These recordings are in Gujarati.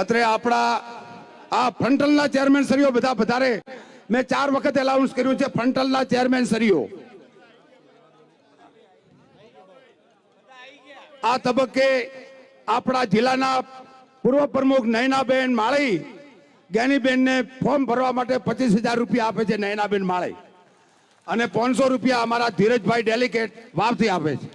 અત્રે આપણા આ ફ્રન્ટલના ચેરમેન શ્રીઓ બધા વધારે મેં 4 વખત એલાઉન્સ કર્યું છે ફ્રન્ટલના ચેરમેન શ્રીઓ આ તબક્કે આપણા જિલ્લાના પૂર્વ પ્રમુખ નયનાબેન માળી જ્ઞાનીબેનને ફોર્મ ભરવા માટે 25,000 રૂપિયા આપે છે નયનાબેન માળી અને 500 રૂપિયા અમારા ધીરજભાઈ ડેલિકેટ વાવથી આપે છે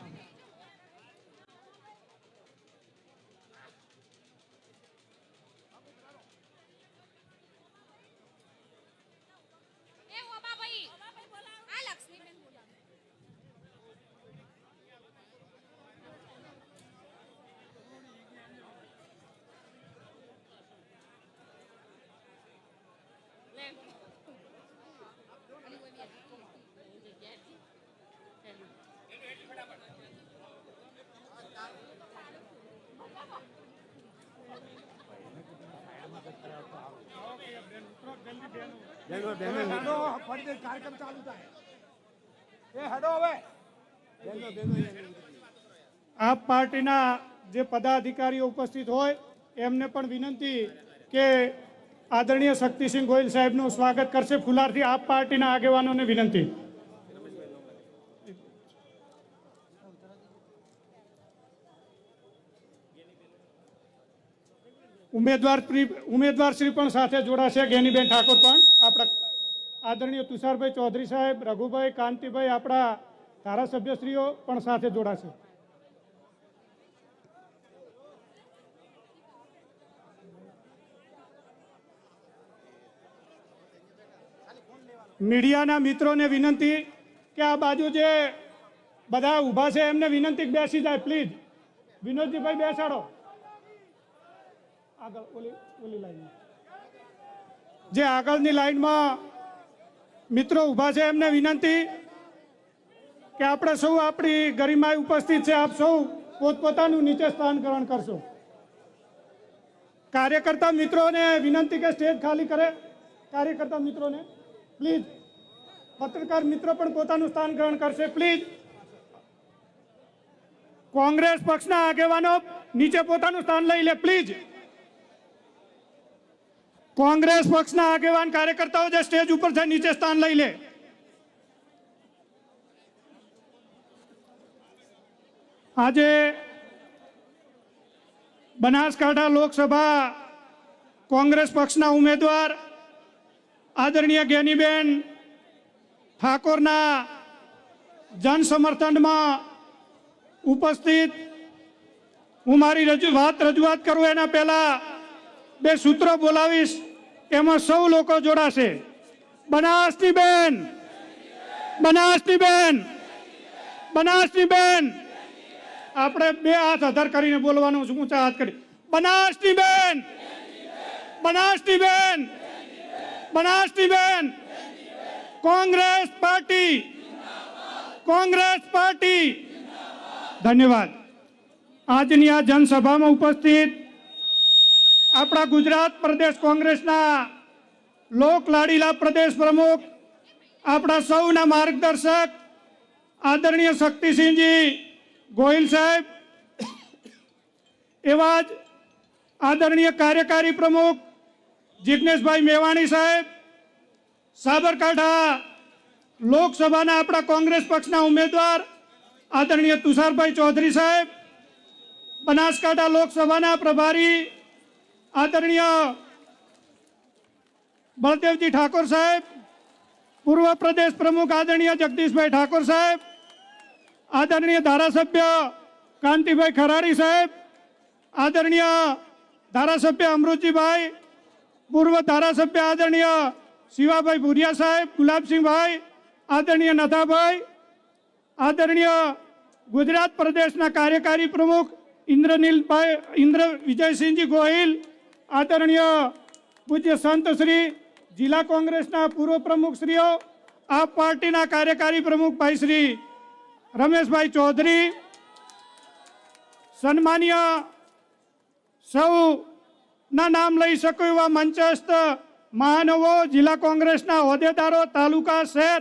આપ પાર્ટીના જે પદાધિકારીઓ ઉપસ્થિત હોય એમને પણ વિનંતી કે આદરણીય શક્તિસિંહ ગોહિલ સાહેબનું સ્વાગત કરશે ફુલારથી આપ પાર્ટીના આગેવાનોને વિનંતી ઉમેદવાર શ્રી પણ સાથે જોડાશે જ્ઞાનીબેન ઠાકોર પણ આપણા આદરણીય તુષારભાઈ ચૌધરી સાહેબ રઘુભાઈ કાંતિભાઈ આપણા ધારાસભ્યશ્રીઓ પણ સાથે જોડાશે મીડિયાના મિત્રોને વિનંતી કે આ બાજુ જે બધા ઊભા છે એમને વિનંતી બેસી જાય પ્લીઝ વિનોદજીભાઈ બેસાડો આગળ ઓલી લાઈનમાં જે આગળની લાઈનમાં મિત્રો ઊભા છે એમને વિનંતી કે આપણે સૌ આપણી ગરિમાએ ઉપસ્થિત છે આપ સૌ પોતપોતાનું નીચે સ્થાન ગ્રહણ કરશો કાર્યકર્તા મિત્રોને વિનંતી કે સ્ટેજ ખાલી કરે કાર્યકર્તા મિત્રોને પ્લીઝ પત્રકાર મિત્રો પણ પોતાનું સ્થાન ગ્રહણ કરશે પ્લીઝ કોંગ્રેસ પક્ષના આગેવાનો નીચે પોતાનું સ્થાન લઈ લે પ્લીઝ કોંગ્રેસ પક્ષના આગેવાન કાર્યકર્તાઓ જે સ્ટેજ ઉપર છે નીચે સ્થાન લઈ લે આજે બનાસકાંઠા લોકસભા કોંગ્રેસ પક્ષના ઉમેદવાર આદરણીય જ્ઞાનીબેન ઠાકોરના જન સમર્થનમાં ઉપસ્થિત હું મારી રજૂઆત કરું એના પહેલા 2 સૂત્રો બોલાવીશ એમાં સૌ લોકો જોડાશે બનાસની બેન આપણે 2 હાથ અધર કરીને બોલવાનું છે ઊંચા હાથ કરી બનાસની બેન કોંગ્રેસ પાર્ટી ધન્યવાદ આજની આ જનસભામાં ઉપસ્થિત આપણા ગુજરાત પ્રદેશ કોંગ્રેસના લોકલાડીલા પ્રદેશ પ્રમુખ આપણા સૌના માર્ગદર્શક આદરણીય શક્તિસિંહજી ગોહિલ સાહેબ એવા જ આદરણીય કાર્યકારી પ્રમુખ જિગ્નેશભાઈ મેવાણી સાહેબ સાબરકાંઠા લોકસભાના આપણા કોંગ્રેસ પક્ષના ઉમેદવાર આદરણીય તુષારભાઈ ચૌધરી સાહેબ બનાસકાંઠા લોકસભાના પ્રભારી આદરણીય બળદેવજી ઠાકોર સાહેબ પૂર્વ પ્રદેશ પ્રમુખ આદરણીય જગદીશભાઈ ઠાકોર સાહેબ આદરણીય ધારાસભ્ય કાંતિભાઈ ખરારી સાહેબ આદરણીય ધારાસભ્ય અમૃતજીભાઈ પૂર્વ ધારાસભ્ય આદરણીય શિવાભાઈ ભુરિયા સાહેબ ગુલાબસિંહભાઈ આદરણીય નથાભાઈ આદરણીય ગુજરાત પ્રદેશના કાર્યકારી પ્રમુખ ઇન્દ્ર વિજયસિંહજી ગોહિલ આદરણીય પૂજ્ય સંત શ્રી જિલ્લા કોંગ્રેસના પૂર્વ પ્રમુખશ્રીઓ આપ પાર્ટીના કાર્યકારી પ્રમુખ ભાઈ શ્રી રમેશભાઈ ચૌધરી સન્માનીય સૌના નામ લઈ શકો એવા મંચસ્થ મહાનુભાવો જિલ્લા કોંગ્રેસના હોદ્દેદારો તાલુકા શહેર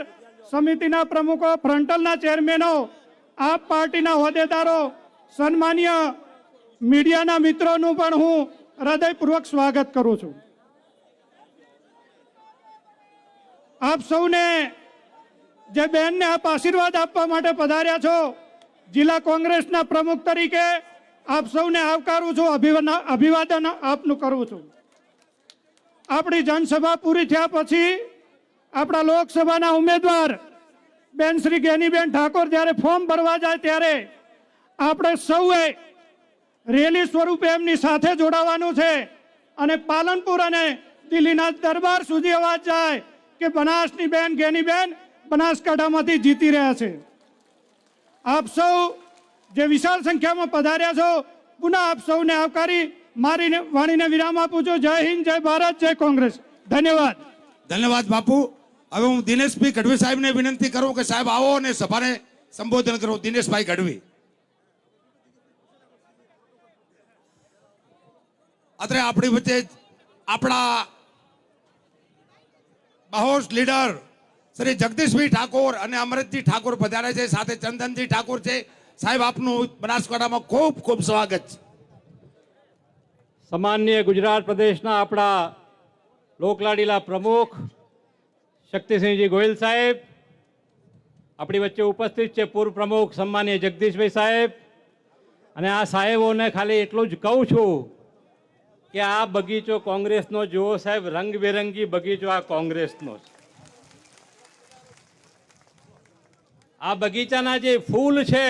સમિતિના પ્રમુખો ફ્રન્ટલના ચેરમેનો આપ પાર્ટીના હોદ્દેદારો સન્માનીય મીડિયાના મિત્રોનું પણ હું હૃદયપૂર્વક સ્વાગત કરું છું. આપ સૌને જે બેનને આપ આશીર્વાદ આપવા માટે પધાર્યા છો, જિલ્લા કોંગ્રેસના પ્રમુખ તરીકે આપ સૌને આવકારું છું, અભિવાદન આપનું કરું છું. આપણી જનસભા પૂરી થયા પછી આપણા લોકસભાના ઉમેદવાર બેન શ્રી ગેનીબેન ઠાકોર જ્યારે ફોર્મ ભરવા જાય ત્યારે આપણે સૌએ રેલી સ્વરૂપે એમની સાથે જોડાવાનું છે અને પાલનપુર અને દિલ્હીના દરબાર સુધી અવાજ જાય કે બનાસની બેન ગેનીબેન બનાસકાંઠામાંથી જીતી રહ્યા છે. આપ સૌ જે વિશાળ સંખ્યામાં પધાર્યા છો, પુનઃ આપ સૌને આવકારી મારી વાણીને વિરામ આપું છું. જય હિન્દ, જય ભારત, જય કોંગ્રેસ. ધન્યવાદ. ધન્યવાદ બાપુ. હવે હું દિનેશભાઈ ગઢવી સાહેબને વિનંતી કરું કે સાહેબ આવો અને સભાને સંબોધન કરો. દિનેશભાઈ ગઢવી. અત્યારે આપણી વચ્ચે આપણા બહોશ લીડર શ્રી જગદીશભાઈ ઠાકોર અને અમૃતજી ઠાકોર પધારે છે, સાથે ચંદનજી ઠાકોર છે. સાહેબ આપનું બનાસકાંઠામાં ખૂબ ખૂબ સ્વાગત છે. સામાન્ય ગુજરાત પ્રદેશના આપણા લોકલાડીલા પ્રમુખ શક્તિસિંહજી ગોહિલ સાહેબ આપણી વચ્ચે ઉપસ્થિત છે, પૂર્વ પ્રમુખ સન્માનીય જગદીશભાઈ સાહેબ, અને આ સાહેબોને ખાલી એટલું જ કહું છું કે આ બગીચો કોંગ્રેસનો જુઓ સાહેબ, રંગબેરંગી બગીચો આ કોંગ્રેસનો છે. આ બગીચાના જે ફૂલ છે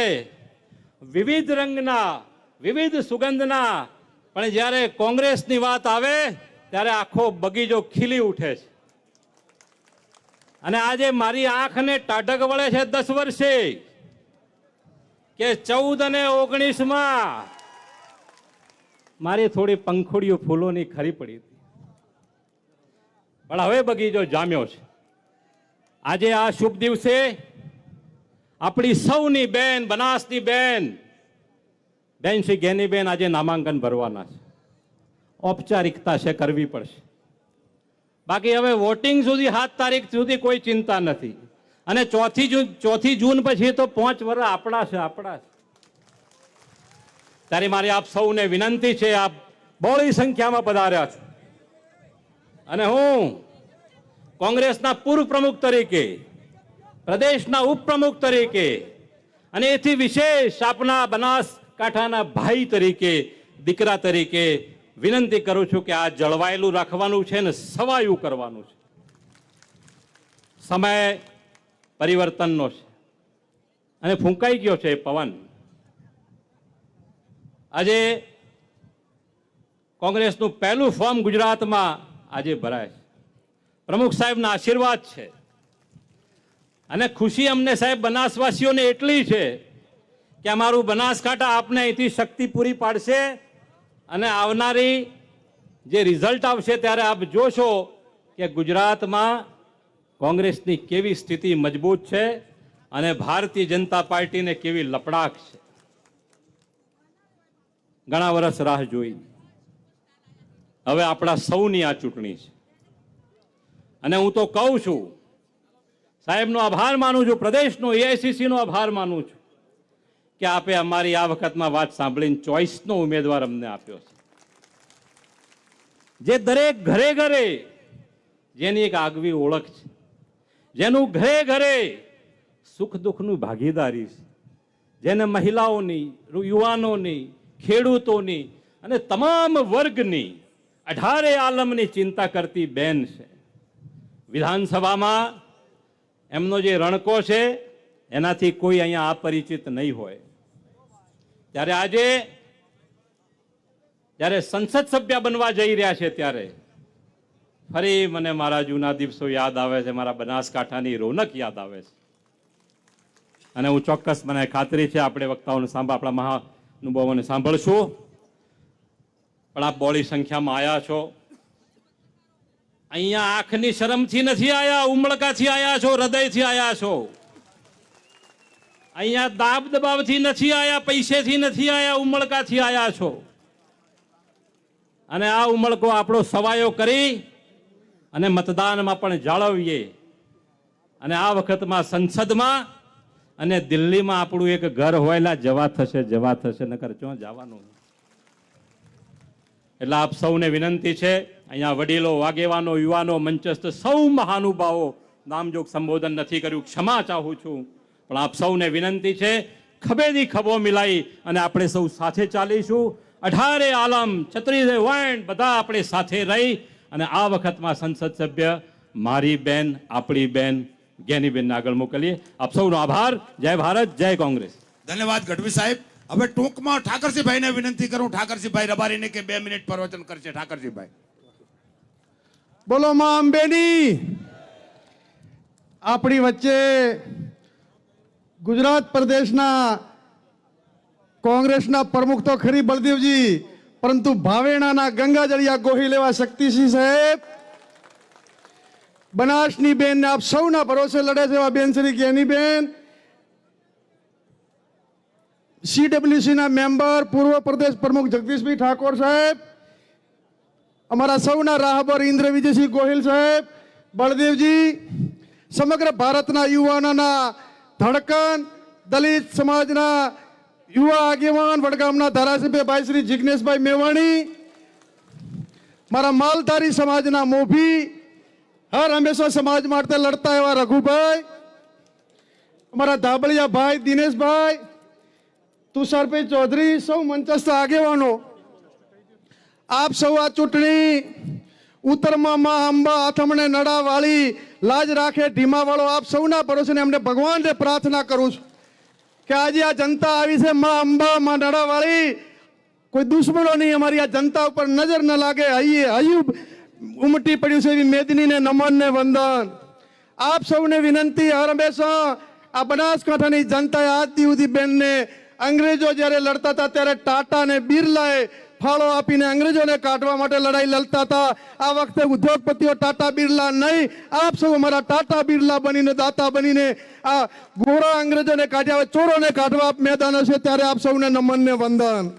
વિવિધ રંગના, વિવિધ સુગંધના, પણ જ્યારે કોંગ્રેસની વાત આવે ત્યારે આખો બગીચો ખીલી ઉઠે છે. અને આજે મારી આંખને ટાઢક વળે છે 10 વર્ષે કે 14 અને 19માં મારી થોડી પંખુડીઓ ફૂલોની ખરી પડી હતી, પણ હવે બગીચો જામ્યો છે. આજે આ શુભ દિવસે આપણી સૌની બેન, બનાસની બેન શ્રી ગેનીબેન આજે નામાંકન ભરવાના છે. ઔપચારિકતા છે, કરવી પડશે. બાકી હવે વોટિંગ સુધી 7 તારીખ સુધી કોઈ ચિંતા નથી. અને 4 જૂન પછી તો 5 વર્ષ આપણા છે. ત્યારે મારી આપ સૌને વિનંતી છે, આપ બહોળી સંખ્યામાં પધાર્યા છો અને હું કોંગ્રેસના પૂર્વ પ્રમુખ તરીકે, પ્રદેશના ઉપપ્રમુખ તરીકે અને એથી વિશેષ આપના બનાસકાંઠાના ભાઈ તરીકે, દીકરા તરીકે વિનંતી કરું છું કે આ જળવાયેલું રાખવાનું છે ને સવાયું કરવાનું છે. સમય પરિવર્તનનો છે અને ફૂંકાઈ ગયો છે પવન. આજે કોંગ્રેસનું પહેલું ફોર્મ ગુજરાતમાં આજે ભરાય છે. પ્રમુખ સાહેબના આશીર્વાદ છે અને ખુશી અમને સાહેબ બનાસવાસીઓને એટલી છે કે અમારું બનાસકાંઠા આપને અહીંથી શક્તિ પૂરી પાડશે અને આવનારી જે રિઝલ્ટ આવશે ત્યારે આપ જોશો કે ગુજરાતમાં કોંગ્રેસની કેવી સ્થિતિ મજબૂત છે અને ભારતીય જનતા પાર્ટીને કેવી લપડાક છે. ઘણા વર્ષ રાહ જોઈ, હવે આપણા સૌની આ ચૂંટણી છે અને હું તો કહું છું, સાહેબનો આભાર માનું છું, પ્રદેશનો એઆઈસીસીનો આભાર માનું છું કે આપે અમારી આ વખતમાં વાત સાંભળીને ચોઇસનો ઉમેદવાર અમને આપ્યો છે, જે દરેક ઘરે ઘરે જેની એક આગવી ઓળખ છે, જેનું ઘરે ઘરે સુખ દુઃખનું ભાગીદારી છે, જેને મહિલાઓની, યુવાનોની, ખેડૂતોની અને તમામ વર્ગની 18 આલમની ચિંતા કરતી બેન છે. વિધાનસભામાં એમનો જે રણકો છે એનાથી કોઈ અહીંયા અપરિચિત નહીં હોય. ત્યારે આજે જ્યારે સંસદ સભ્ય બનવા જઈ રહ્યા છે ત્યારે ફરી મને મારા જૂના દિવસો યાદ આવે છે, મારા બનાસકાંઠાની રોનક યાદ આવે છે. અને હું ચોક્કસ, મને ખાતરી છે આપણે વક્તાઓને આપણા મહાનુભાવોને સાંભળશું, પણ આપ બહોળી સંખ્યામાં આવ્યા છો. અહીંયા આંખની શરમથી નથી આવ્યા, ઉમળકાથી આવ્યા છો, હૃદયથી આવ્યા છો. અહીંયા દાબ દબાવથી નથી આવ્યા, પૈસેથી નથી આવ્યા, ઉમળકાથી આવ્યા છો. અને આ ઉમળકો આપણો સવાયો કરી અને મતદાનમાં પણ જાળવીએ અને આ વખતમાં સંસદમાં અને દિલ્હીમાં આપણું એક ઘર હોયલા જવા થશે, નકર ચો જવાનું. એટલે આપ સૌને વિનંતી છે, અહીંયા વડીલો, આગેવાનો, યુવાનો, મંચસ્થ સૌ મહાનુભાવો, નામજોગ સંબોધન નથી કર્યું, ક્ષમા ચાહું છું, પણ આપ સૌને વિનંતી છે, ખભેથી ખભો મિલાઈ અને આપણે સૌ સાથે ચાલીશું. 18 આલમ, 36 વર્ણ બધા આપણે સાથે રહી અને આ વખતમાં સંસદ સભ્ય મારી બેન, આપણી બેન જ્ઞાનીબેનને આગળ મોકલીએ. આપ સૌનો આભાર. જય ભારત, જય કોંગ્રેસ. ધન્યવાદ ગઢવી સાહેબ. હવે ટૂંકમાં ઠાકરસિંહભાઈને વિનંતી કરું, ઠાકરસિંહભાઈ રબારીને કે 2 મિનિટ પ્રવચન કરશે. ઠાકરસિંહભાઈ. બોલો માં અંબેની. આપણી વચ્ચે ગુજરાત પ્રદેશના કોંગ્રેસના પ્રમુખ તો ખરી બળદેવજી, પરંતુ ભાવેણાના ગંગાજળિયા ગોહિલ એવા શક્તિસિંહ સાહેબ, બનાસની બેન આપ સૌના ભરોસે લડે છે એવા બેન શ્રી જ્ઞાનીબેન, CWC ના મેમ્બર પૂર્વ પ્રદેશ પ્રમુખ જગદીશભાઈ ઠાકોર સાહેબ, અમારા સૌના રાહબર ઇન્દ્ર વિજયસિંહ ગોહિલ સાહેબ, બળદેવજી, સમગ્ર ભારતના યુવાનોના ધડકન, દલિત સમાજના યુવા આગેવાન, વડગામના ધારાસભ્ય ભાઈ શ્રી જિગ્નેશભાઈ મેવાણી, મારા માલધારી સમાજના મોભી, હર હંમેશા સમાજ માટે લડતા એવા રઘુભાઈ, અમારા ધાબળિયા ભાઈ દિનેશભાઈ, તુષારભાઈ ચૌધરી, સૌ મંચસ્થ આગેવાનો, આપ સૌ આ ચૂંટણી ઉત્તરમાં માં અંબા આથમણે નડાવાળી, લાજ રાખે ઢીમાવાળો આપ સૌના ભરોસે અમને ભગવાનને પ્રાર્થના કરું છું કે આજે આ જનતા આવી છે માં અંબા, માં નડાવાળી, કોઈ દુશ્મનો નહીં અમારી આ જનતા ઉપર નજર ન લાગે, હૈયું ઉમટી પડ્યું છે એવી મેદનીને નમન ને વંદન. આપ સૌને વિનંતી, હર હંમેશા આ બનાસકાંઠાની જનતાએ આજ સુધી બેનને અંગ્રેજો જ્યારે લડતા હતા ત્યારે ટાટા ને બિરલાએ ફાળો આપીને અંગ્રેજોને કાઢવા માટે લડાઈ લડતા હતા. આ વખતે ઉદ્યોગપતિઓ ટાટા બિરલા નહીં, આપ સૌ અમારા ટાટા બિરલા બનીને, દાતા બનીને આ ગોરા અંગ્રેજોને કાઢ્યા, ચોરોને કાઢવા મેદાનો છે ત્યારે આપ સૌને નમન ને વંદન.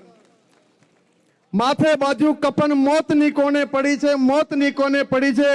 માથે બાજુ કફન મોતની કોને પડી છે, મોતની કોને પડી છે,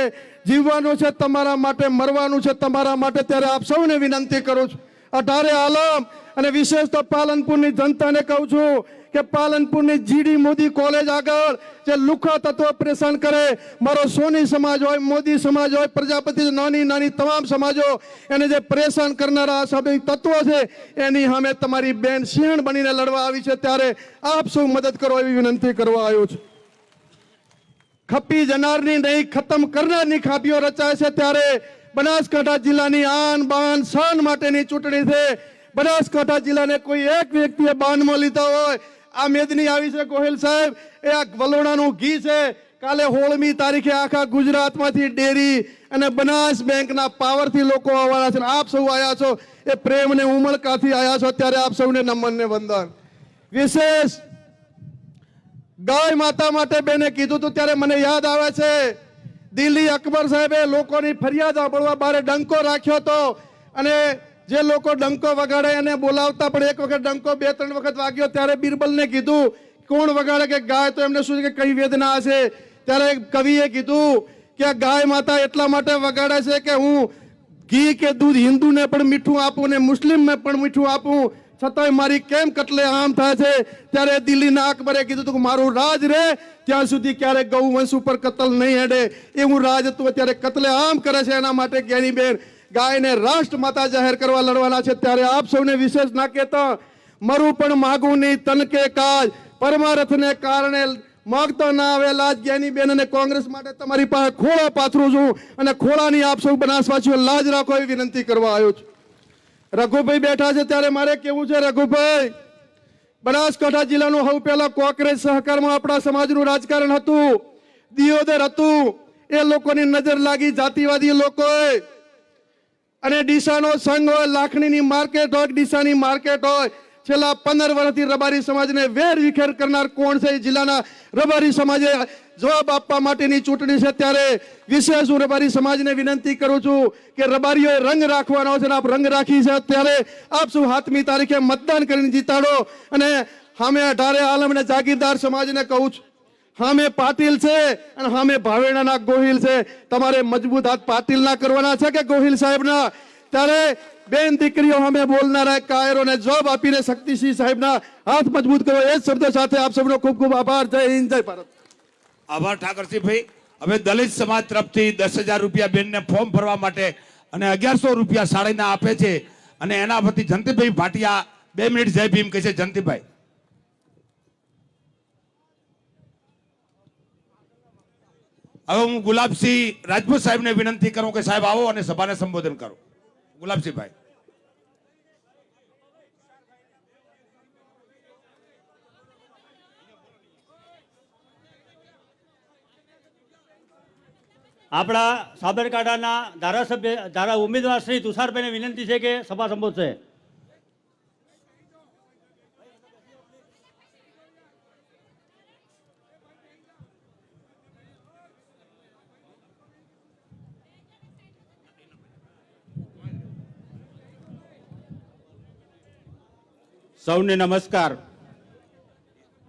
જીવવાનું છે તમારા માટે, મરવાનું છે તમારા માટે, ત્યારે આપ સૌને વિનંતી કરું છું. 18 આલમ અને વિશેષ તો પાલનપુરની જનતાને કહું છું કે પાલનપુરની GD મોદી કોલેજ આગળ જે લુખા તત્વો પ્રેષણ કરે, મારો સોની સમાજ હોય, મોદી સમાજ હોય, પ્રજાપતિ, નાની નાની તમામ સમાજો, એને જે પ્રેષણ કરનારા સભ્ય તત્વો છે એની સામે તમારી બેન સિંહણ બનીને લડવા આવી છે, ત્યારે આપ સૌ મદદ કરો એવી વિનંતી કરવા આવ્યો છું. ખપી જનારની નહીં, ખતમ કરનારની ખાપીઓ રચાય છે, ત્યારે બનાસકાંઠા જિલ્લાની આન બાન શાન માટેની ચૂંટણી છે. બનાસકાંઠા જિલ્લાને કોઈ એક વ્યક્તિએ બાનમાં લીધા હોય, આ મેદની આવી છે ગોહિલ સાહેબ, એ આ વલોણાનું ઘી છે. કાલે 16મી તારીખે આખા ગુજરાતમાંથી ડેરી અને બનાસ બેંકના પાવરથી લોકો આવવાના છે. આપ સૌ આવ્યા છો એ પ્રેમ ને ઉમળકાથી આવ્યા છો, ત્યારે આપ સૌને નમન ને વંદન. વિશેષ ગાય માતા માટે બેને કીધું હતું ત્યારે મને યાદ આવે છે દિલ્હી અકબર સાહેબે લોકોની ફરિયાદ સાંભળવા બારે ડંકો રાખ્યો હતો, અને જે લોકો ડંકો વગાડે એને બોલાવતા, પણ એક વખત ડંકો 2-3 વખત વાગ્યો ત્યારે બિરબલને કીધું કોણ વગાડે કે ગાય, તો એમને શું છે કે કઈ વેદના હશે. ત્યારે કવિએ કીધું કે આ ગાય માતા એટલા માટે વગાડે છે કે હું ઘી કે દૂધ હિન્દુને પણ મીઠું આપું ને મુસ્લિમને પણ મીઠું આપું, છતાંય મારી કેમ કટલે આમ થાય છે. ત્યારે દિલ્હીના અકબરે કીધું હતું કે મારું રાજ રહે ત્યાં સુધી ક્યારેક ગૌ વંશ ઉપર કતલ નહીં હેડે, એવું રાજ હતું, અત્યારે કતલે આમ કરે છે. એના માટે જ્ઞાનીબેન ગાયને રાષ્ટ્ર માતા જાહેર કરવા લડવાના છે, ત્યારે આપ સૌને વિશેષ ના કહેતા મરું પણ માગું નહીં તન કે કાજ, પરમારથને કારણે માગતો ના આવે લાજ. જ્ઞાનીબેન અને કોંગ્રેસ માટે તમારી પાસે ખોળા પાથરું છું, અને ખોળાની આપ સૌ બનાસવાસીઓ લાજ રાખો એવી વિનંતી કરવા આવ્યો છું. રઘુભાઈ બેઠા છે ત્યારે મારે કેવું છે, રઘુભાઈ, બનાસકાંઠા જિલ્લાનું સૌ પહેલા કોંગ્રેસ સહકારમાં આપણા સમાજનું રાજકારણ હતું, દિયોદર હતું, એ લોકોની નજર લાગી જાતિવાદી લોકોએ, અને ડીસાનો સંઘ હોય, લાખણીની માર્કેટ હોય, ડીસાની માર્કેટ હોય, છેલ્લા 15 વર્ષથી રબારી સમાજને વેર વિખેર કરનાર કોણ છે? જિલ્લાના રબારી સમાજે જવાબ આપવા માટેની ચૂંટણી છે, ત્યારે વિશેષ હું રબારી સમાજને વિનંતી કરું છું કે રબારીઓએ રંગ રાખવાનો છે, અને આપ રંગ રાખી છે, ત્યારે આપ શું 7મી તારીખે મતદાન કરીને જીતાડો. અને સામે 18 આલમ અને જાગીરદાર સમાજને કહું છું, સામે પાટીલ છે અને સામે ભાવેણાના ગોહિલ છે, તમારે મજબૂત હાથ પાટીલના કરવાના છે કે ગોહિલ સાહેબના? ત્યારે બેન દીકરીઓ સામે બોલનારા કાયરોને જવાબ આપીને શક્તિસિંહ સાહેબના હાથ મજબૂત કરો. એ જ શબ્દો સાથે આપ સૌનો ખૂબ ખૂબ આભાર. જય હિન્દ, જય ભારત. આભાર ઠાકરસિંહભાઈ. હવે દલિત સમાજ તરફથી 10,000 રૂપિયા બેનને ફોર્મ ભરવા માટે અને 1100 રૂપિયા શાળીના આપે છે અને એના પરથી જયંતિભાઈ ભાટિયા 2 મિનિટ જય ભીમ કહે છે. જયંતિભાઈ. હવે હું ગુલાબસિંહ રાજપૂત સાહેબને વિનંતી કરું કે સાહેબ આવો અને સભાને સંબોધન કરો. ગુલાબસિંહભાઈ. આપણા સાબરકાંઠાના ધારા ઉમેદવાર શ્રી તુષારભાઈને વિનંતી છે કે સભા સંબોધશે. સૌને નમસ્કાર.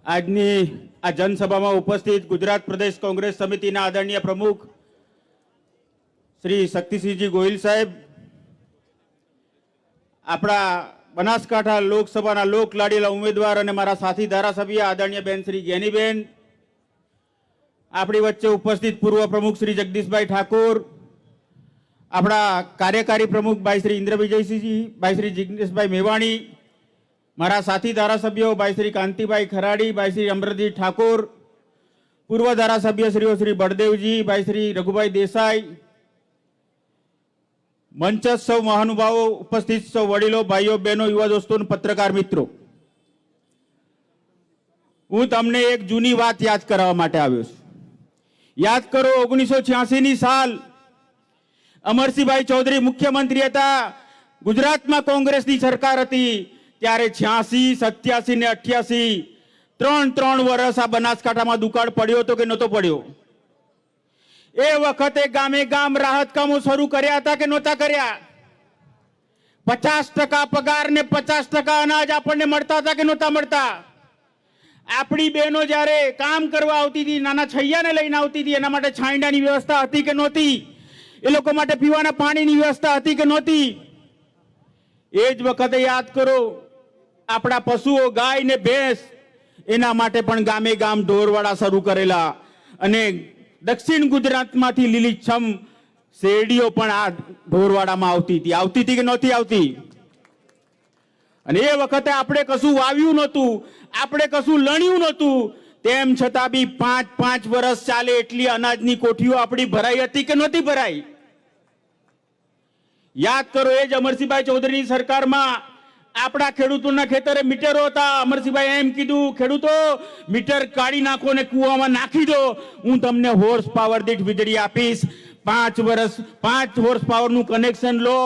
આજની આ જનસભામાં ઉપસ્થિત ગુજરાત પ્રદેશ કોંગ્રેસ સમિતિના આદરણીય પ્રમુખ શ્રી શક્તિસિંહજી ગોહિલ સાહેબ, આપણા બનાસકાંઠા લોકસભાના લોકલાડીલા ઉમેદવાર અને મારા સાથી ધારાસભ્ય આદરણીય બેન શ્રી જ્ઞાનીબેન, આપણી વચ્ચે ઉપસ્થિત પૂર્વ પ્રમુખ શ્રી જગદીશભાઈ ઠાકોર, આપણા કાર્યકારી પ્રમુખ ભાઈ શ્રી ઇન્દ્રવિજયસિંહજી, ભાઈ શ્રી જિગ્નેશભાઈ મેવાણી, મારા સાથી ધારાસભ્યો ભાઈ શ્રી કાંતિભાઈ ખરાડી, ભાઈ શ્રી અમરજી ઠાકોર, પૂર્વ ધારાસભ્ય શ્રી બળદેવજી, ભાઈ શ્રી રઘુભાઈ દેસાઈ, મંચસ્થ સૌ મહાનુભાવો, ઉપસ્થિત સૌ વડીલો, ભાઈઓ બહેનો, યુવા દોસ્તો, પત્રકાર મિત્રો, હું તમને એક જૂની વાત યાદ કરાવવા માટે આવ્યો છું. યાદ કરો, 1986ની સાલ અમરસિંહભાઈ ચૌધરી મુખ્યમંત્રી હતા, ગુજરાતમાં કોંગ્રેસની સરકાર હતી. ત્યારે 86, 87 ને 88 ત્રણ વર્ષ આ બનાસકાંઠામાં દુકાળ પડ્યો હતો કે નહોતો પડ્યો? એ વખતે ગામે ગામ રાહત કામો શરૂ કર્યા હતા કે નહોતા કર્યા? 50% પગાર ને 50% અનાજ આપણને મળતા હતા કે નહોતા મળતા? આપણી બહેનો જ્યારે કામ કરવા આવતી હતી, નાના છૈયાને લઈને આવતી હતી, એના માટે છાંયડાની વ્યવસ્થા હતી કે નહોતી? એ લોકો માટે પીવાના પાણીની વ્યવસ્થા હતી કે નહોતી? એ જ વખતે યાદ કરો, આપણા પશુઓ ગાય ને ભેંસ, એના માટે પણ ગામે ગામ ઢોરવાડા શરૂ કરેલા અને દક્ષિણ ગુજરાતમાંથી લીલીછમ શેરડીઓ પણ આ ઢોરવાડામાં આવતી હતી કે નહોતી આવતી? અને એ વખતે આપણે કશું વાવ્યું નહોતું, આપણે કશું લણ્યું નહોતું, તેમ છતાં બી 5 વર્ષ ચાલે એટલી અનાજની કોઠીઓ આપણી ભરાઈ હતી કે નહોતી ભરાઈ? યાદ કરો, એ જ અમરસિંહભાઈ ચૌધરીની સરકારમાં આપણા ખેડૂતોના ખેતરે મીટરો હતા. અમરસિંહભાઈ એમ કીધું, ખેડૂતો મીટર કાઢી નાખો ને કૂવામાં નાખી દો, હું તમને હોર્સ પાવર દીઠ વીજળી આપીશ. 5 હોર્સ પાવરનું કનેક્શન લો,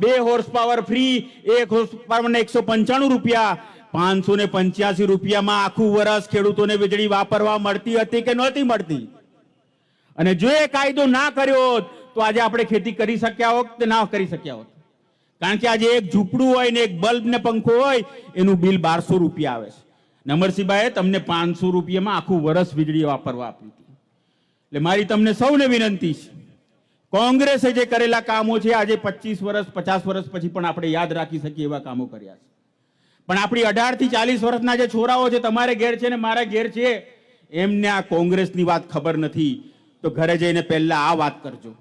2 હોર્સ પાવર ફ્રી, 1 હોર્સ પાવરને 195 રૂપિયા, 585 રૂપિયામાં આખું વર્ષ ખેડૂતોને વીજળી વાપરવા મળતી હતી કે નહોતી મળતી? અને જો એ કાયદો ના કર્યો હોત તો આજે આપણે ખેતી કરી શક્યા હોત કે ના કરી શક્યા હોત? કારણ કે આજે એક ઝૂંપડું હોય ને એક બલ્બ ને પંખો હોય, એનું બિલ 1200 રૂપિયા આવે છે. અમરસિંહભાઈએ તમને 500 રૂપિયામાં આખું વર્ષ વીજળી વાપરવા આપી હતી. એટલે મારી તમને સૌને વિનંતી છે, કોંગ્રેસે જે કરેલા કામો છે આજે 25 વર્ષ 50 વર્ષ પછી પણ આપણે યાદ રાખી શકીએ એવા કામો કર્યા છે. પણ આપણી 18 થી 40 વર્ષના જે છોરાઓ છે, તમારે ઘેર છે ને મારા ઘેર છે, એમને આ કોંગ્રેસની વાત ખબર નથી. તો ઘરે જઈને પહેલા આ વાત કરજો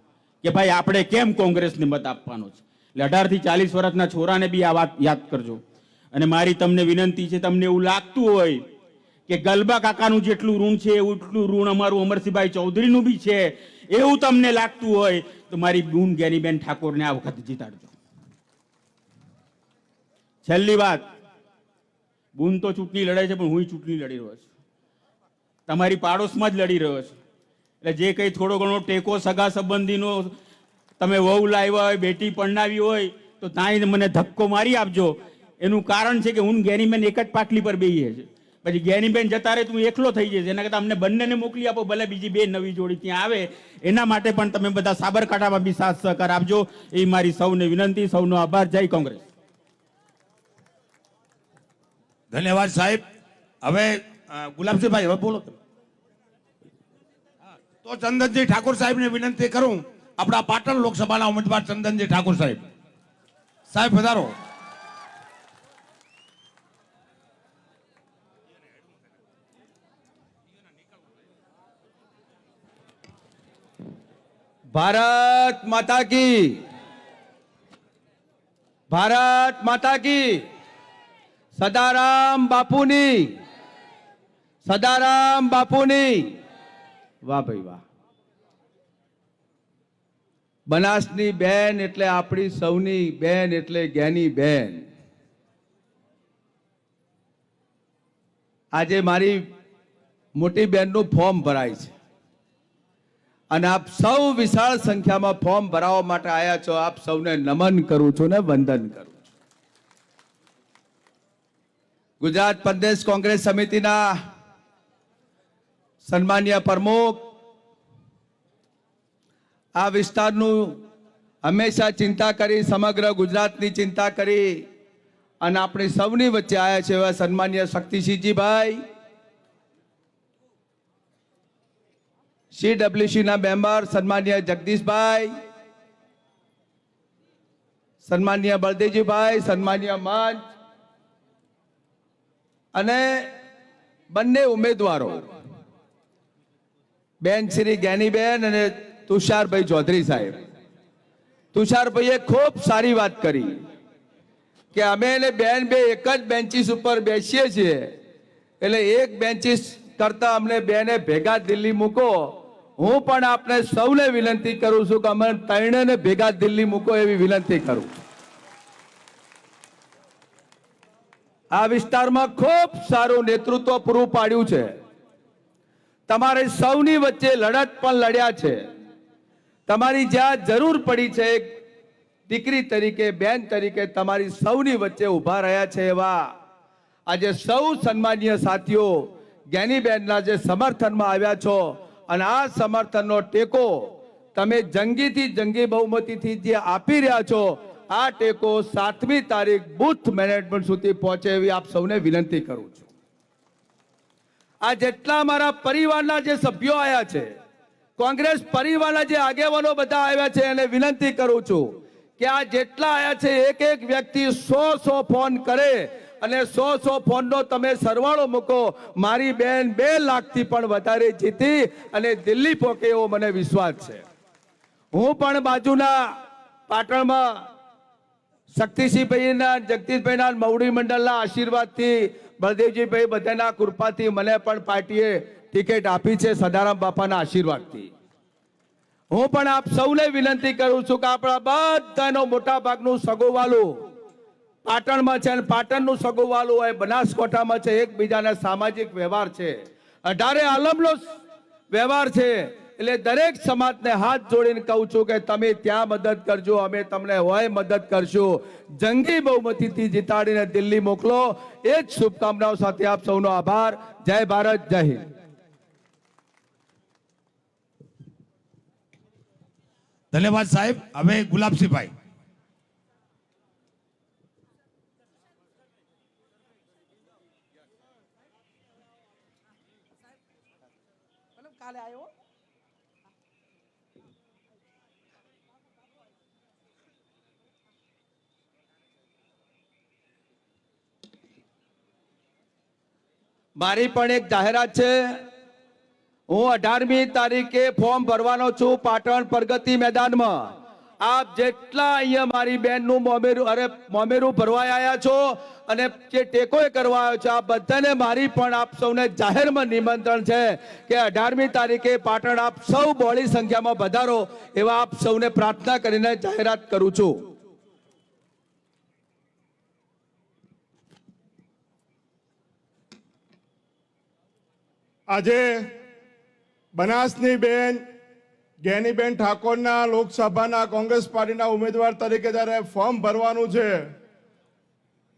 કે ભાઈ આપણે કેમ કોંગ્રેસને મત આપવાનો છે. એટલે 18 થી 40 વર્ષના છોરાને બી આ વાત યાદ કરજો. અને મારી તમને વિનંતી છે, તમને એવું લાગતું હોય કે ગલબા કાકાનું જેટલું ઋણ છે એટલું ઋણ અમારું અમરસિંહભાઈ ચૌધરીનું બી છે, એવું તમને લાગતું હોય તો મારી બૂન જ્ઞાનીબેન ઠાકોરને આ વખત જીતાડજો. છેલ્લી વાત, બૂન તો ચૂંટણી લડે છે, પણ હું ચૂંટણી લડી રહ્યો છું, તમારી પાડોશમાં જ લડી રહ્યો છું. એટલે જે કંઈ થોડો ઘણો ટેકો સગા સંબંધીનો તમે વહુ લાવ્યા હોય, બેટી પરણાવી હોય તો ત્યાં મને ધક્કો મારી આપજો. એનું કારણ છે કે હું જ્ઞાનીબેન એક જ પાટલી પર બેહીએ છે, પછી જ્ઞાનીબેન જતા રહે તો હું એકલો થઈ જઈશ. એના કરતાં અમને બંનેને મોકલી આપો, ભલે બીજી 2 નવી જોડી ત્યાં આવે. એના માટે પણ તમે બધા સાબરકાંઠામાં બી સાથ સહકાર આપજો, એ મારી સૌને વિનંતી. સૌનો આભાર. જય કોંગ્રેસ. ધન્યવાદ સાહેબ. હવે ગુલાબસિંહભાઈ હવે બોલો. તો ચંદનજી ઠાકોર સાહેબને વિનંતી કરું, આપણા પાટણ લોકસભાના ઉમેદવાર ચંદનજી ઠાકોર સાહેબ. સાહેબ પધારો. ભારત માતા કી, ભારત માતા કી, સદારામ બાપુની, સદારામ બાપુની. વાહ ભાઈ વાહ. બનાસની બેન એટલે આપણી સૌની બેન એટલે જ્ઞાની બેન. આજે મારી મોટી બેનનું ફોર્મ ભરાય છે અને આપ સૌ વિશાળ સંખ્યામાં ફોર્મ ભરાવવા માટે આવ્યા છો. આપ સૌને નમન કરું છું ને વંદન કરું છું. ગુજરાત પ્રદેશ કોંગ્રેસ સમિતિના સન્માનીય પ્રમુખ, આ વિસ્તારનું હંમેશા ચિંતા કરી, સમગ્ર ગુજરાતની ચિંતા કરી અને આપણી સૌની વચ્ચે આવ્યા છે એવા સન્માનીય શક્તિસિંહજીભાઈ, CWC ના મેમ્બર સન્માનીય જગદીશભાઈ, સન્માનીય બળદેવજીભાઈ, સન્માનીય મંચ અને બંને ઉમેદવારો બેન શ્રી જ્ઞાનીબેન અને તુષારભાઈ ચૌધરી સાહેબ. તુષારભાઈએ ખૂબ સારી વાત કરી કે અમે એને બેન બે એક જ બેન્ચીસ ઉપર બેસીએ છીએ, એટલે એક બેન્ચીસ કરતા અમને બેને ભેગા દિલ્હી મૂકો. હું પણ આપને સૌને વિનંતી કરું છું કે અમે ત્રણેયને ભેગા દિલ્હી મૂકો એવી વિનંતી કરું છું. આ વિસ્તારમાં ખૂબ સારું નેતૃત્વ પૂરું પાડ્યું છે. તમારે સૌની વચ્ચે લડત પણ લડ્યા છે. તમારી જ્યાં જરૂર પડી છે એક દીકરી તરીકે, બેન તરીકે તમારી સૌની વચ્ચે ઊભા રહ્યા છે. એવા આજે સૌ સન્માનીય સાથીઓ જ્ઞાનીબેનના જે સમર્થનમાં આવ્યા છો અને આ સમર્થનનો ટેકો તમે જંગીથી જંગી બહુમતીથી જે આપી રહ્યા છો, આ ટેકો 7મી તારીખ બુથ મેનેજમેન્ટ સુધી પહોંચે એવી આપ સૌને વિનંતી કરું છું. આ જેટલા મારા પરિવારના જે સભ્યો આવ્યા છે, કોંગ્રેસ પરિવારના જે આગેવાનો બધા આવ્યા છે, એને વિનંતી કરું છું કે આ જેટલા આવ્યા છે એક એક વ્યક્તિ 100 ફોન કરે અને 100 ફોનનો તમે સરવાળો મૂકો. મારી બેન 2 લાખથી પણ વધારે જીતી અને દિલ્હી પહોંચે એવો મને વિશ્વાસ છે. હું પણ બાજુના પાટણમાં શક્તિસિંહભાઈના, જગદીશભાઈના, મવડી મંડળના આશીર્વાદથી, બળદેવજીભાઈ બધાના કૃપાથી મને પણ પાર્ટીએ ટિકિટ આપી છે, સદારામ બાપાના આશીર્વાદથી. હું પણ આપ સૌને વિનંતી કરું છું કે આપણા બધાનો મોટા ભાગનું સગોવાલું પાટણમાં છે અને પાટણનું સગોવાલું હોય બનાસકાંઠામાં છે. એકબીજાના સામાજિક વ્યવહાર છે, 18 આલમનો વ્યવહાર છે. એટલે દરેક સમાજને હાથ જોડીને કહું છું કે તમે ત્યાં મદદ કરજો, અમે તમને હોય મદદ કરશું. જંગી બહુમતીથી જીતાડીને દિલ્હી મોકલો. એ જ શુભકામનાઓ સાથે આપ સૌનો આભાર. જય ભારત, જય હિન્દ. ધન્યવાદ સાહેબ. હવે ગુલાબસિંહભાઈ. મારી પણ એક જાહેરાત છે. હું 18મી તારીખે ફોર્મ ભરવાનો છું પાટણ પ્રગતિ મેદાનમાં. આપ જેટલા અહીંયા મારી બેનનું મોમેરું ભરવા આવ્યા છો અને જે ટેકો કરવા આવ્યો છો, આ બધાને મારી પણ આપ સૌને જાહેરમાં નિમંત્રણ છે કે 18મી તારીખે પાટણ આપ સૌ બહોળી સંખ્યામાં પધારો એવા આપ સૌને પ્રાર્થના કરીને જાહેરાત કરું છું. આજે બનાસની બેન જ્ઞાનીબેન ઠાકોરના લોકસભાના કોંગ્રેસ પાર્ટીના ઉમેદવાર તરીકે જ્યારે ફોર્મ ભરવાનું છે,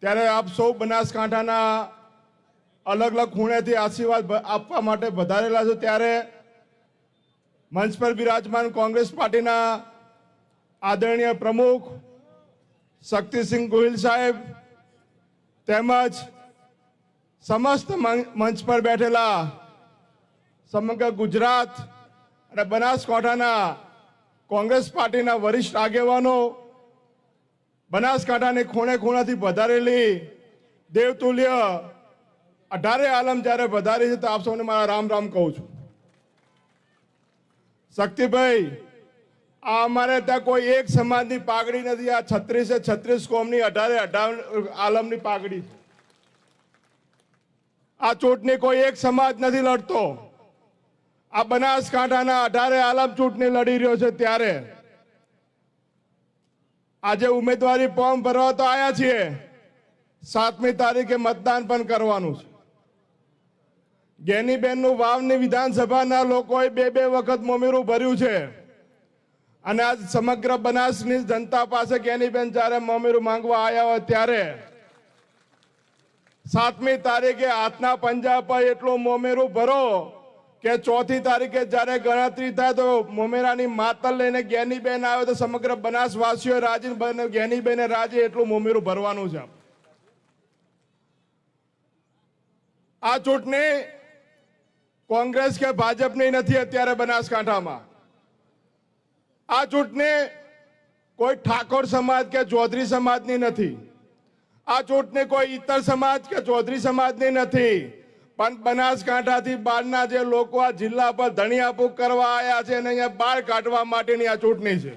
ત્યારે આપ સૌ બનાસકાંઠાના અલગ અલગ ખૂણેથી આશીર્વાદ આપવા માટે વધારેલા છો. ત્યારે મંચ પર બિરાજમાન કોંગ્રેસ પાર્ટીના આદરણીય પ્રમુખ શક્તિસિંહ ગોહિલ સાહેબ તેમજ સમસ્ત મંચ પર બેઠેલા સમગ્ર ગુજરાત અને બનાસકાંઠાના કોંગ્રેસ પાર્ટીના વરિષ્ઠ આગેવાનો, બનાસકાંઠાની ખૂણે ખૂણાથી વધારેલી દેવતુલ્ય 18 આલમ જ્યારે વધારી છે, તો આપ સૌને મારા રામ રામ કહું છું. શક્તિભાઈ, આ અમારે ત્યાં કોઈ એક સમાજની પાઘડી નથી. આ 36 કોમની 18 આલમની પાઘડી છે. આ ચૂંટણી કોઈ એક સમાજ નથી લડતો. આ બનાસકાંઠાના 18 આલમ ચૂંટણી લડી રહ્યો છે. ત્યારે આજે ઉમેદવારી ફોર્મ ભરવા તો આવ્યા છીએ. 7મી તારીખે મતદાન પણ કરવાનું છે. ગેનીબેનનું વાવની વિધાનસભાના લોકોએ 2 વખત મોમેરું ભર્યું છે. અને આજ સમગ્ર બનાસની જનતા પાસે ગેનીબેન જ્યારે મોમેરું માંગવા આવ્યા હોય ત્યારે 7મી તારીખે હાથના પંજા પર એટલું મોમેરું ભરો કે 4થી તારીખે જ્યારે ગણતરી થાય તો મોમેરાની માતલ લઈને ગેનીબેન આવે તો સમગ્ર બનાસવાસીઓ રાજી ગેનીબેને રાજી એટલું મોમેરું ભરવાનું છે. આ ચૂંટણી કોંગ્રેસ કે ભાજપની નથી. અત્યારે બનાસકાંઠામાં આ ચૂંટણી કોઈ ઠાકોર સમાજ કે ચૌધરી સમાજની નથી. આ ચૂંટણી કોઈ ઇતર સમાજ કે ચૌધરી સમાજની નથી. પણ બનાસકાંઠાથી બહારના જે લોકો આ જિલ્લા પર ધણિયાપૂક કરવા આવ્યા છે અને અહીંયા બહાર કાઢવા માટેની આ ચૂંટણી છે.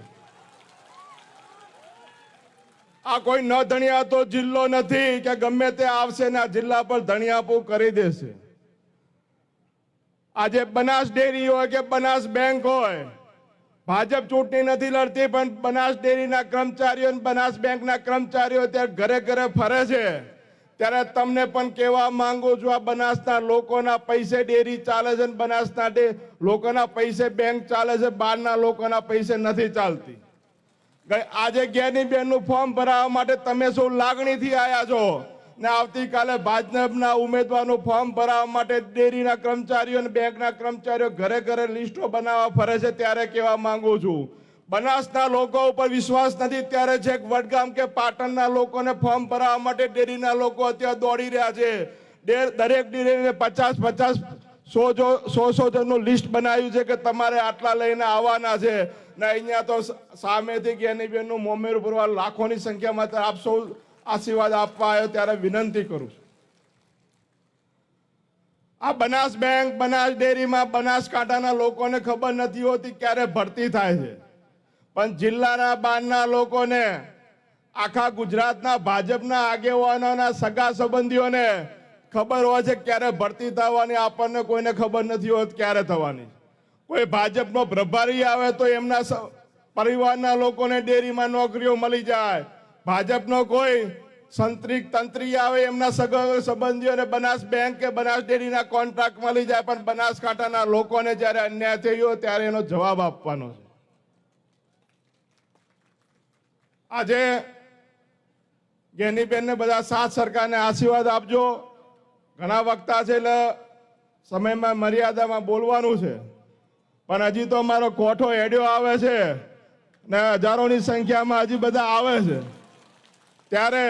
આ કોઈ ન ધણિયાતો જિલ્લો નથી કે ગમે તે આવશે ને આ જિલ્લા પર ધણિયાપૂક કરી દેશે. આજે બનાસ ડેરી હોય કે બનાસ બેંક હોય, ભાજપ ચૂંટણી નથી લડતી પણ બનાસ ડેરીના કર્મચારીઓ અને બનાસ બેંકના કર્મચારીઓ ત્યાં ઘરે ઘરે ફરે છે. ત્યારે તમને પણ કહેવા માંગુ છું, આ બનાસના લોકોના પૈસે ડેરી ચાલે છે, બનાસના લોકોના પૈસે બેંક ચાલે છે, બહારના લોકોના પૈસે નથી ચાલતી. આજે ગેનીબેનનું ફોર્મ ભરાવવા માટે તમે શું લાગણીથી આવ્યા છો ને આવતીકાલે ભાજપના ઉમેદવારનું ફોર્મ ભરાવવા માટે ડેરીના કર્મચારીઓ અને બેંકના કર્મચારીઓ ઘરે ઘરે લિસ્ટો બનાવવા ફરે છે. ત્યારે કહેવા માંગુ છું, બનાસના લોકો ઉપર વિશ્વાસ નથી ત્યારે છેક વડગામ કે પાટણના લોકોને ફોર્મ ભરાવવા માટે ડેરીના લોકો અત્યારે દોડી રહ્યા છે. દરેક ડેરીને 50 100 જણનું લિસ્ટ બનાવ્યું છે કે તમારે આટલા લઈને આવવાના છે. ને અહીંયા તો સામેથી ગેનીબેનનું મોમેરું ભરવા લાખોની સંખ્યામાં આપ સૌ આશીર્વાદ આપવા આવ્યો ત્યારે વિનંતી કરું છું. આ બનાસ બેંક બનાસ ડેરીમાં બનાસકાંઠાના લોકોને ખબર નથી હોતી ક્યારે ભરતી થાય છે, પણ જિલ્લાના બહારના લોકોને, આખા ગુજરાતના ભાજપના આગેવાનોના સગા સંબંધીઓને ખબર હોય છે ક્યારે ભરતી થવાની. આપણને કોઈને ખબર નથી હોત ક્યારે થવાની. કોઈ ભાજપનો પ્રભારી આવે તો એમના પરિવારના લોકોને ડેરીમાં નોકરીઓ મળી જાય. ભાજપનો કોઈ તંત્રી આવે એમના સગા સંબંધીઓને બનાસ બેંક કે બનાસ ડેરીના કોન્ટ્રાક્ટ મળી જાય. પણ બનાસકાંઠાના લોકોને જ્યારે અન્યાય થયો ત્યારે એનો જવાબ આપવાનો છે. આજે ગેનીબેનને બધા સાથ સરકારને આશીર્વાદ આપજો. ઘણા વક્તા છે એટલે સમયમાં મર્યાદામાં બોલવાનું છે, પણ હજી તો અમારો કોઠો હેડ્યો આવે છે ને હજારોની સંખ્યામાં હજી બધા આવે છે. ત્યારે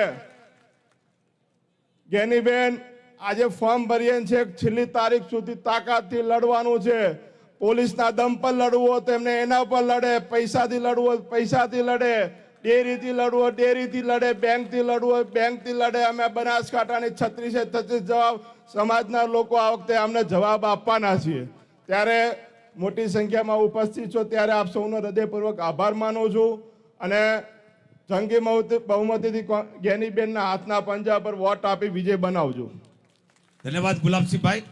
ગેનીબેન આજે ફોર્મ ભરીએ છે, છેલ્લી તારીખ સુધી તાકાતથી લડવાનું છે. પોલીસના દમ પર લડવું હોય તો એમને એના પર લડે, પૈસાથી લડવું હોય પૈસાથી લડે, ડેરીથી લડવું હોય ડેરીથી લડે, બેંકથી લડવું હોય બેંકથી લડે. અમે બનાસકાંઠાની 36 જવાબ સમાજના લોકો આ વખતે અમને જવાબ આપવાના છીએ. ત્યારે મોટી સંખ્યામાં ઉપસ્થિત છો ત્યારે આપ સૌનો હૃદયપૂર્વક આભાર માનું છું અને જંગી બહુમતીથી ગેનીબેનના હાથના પંજા પર વોટ આપી વિજય બનાવજો. ધન્યવાદ ગુલાબસિંહભાઈ.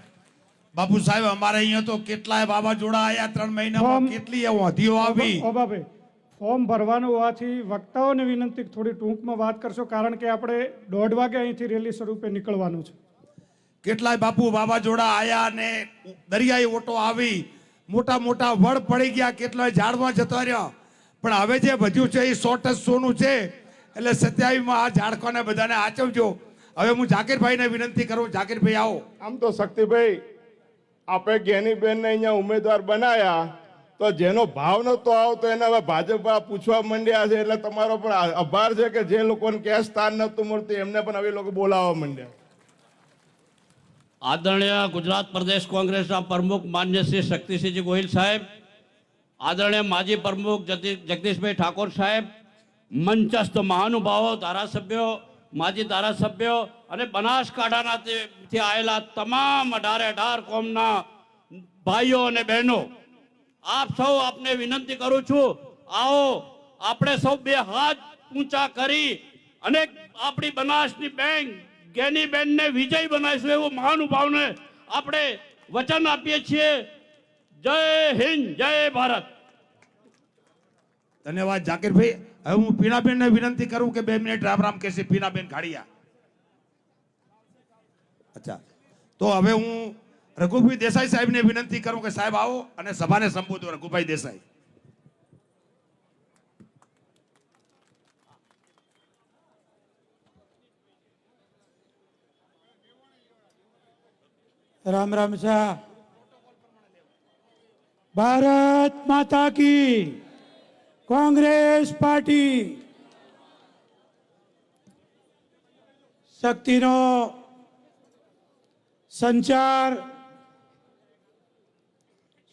બાપુ સાહેબ, અમારે અહીંયા તો કેટલાય વાવાઝોડા આવ્યા 3 મહિનામાં, કેટલી વધીઓ આવી. ઓબાભાઈ, ફોર્મ ભરવાનું હોવાથી વક્તાઓને વિનંતી થોડી ટૂંકમાં વાત કરશો, કારણ કે આપણે 1:30 વાગે અહીંથી રેલી સ્વરૂપે નીકળવાનું છે. કેટલાય બાપુ વાવાઝોડા આયા ને દરિયાઈ ઓટો આવી, મોટા મોટા વડ પડી ગયા, કેટલાય ઝાડમાં જતા રહ્યા. પણ હવે જે વધ્યું છે એ 100% સોનું છે. એટલે 27માં આ ઝાડકોને બધાને આચવજો. હવે હું જાકીરભાઈને વિનંતી કરું. જાકીરભાઈ આવો. આમ તો શક્તિભાઈ, આપણે ગેનીબેનને અહીંયા ઉમેદવાર બનાયા તો જેનો ભાવ નતો આવતો એને હવે ભાજપ પૂછવા માંડ્યા છે. એટલે તમારો પણ આભાર છે કે જે લોકોને ક્યાંય સ્થાન નતું મળતું એમને પણ હવે લોકો બોલાવવા માંડ્યા. આદરણીય ગુજરાત પ્રદેશ કોંગ્રેસના પ્રમુખ માન્ય શ્રી શક્તિસિંહજી ગોહિલ સાહેબ, આદરણીય માજી પ્રમુખ જગદીશભાઈ ઠાકોર સાહેબ, મંચસ્થ મહાનુભાવો, ધારાસભ્યો, માજી ધારાસભ્યો અને બનાસકાંઠાનાથી આવેલા તમામ 18 કોમના ભાઈઓ અને બહેનો, આપ સૌ આપને વિનંતી કરું છું આવો આપણે સૌ બે હાથ ઊંચા કરી અને આપણી બનાસની બેંક ગેનીબેનને વિજય બનાવીશું એવું મહાનુભાવને આપણે વચન આપીએ છીએ. જય હિન્દ, જય ભારત. ધન્યવાદ જાકીરભાઈ. હવે હું પીણાબેનને વિનંતી કરું કે 2 મિનિટ રામ રામ કહેશે. પીણાબેન ખાડિયા. અચ્છા, તો હવે હું રઘુભાઈ દેસાઈ સાહેબને વિનંતી કરું કે સાહેબ આવો અને સભાને સંબોધો. રઘુભાઈ દેસાઈ. राम राम शाह. भारत माता की. कांग्रेस पार्टी. शक्तिनो संचार,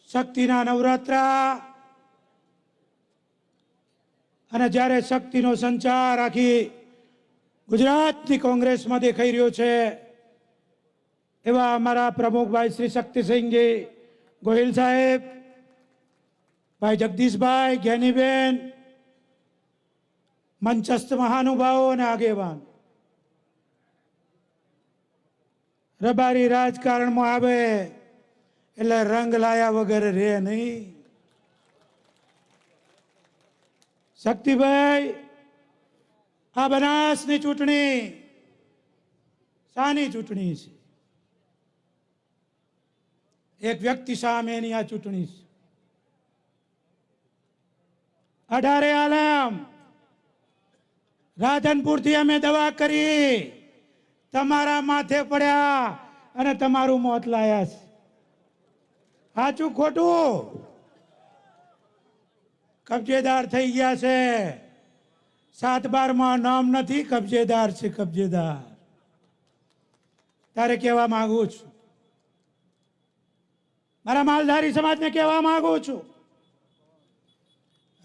शक्तिना नवरात्रा અને જ્યારે શક્તિનો સંચાર આખી ગુજરાતની કોંગ્રેસમાં દેખાઈ રહ્યો છે એવા અમારા પ્રમુખભાઈ શ્રી શક્તિસિંહજી ગોહિલ સાહેબ, ભાઈ જગદીશભાઈ, જ્ઞાનીબેન, મંચસ્થ મહાનુભાવો અને આગેવાન. રબારી રાજકારણમાં આવે એટલે રંગ લાયા વગર રે નહીં. શક્તિભાઈ, આ બનાસની ચૂંટણી શાની ચૂંટણી છે? એક વ્યક્તિ સામેની આ ચૂંટણી છે. 18 આલમ રાધનપુરથી અમે દવા કરી, તમારા માથે પડ્યા અને તમારું મોત લાયા છે. સાચું ખોટું? કબજેદાર થઈ ગયા છે. 7/12 નામ નથી, કબજેદાર છે, કબજેદાર. તારે કહેવા માંગુ છું, મારા માલધારી સમાજને કહેવા માંગુ છું,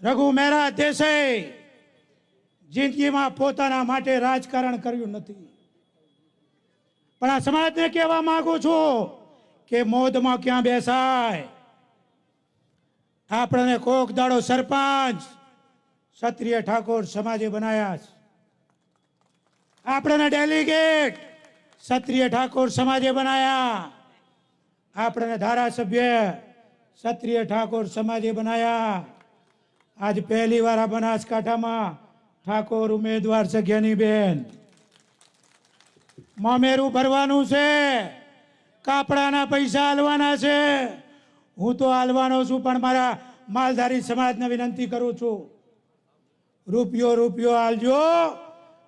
રઘુ મહેરા દેસાઈ જિંદગીમાં પોતાના માટે રાજકારણ કર્યું નથી. પણ આ સમાજને કહેવા માંગુ છું કે મોદમાં ક્યાં બેસાય. આપણને કોક દાડો સરપંચ ક્ષત્રિય ઠાકોર સમાજે બનાયા છે. આપણને ડેલિગેટ ક્ષત્રિય ઠાકોર સમાજે બનાયા. આપણને ધારાસભ્ય ક્ષત્રિય ઠાકોર સમાજે બનાયા. આજ પહેલી વાર આ બનાસકાંઠામાં ઠાકોર ઉમેદવાર છે જ્ઞાનીબેન. મામેરું ભરવાનું છે, કાપડાના પૈસા હાલવાના છે. હું તો હાલવાનો છું, પણ મારા માલધારી સમાજને વિનંતી કરું છું, રૂપિયો હાલજો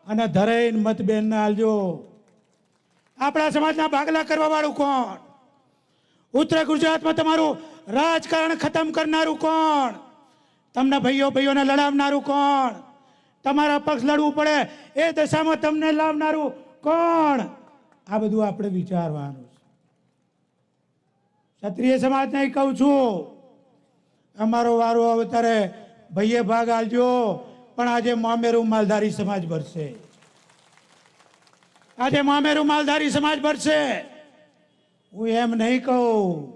અને ધરાઈને મતબેનને હાલજો. આપણા સમાજના ભાગલા કરવા વાળું કોણ? ઉત્તર ગુજરાતમાં તમારું રાજકારણ ખતમ કરનારું કોણ? તમને ભાઈઓને લડાવનારું કોણ? તમારા પક્ષ લડવું પડે એ દશામાં તમને લાવનારું કોણ? આ બધું આપણે વિચારવાનું છે. ક્ષત્રિય સમાજને કહું છું, અમારો વારો હવે ત્યારે ભાઈએ ભાગ આલજો, પણ આજે મામેરું માલધારી સમાજ ભરશે. આજે મામેરું માલધારી સમાજ ભરશે. હું એમ નહીં કહું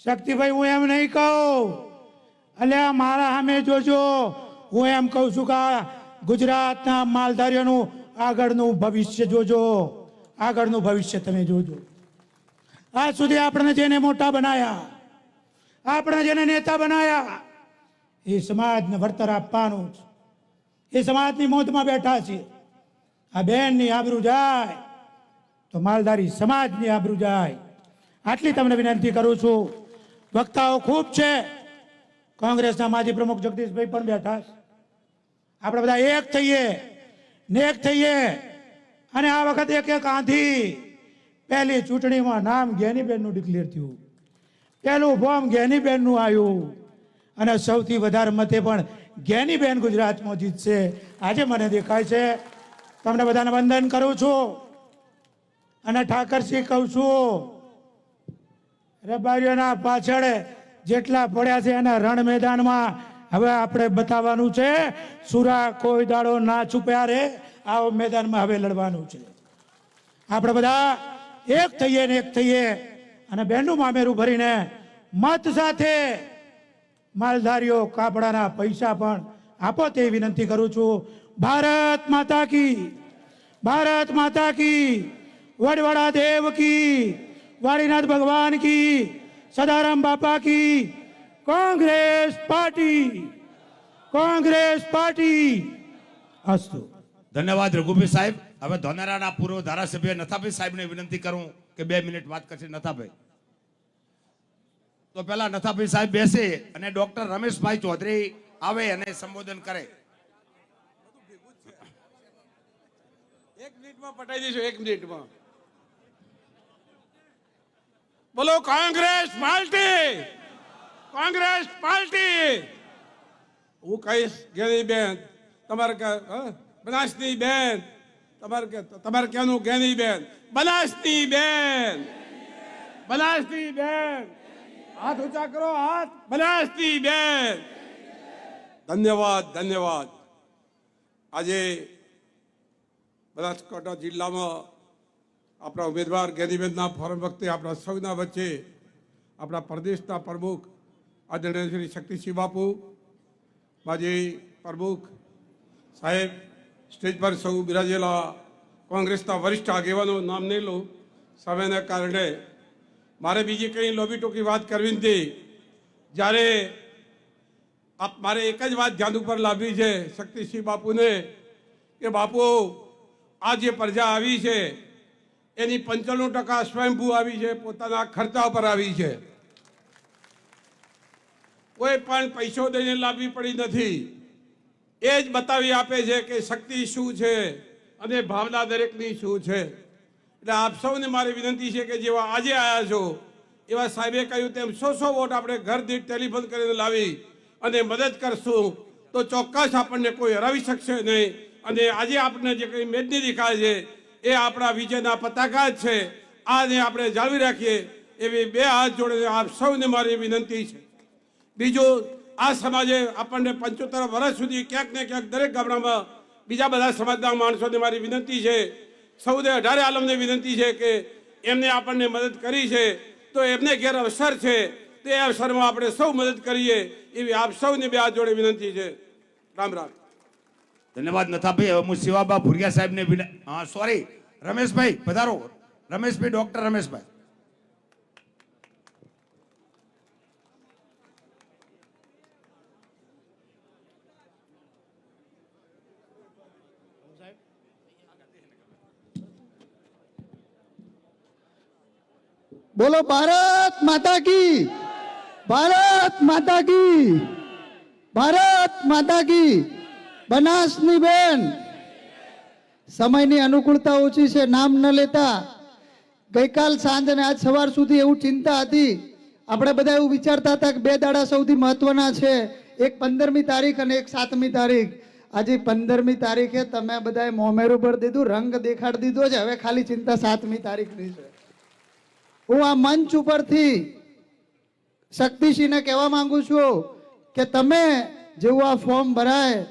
શક્તિભાઈ, હું એમ નહીં કહું. અલ્યા મારા સામે જોજો. હું એમ કહું છું કે ગુજરાતના માલધારીઓનું આગળનું ભવિષ્ય જોજો. આગળનું ભવિષ્ય તમે જોજો. આજ સુધી આપણે જેને મોટા બનાયા, આપણે જેને નેતા બનાયા, એ સમાજને વળતર આપવાનું છે. એ સમાજની મોજમાં બેઠા છે. આ બેનની આબરૂ જાય તો માલધારી સમાજની આબરૂ જાય. આટલી તમને વિનંતી કરું છું. વક્તાઓ ખૂબ છે. કોંગ્રેસના માજી પ્રમુખ જગદીશભાઈ પણ બેઠા છે. આપણે બધા એક થઈએ ને એક થઈએ અને આ વખતે એક આંધી. પહેલી ચૂંટણીમાં નામ જ્ઞાનીબેનનું ડિક્લેર થયું. પહેલું ફોર્મ જ્ઞાનીબેનનું આવ્યું અને સૌથી વધારે મતે પણ જ્ઞાનીબેન ગુજરાતમાં જીતશે. આજે મને દેખાય છે. તમને બધાને વંદન કરું છું અને ઠાકરસિંહ કહું છું, રબારીઓના પાછળ જેટલા પડ્યા છે એના રણ મેદાનમાં હવે આપણે બતાવવાનું છે. સુરા કોઈ દાડો ના છુપ્યા રે. આવો મેદાનમાં હવે લડવાનું છે. આપણે બધા એક થઈએ ને એક થઈએ અને બેનનું મામેરું ભરીને મત સાથે માલધારીઓ કાપડાના પૈસા પણ આપો તે વિનંતી કરું છું. ભારત માતા કી, ભારત માતા કી, વડવડા દેવ કી, વાડીનાથ ભગવાન કી, સદારામ બાપા કી. Congress party, Congress party. અસ્તુ. ધન્યવાદ રઘુભાઈ સાહેબ. હવે ધોનેરાના પૂર્વ ધારાસભ્ય નથાભાઈ સાહેબને વિનંતી કરું કે 2 મિનિટ વાત કરશે. નથાભાઈ, તો પહેલા નથાભાઈ સાહેબ બેસે અને ડોક્ટર રમેશભાઈ ચૌધરી આવે અને સંબોધન કરે. 1 મિનિટમાં પટાઈ દઈશું, 1 મિનિટમાં. બોલો કોંગ્રેસ પાર્ટી, કોંગ્રેસ પાર્ટી. હું કહીશ જ્ઞાનીબેન, તમારે બનાસની બેન, તમારે ક્યાંનું જ્ઞાનીબેન, બનાસની બેન, બનાસની બેન. હાથ ઊંચા કરો, હાથ. બનાસની બેન. ધન્યવાદ, ધન્યવાદ. આજે બનાસકાંઠા જિલ્લામાં આપણા ઉમેદવાર જ્ઞાનીબેનના ફોરમ વખતે આપણા સૌના વચ્ચે આપણા પ્રદેશના પ્રમુખ આદરણીય શ્રી શક્તિસિંહ બાપુ, માજી પ્રમુખ સાહેબ, સ્ટેજ પર સૌ બિરાજેલા કોંગ્રેસના વરિષ્ઠ આગેવાનો, નામ નહીં લઉં સમયના કારણે. મારે બીજી કંઈ લોબી ટોકી વાત કરવી નથી. જ્યારે મારે એક જ વાત ધ્યાન ઉપર લાવવી છે શક્તિસિંહ બાપુને કે બાપુ, આ જે પ્રજા આવી છે એની 95% સ્વયંભૂ આવી છે, પોતાના ખર્ચા ઉપર આવી છે. કોઈ પણ પૈસો દઈને લાવવી પડી નથી. એ જ બતાવી આપે છે કે શક્તિ શું છે અને ભાવના દરેકની શું છે. એટલે આપ સૌને મારી વિનંતી છે કે જેવા આજે આવ્યા છો એવા સાહેબે કહ્યું તેમ 100 વોટ આપણે ઘર દીઠ ટેલિફોન કરીને લાવી અને મદદ કરશું તો ચોક્કસ આપણને કોઈ હરાવી શકશે નહીં. અને આજે આપણને જે કંઈ મેદની દેખાય છે એ આપણા વિજયના પતાકા જ છે. આને આપણે જાળવી રાખીએ એવી 2 હાથ જોડે આપ સૌને મારી વિનંતી છે. બીજું, આ સમાજે આપણને 75 વર્ષ સુધી ક્યાંક ને ક્યાંક દરેક ગામડામાં બીજા બધા સમાજના માણસોને મારી વિનંતી છે, સૌને 18 આલમને વિનંતી છે કે એમને આપણને મદદ કરી છે તો એમને ઘેર અવસર છે, તે અવસરમાં આપણે સૌ મદદ કરીએ એવી આપ સૌને 2 હાથ જોડે વિનંતી છે. રામ રામ. ધન્યવાદ નથાભાઈ. હવે હું શિવાબા ભુરિયા સાહેબને સોરી રમેશભાઈ પધારો. રમેશભાઈ, ડોક્ટર રમેશભાઈ. બોલો ભારત માતા કી, ભારત માતા કી, ભારત માતા કી. બનાસની બેન, સમયની અનુકૂળતા ઓછી છે, નામ ન લેતા. ગઈકાલ સાંજ અને આજ સવાર સુધી એવું ચિંતા હતી, આપણે બધા એવું વિચારતા હતા કે 2 દાડા સૌથી મહત્વના છે, એક 15મી તારીખ અને એક 7મી તારીખ. આજે 15મી તારીખે તમે બધાએ મોમેરું ભરી દીધું, રંગ દેખાડી દીધો છે. હવે ખાલી ચિંતા 7મી તારીખની છે. હું આ મંચ ઉપરથી શક્તિસિંહને કહેવા માંગુ છું કે તમે જેવું આ ફોર્મ ભરાય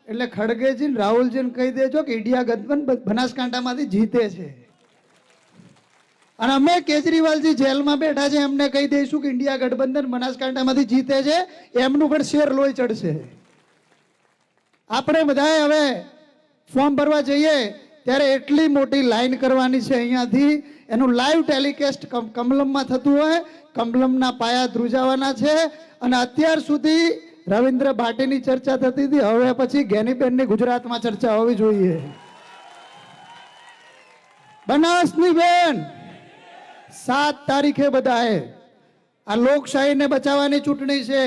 એટલે ખડગેજી ને રાહુલજીને કહી દેજો કે ઇન્ડિયા ગઠબંધન બનાસકાંઠામાંથી જીતે છે. અને અમે કેજરીવાલજી જેલમાં બેઠા છે એમને કહી દઈશું કે ઇન્ડિયા ગઠબંધન બનાસકાંઠામાંથી જીતે છે, એમનું પણ શેર લોહી ચડશે. આપણે બધાએ હવે ફોર્મ ભરવા જઈએ ત્યારે એટલી મોટી લાઈન કરવાની છે અહીંયાથી. એનું લાઈવ ટેલિકાસ્ટ કમલમમાં થતું હોય, કમલમના પાયા ધ્રુજાવાના છે. અને અત્યાર સુધી રવિન્દ્ર ભાટીની ચર્ચા થતી હતી, હવે પછી જ્ઞાનીબેનની ગુજરાતમાં ચર્ચા હોવી જોઈએ. બનાસની બેન, 7 તારીખે બધાએ આ લોકશાહીને બચાવવાની ચૂંટણી છે,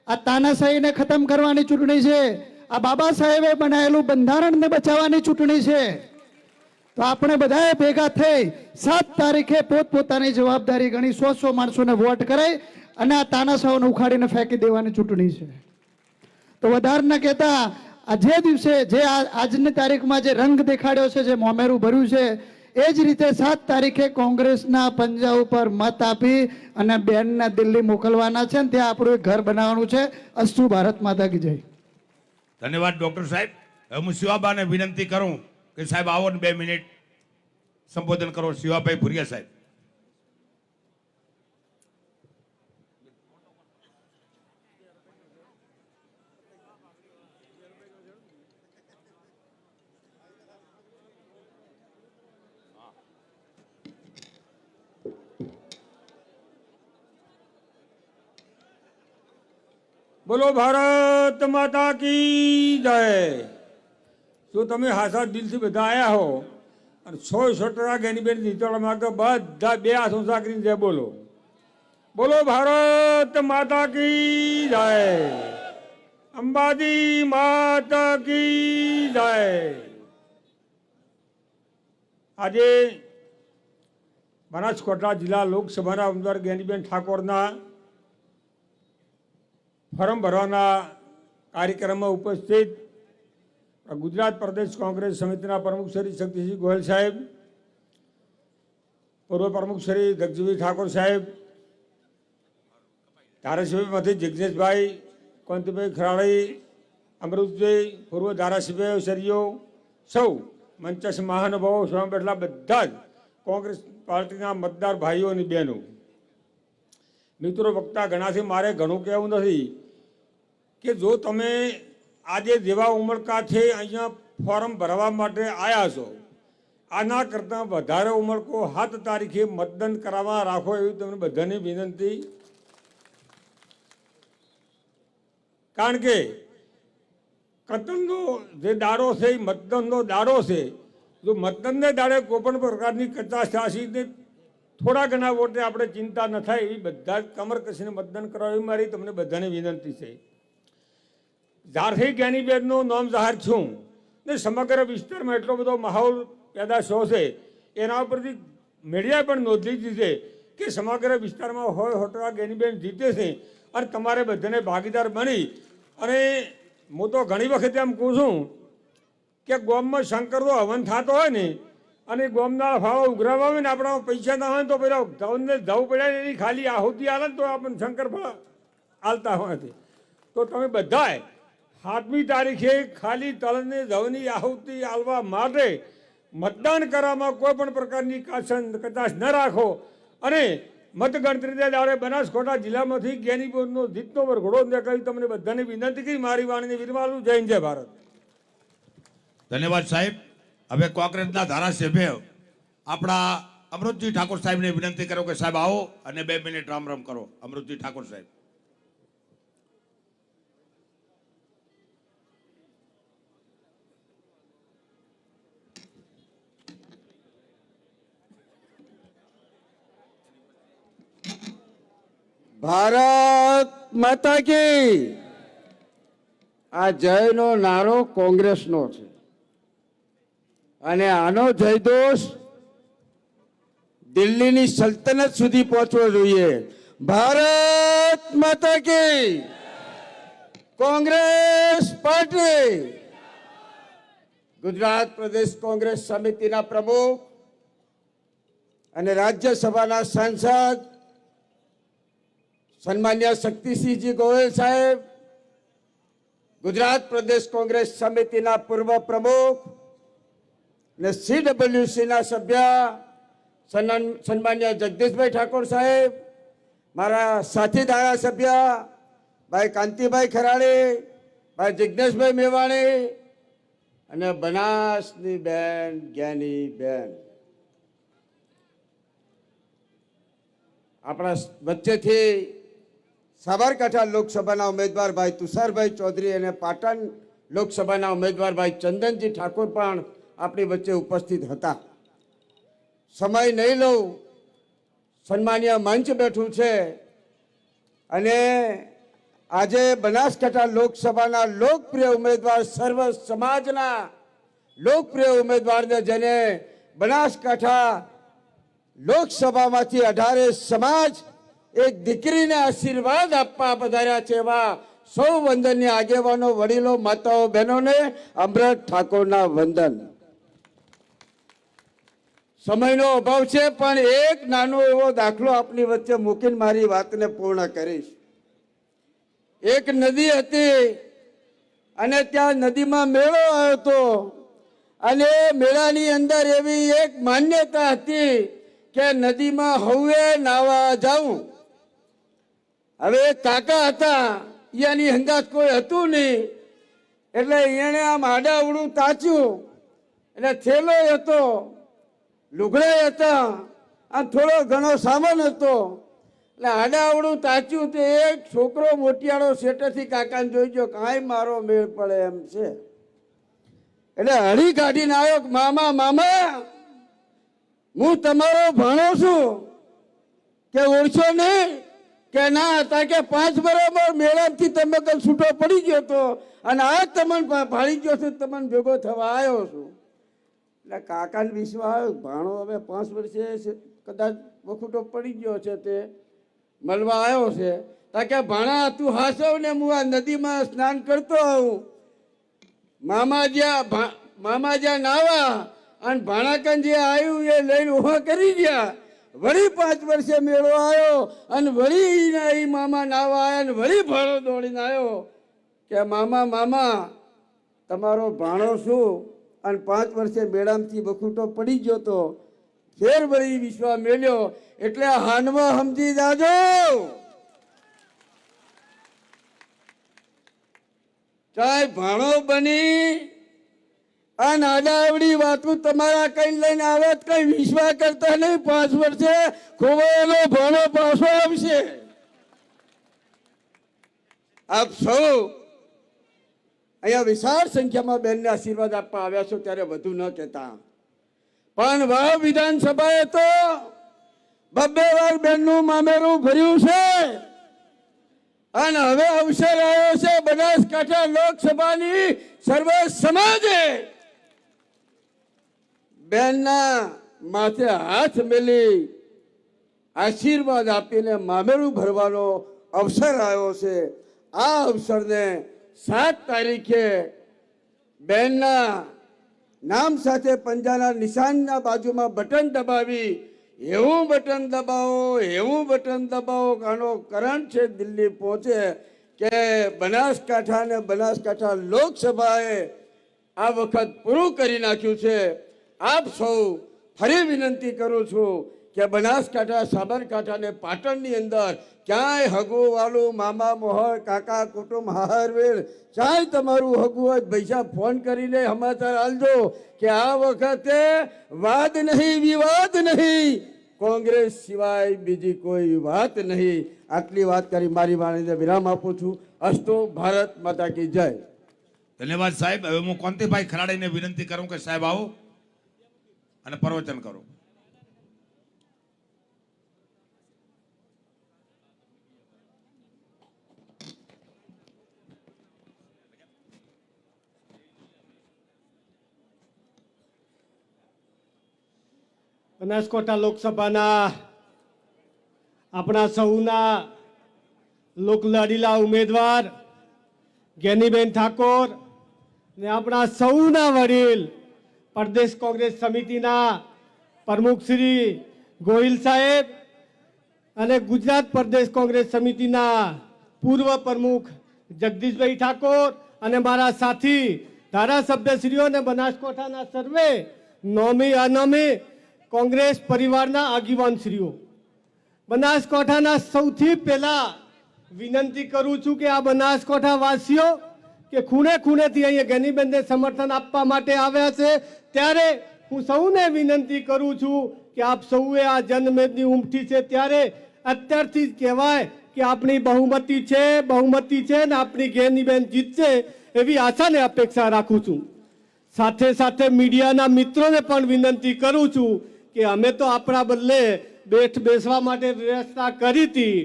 આ તાનાશાહીને ખતમ કરવાની ચૂંટણી છે, આ બાબા સાહેબે બનાવેલું બંધારણને બચાવવાની ચૂંટણી છે. તો આપણે બધાએ ભેગા થઈ 7 તારીખે પોતપોતાની જવાબદારી ગણી 100 માણસોને વોટ કરાય અને આ તાનાશાહોને ઉખાડીને ફેંકી દેવાની ચૂંટણી છે. તો વધારે ન કહેતા આ જે દિવસે જે આજની તારીખમાં જે રંગ દેખાડ્યો છે, જે મોમેરું ભર્યું છે, એ જ રીતે 7 તારીખે કોંગ્રેસના પંજા ઉપર મત આપી અને બેનને દિલ્હી મોકલવાના છે. ત્યાં આપણું એક ઘર બનાવવાનું છે. અસ્તુ. ભારત માતા કી જય. ધન્યવાદ ડોક્ટર સાહેબ. હવે હું શિવાબાને વિનંતી કરું કે સાહેબ આવો ને 2 મિનિટ સંબોધન કરો. શિવાભાઈ ભુરિયા સાહેબ. બોલો ભારત માતા કી જય. જો તમે હાસા દિલથી બધા આયા હો અને 100 ગેનીબેન જીતવા માંગતો બધા 2 હાથ ઊંચા કરીને જય બોલો. બોલો ભારત માતા કી જય. અંબાજી માતા કી જય. આજે બનાસકાંઠા જિલ્લા લોકસભાના ઉમેદવાર જ્ઞાનીબેન ઠાકોરના ફોર્મ ભરવાના કાર્યક્રમમાં ઉપસ્થિત ગુજરાત પ્રદેશ કોંગ્રેસ સમિતિના પ્રમુખ શ્રી શક્તિસિંહ ગોહિલ સાહેબ, પૂર્વ પ્રમુખ શ્રી જગજીભાઈ ઠાકોર સાહેબ, ધારાસભ્યમાંથી જિજ્ઞેશભાઈ, કોંતીભાઈ ખરાડી, અમૃતભાઈ, પૂર્વ ધારાસભ્ય શ્રીઓ, સૌ મંચસ્થ મહાનુભાવો સ્વયં બેઠેલા બધા જ કોંગ્રેસ પાર્ટીના મતદાર ભાઈઓ અને બહેનો, મિત્રો, વક્તા ઘણાથી મારે ઘણું કહેવું નથી કે જો તમે આજે જેવા ઉમળકાથી અહીંયા ફોર્મ ભરવા માટે આવ્યા છો, આના કરતાં વધારે ઉમળકો 7 તારીખે મતદાન કરાવવા રાખો એવી તમને બધાની વિનંતી. કારણ કે કતલનો જે દાડો છે એ મતદાનનો દાડો છે. જો મતદાનને દાડે કોઈ પણ પ્રકારની કચાશ થશે, થોડા ઘણા વોટે આપણે ચિંતા ન થાય એવી બધા જ કમર કસીને મતદાન કરવા એવી મારી તમને બધાને વિનંતી છે. જ્યારથી જ્ઞાનીબેનનું નામ જાહેર છું ને સમગ્ર વિસ્તારમાં એટલો બધો માહોલ પેદા થયો છે, એના ઉપરથી મીડિયાએ પણ નોંધ લીધી છે કે સમગ્ર વિસ્તારમાં 100% જ્ઞાનીબેન જીતે છે અને તમારે બધાને ભાગીદાર બની. અને હું તો ઘણી વખત એમ કહું છું કે ગામમાં શંકરનો હવન થતો હોય ને અને ગામના ફાળો ઉઘરાવવા હોય ને આપણા પૈસા ના હોય તો પેલા ધવનને જવું પડ્યા એની ખાલી આહુતિ આલે તો આપણને શંકર ફળ આલતા હોય. તો તમે બધાએ 7મી તારીખે ખાલી તળને જવની આહુતિ આલવા માટે મતદાન કરવામાં કોઈ પણ પ્રકારની કચાશ ન રાખો અને મતગણતરીના દાડે બનાસકાંઠા જિલ્લામાંથી જ્ઞાનીબેનનો જીતનો વરઘોડો દેખાડી તમને બધાને વિનંતી કરી મારી વાણીને વિરમાવું. જય હિન્દ, જય ભારત. ધન્યવાદ સાહેબ. હવે કોંગ્રેસના ધારાસભ્ય આપણા અમૃતજી ઠાકોર સાહેબને વિનંતી કરો કે સાહેબ આવો અને 2 મિનિટ રામ રામ કરો. અમૃતજી ઠાકોર સાહેબ. ભારત માતા કી. આ જયનો નારો કોંગ્રેસનો છે અને આનો જયદોષ દિલ્હીની સલ્તનત સુધી પહોંચવો જોઈએ. ભારત માતા કી. કોંગ્રેસ પાર્ટી. ગુજરાત પ્રદેશ કોંગ્રેસ સમિતિના પ્રમુખ અને રાજ્યસભાના સાંસદ સન્માન્ય શક્તિસિંહજી ગોહિલ સાહેબ, ગુજરાત પ્રદેશ કોંગ્રેસ સમિતિના પૂર્વ પ્રમુખ અને CWCના સભ્ય સન્માન્ય જગદીશભાઈ ઠાકોર સાહેબ, મારા સાથી ધારાસભ્ય ભાઈ કાંતિભાઈ ખરાડી, ભાઈ જિજ્ઞેશભાઈ મેવાણી અને બનાસની બેન જ્ઞાની બેન, આપણા વચ્ચેથી સાબરકાંઠા લોકસભાના ઉમેદવાર ભાઈ તુષારભાઈ ચૌધરી અને પાટણ લોકસભાના ઉમેદવાર ભાઈ ચંદનજી ઠાકોર પણ આપણી વચ્ચે ઉપસ્થિત હતા. સમય નહીં લઉં, સન્માનીય મંચ બેઠું છે અને આજે બનાસકાંઠા લોકસભાના લોકપ્રિય ઉમેદવાર, સર્વ સમાજના લોકપ્રિય ઉમેદવારને જેને બનાસકાંઠા લોકસભામાંથી 18 સમાજ એક દીકરીને આશીર્વાદ આપવા પધાર્યા છે એવા સૌ વંદનની આગેવાનો, વડીલો, માતાઓ, બહેનોને અમૃત ઠાકોરના વંદન. સમયનો અભાવ છે પણ એક નાનો એવો દાખલો આપની વચ્ચે મૂકીને મારી વાતને પૂર્ણ કરીશ. એક નદી હતી અને ત્યાં નદીમાં મેળો આવ્યો હતો અને મેળાની અંદર એવી એક માન્યતા હતી કે નદીમાં હવે નાવા જાઉં. હવે કાકા હતા, એની હંગાત કોઈ હતું નહીં એટલે એને આમ આડાવડું તાચ્યું એટલે થેલો હતો, લુગડા હતા, આમ થોડો ઘણો સામાન હતો એટલે આડાવડું તાચ્યું તે એક છોકરો મોટિયાળો શેઠેથી કાકાને જોઈ ગયો, કાંઈ મારો મેળ પડે એમ છે. એટલે હળી કાઢીને આવ્યો કે મામા મામા હું તમારો ભાણો છું કે ઓળખો નહીં કે ના હતા કે 5 બરાબર મેળાથી તમે કઈ છૂટો પડી ગયો તો અને આ તમને ભાળી ગયો છું, તમને ભેગો થવા આવ્યો છું. એટલે કાકાને વિશ્વાસ આવ્યો ભાણો હવે 5 વર્ષે કદાચ વખૂટો પડી ગયો છે તે મળવા આવ્યો છે. તા કે ભાણા તું હાસવ ને હું આ નદીમાં સ્નાન કરતો આવું. મામા જ્યાં નાવા અને ભાણાકન જે આવ્યું એ લઈને ઉભા કરી ગયા. વળી 5 વર્ષે મેળો આવ્યો અને વળી મામા નાવા આવ્યા અને વળી ભાણો દોડીને આવ્યો કે મામા મામા તમારો ભાણો શું અને 5 વર્ષે મેળામાંથી વખૂટો પડી ગયો તો ફેર વળી વિશ્વા મેલ્યો. એટલે હાનમાં સમજી જાજો. ચાહે ભાણો બની અને આડાવડી વાતું તમારા કઈ લઈને આવે કઈ વિશ્વાસ કરતા નહીં. 5 વર્ષે ખોવાયેલો ભાણો પાછો આવશે. આપ સૌ અહીંયા વિશાળ સંખ્યામાં બેનને આશીર્વાદ આપવા આવ્યા છો ત્યારે વધુ ન કહેતા, પણ વાવ વિધાનસભાએ તો 2 વાર બેનનું મામેરું ભર્યું છે અને હવે અવસર આવ્યો છે બનાસકાંઠા લોકસભાની સર્વ સમાજે બેનના માથે હાથ મેલી આશીર્વાદ આપીને મામેરું ભરવાનો અવસર આવ્યો છે. આ અવસરને 7 તારીખે બેનના નામ સાથે પંજાના નિશાનના બાજુમાં બટન દબાવી એવું બટન દબાવો આનો કરંટ છે દિલ્હી પહોંચે કે બનાસકાંઠા ને બનાસકાંઠા લોકસભાએ આ વખત પૂરું કરી નાખ્યું છે. આપ સૌ ફરી વિનંતી કરું છું કે બનાસકાંઠા સાબરકાંઠા ને પાટણની અંદર ક્યાંય હગું વાલું મામા મોહર કાકા કુટુંબ હારવેર ચાહે તમારું હગું હોય પૈસા ફોન કરીને સમાચાર આલજો કે આ વખતે વાદ નહીં વિવાદ નહીં, કોંગ્રેસ સિવાય બીજી કોઈ વાત નહીં. આટલી વાત કરી મારી વાણીને વિરામ આપું છું. અસ્તુ ભારત માતા કી જય. ધન્યવાદ સાહેબ. હવે હું કોંતીભાઈ ખરાડીને વિનંતી કરું કે સાહેબ આવો અને પ્રવચન કરો. બનાસકાંઠા લોકસભાના આપણા સૌના લોકલાડીલા ઉમેદવાર જ્ઞાનીબેન ઠાકોર ને આપણા સૌના વડીલ પ્રદેશ કોંગ્રેસ સમિતિના પ્રમુખ શ્રી ગોહિલ સાહેબ અને ગુજરાત પ્રદેશ કોંગ્રેસ સમિતિના પૂર્વ પ્રમુખ જગદીશભાઈ ઠાકોર અને મારા સાથી ધારાસભ્યશ્રીઓ અને બનાસકાંઠાના સર્વે નોમી અનોમી કોંગ્રેસ પરિવારના આગેવાનશ્રીઓ, બનાસકાંઠાના સૌથી પહેલા વિનંતી કરું છું કે આ બનાસકાંઠા વાસીઓ કે ખૂણે ખૂણેથી અહીંયા જ્ઞાનીબેનને સમર્થન આપવા માટે આવ્યા છે ત્યારે હું સૌને વિનંતી કરું છું કે આપ સૌએ આ જનમેદની ઉમટી છે ત્યારે અત્યારથી જ કહેવાય કે આપણી બહુમતી છે ને આપણી જ્ઞાનીબેન જીતશે એવી આશા ને અપેક્ષા રાખું છું. સાથે સાથે મીડિયાના મિત્રોને પણ વિનંતી કરું છું કે અમે તો આપણા બદલે બેસવા માટે વ્યવસ્થા કરી હતી,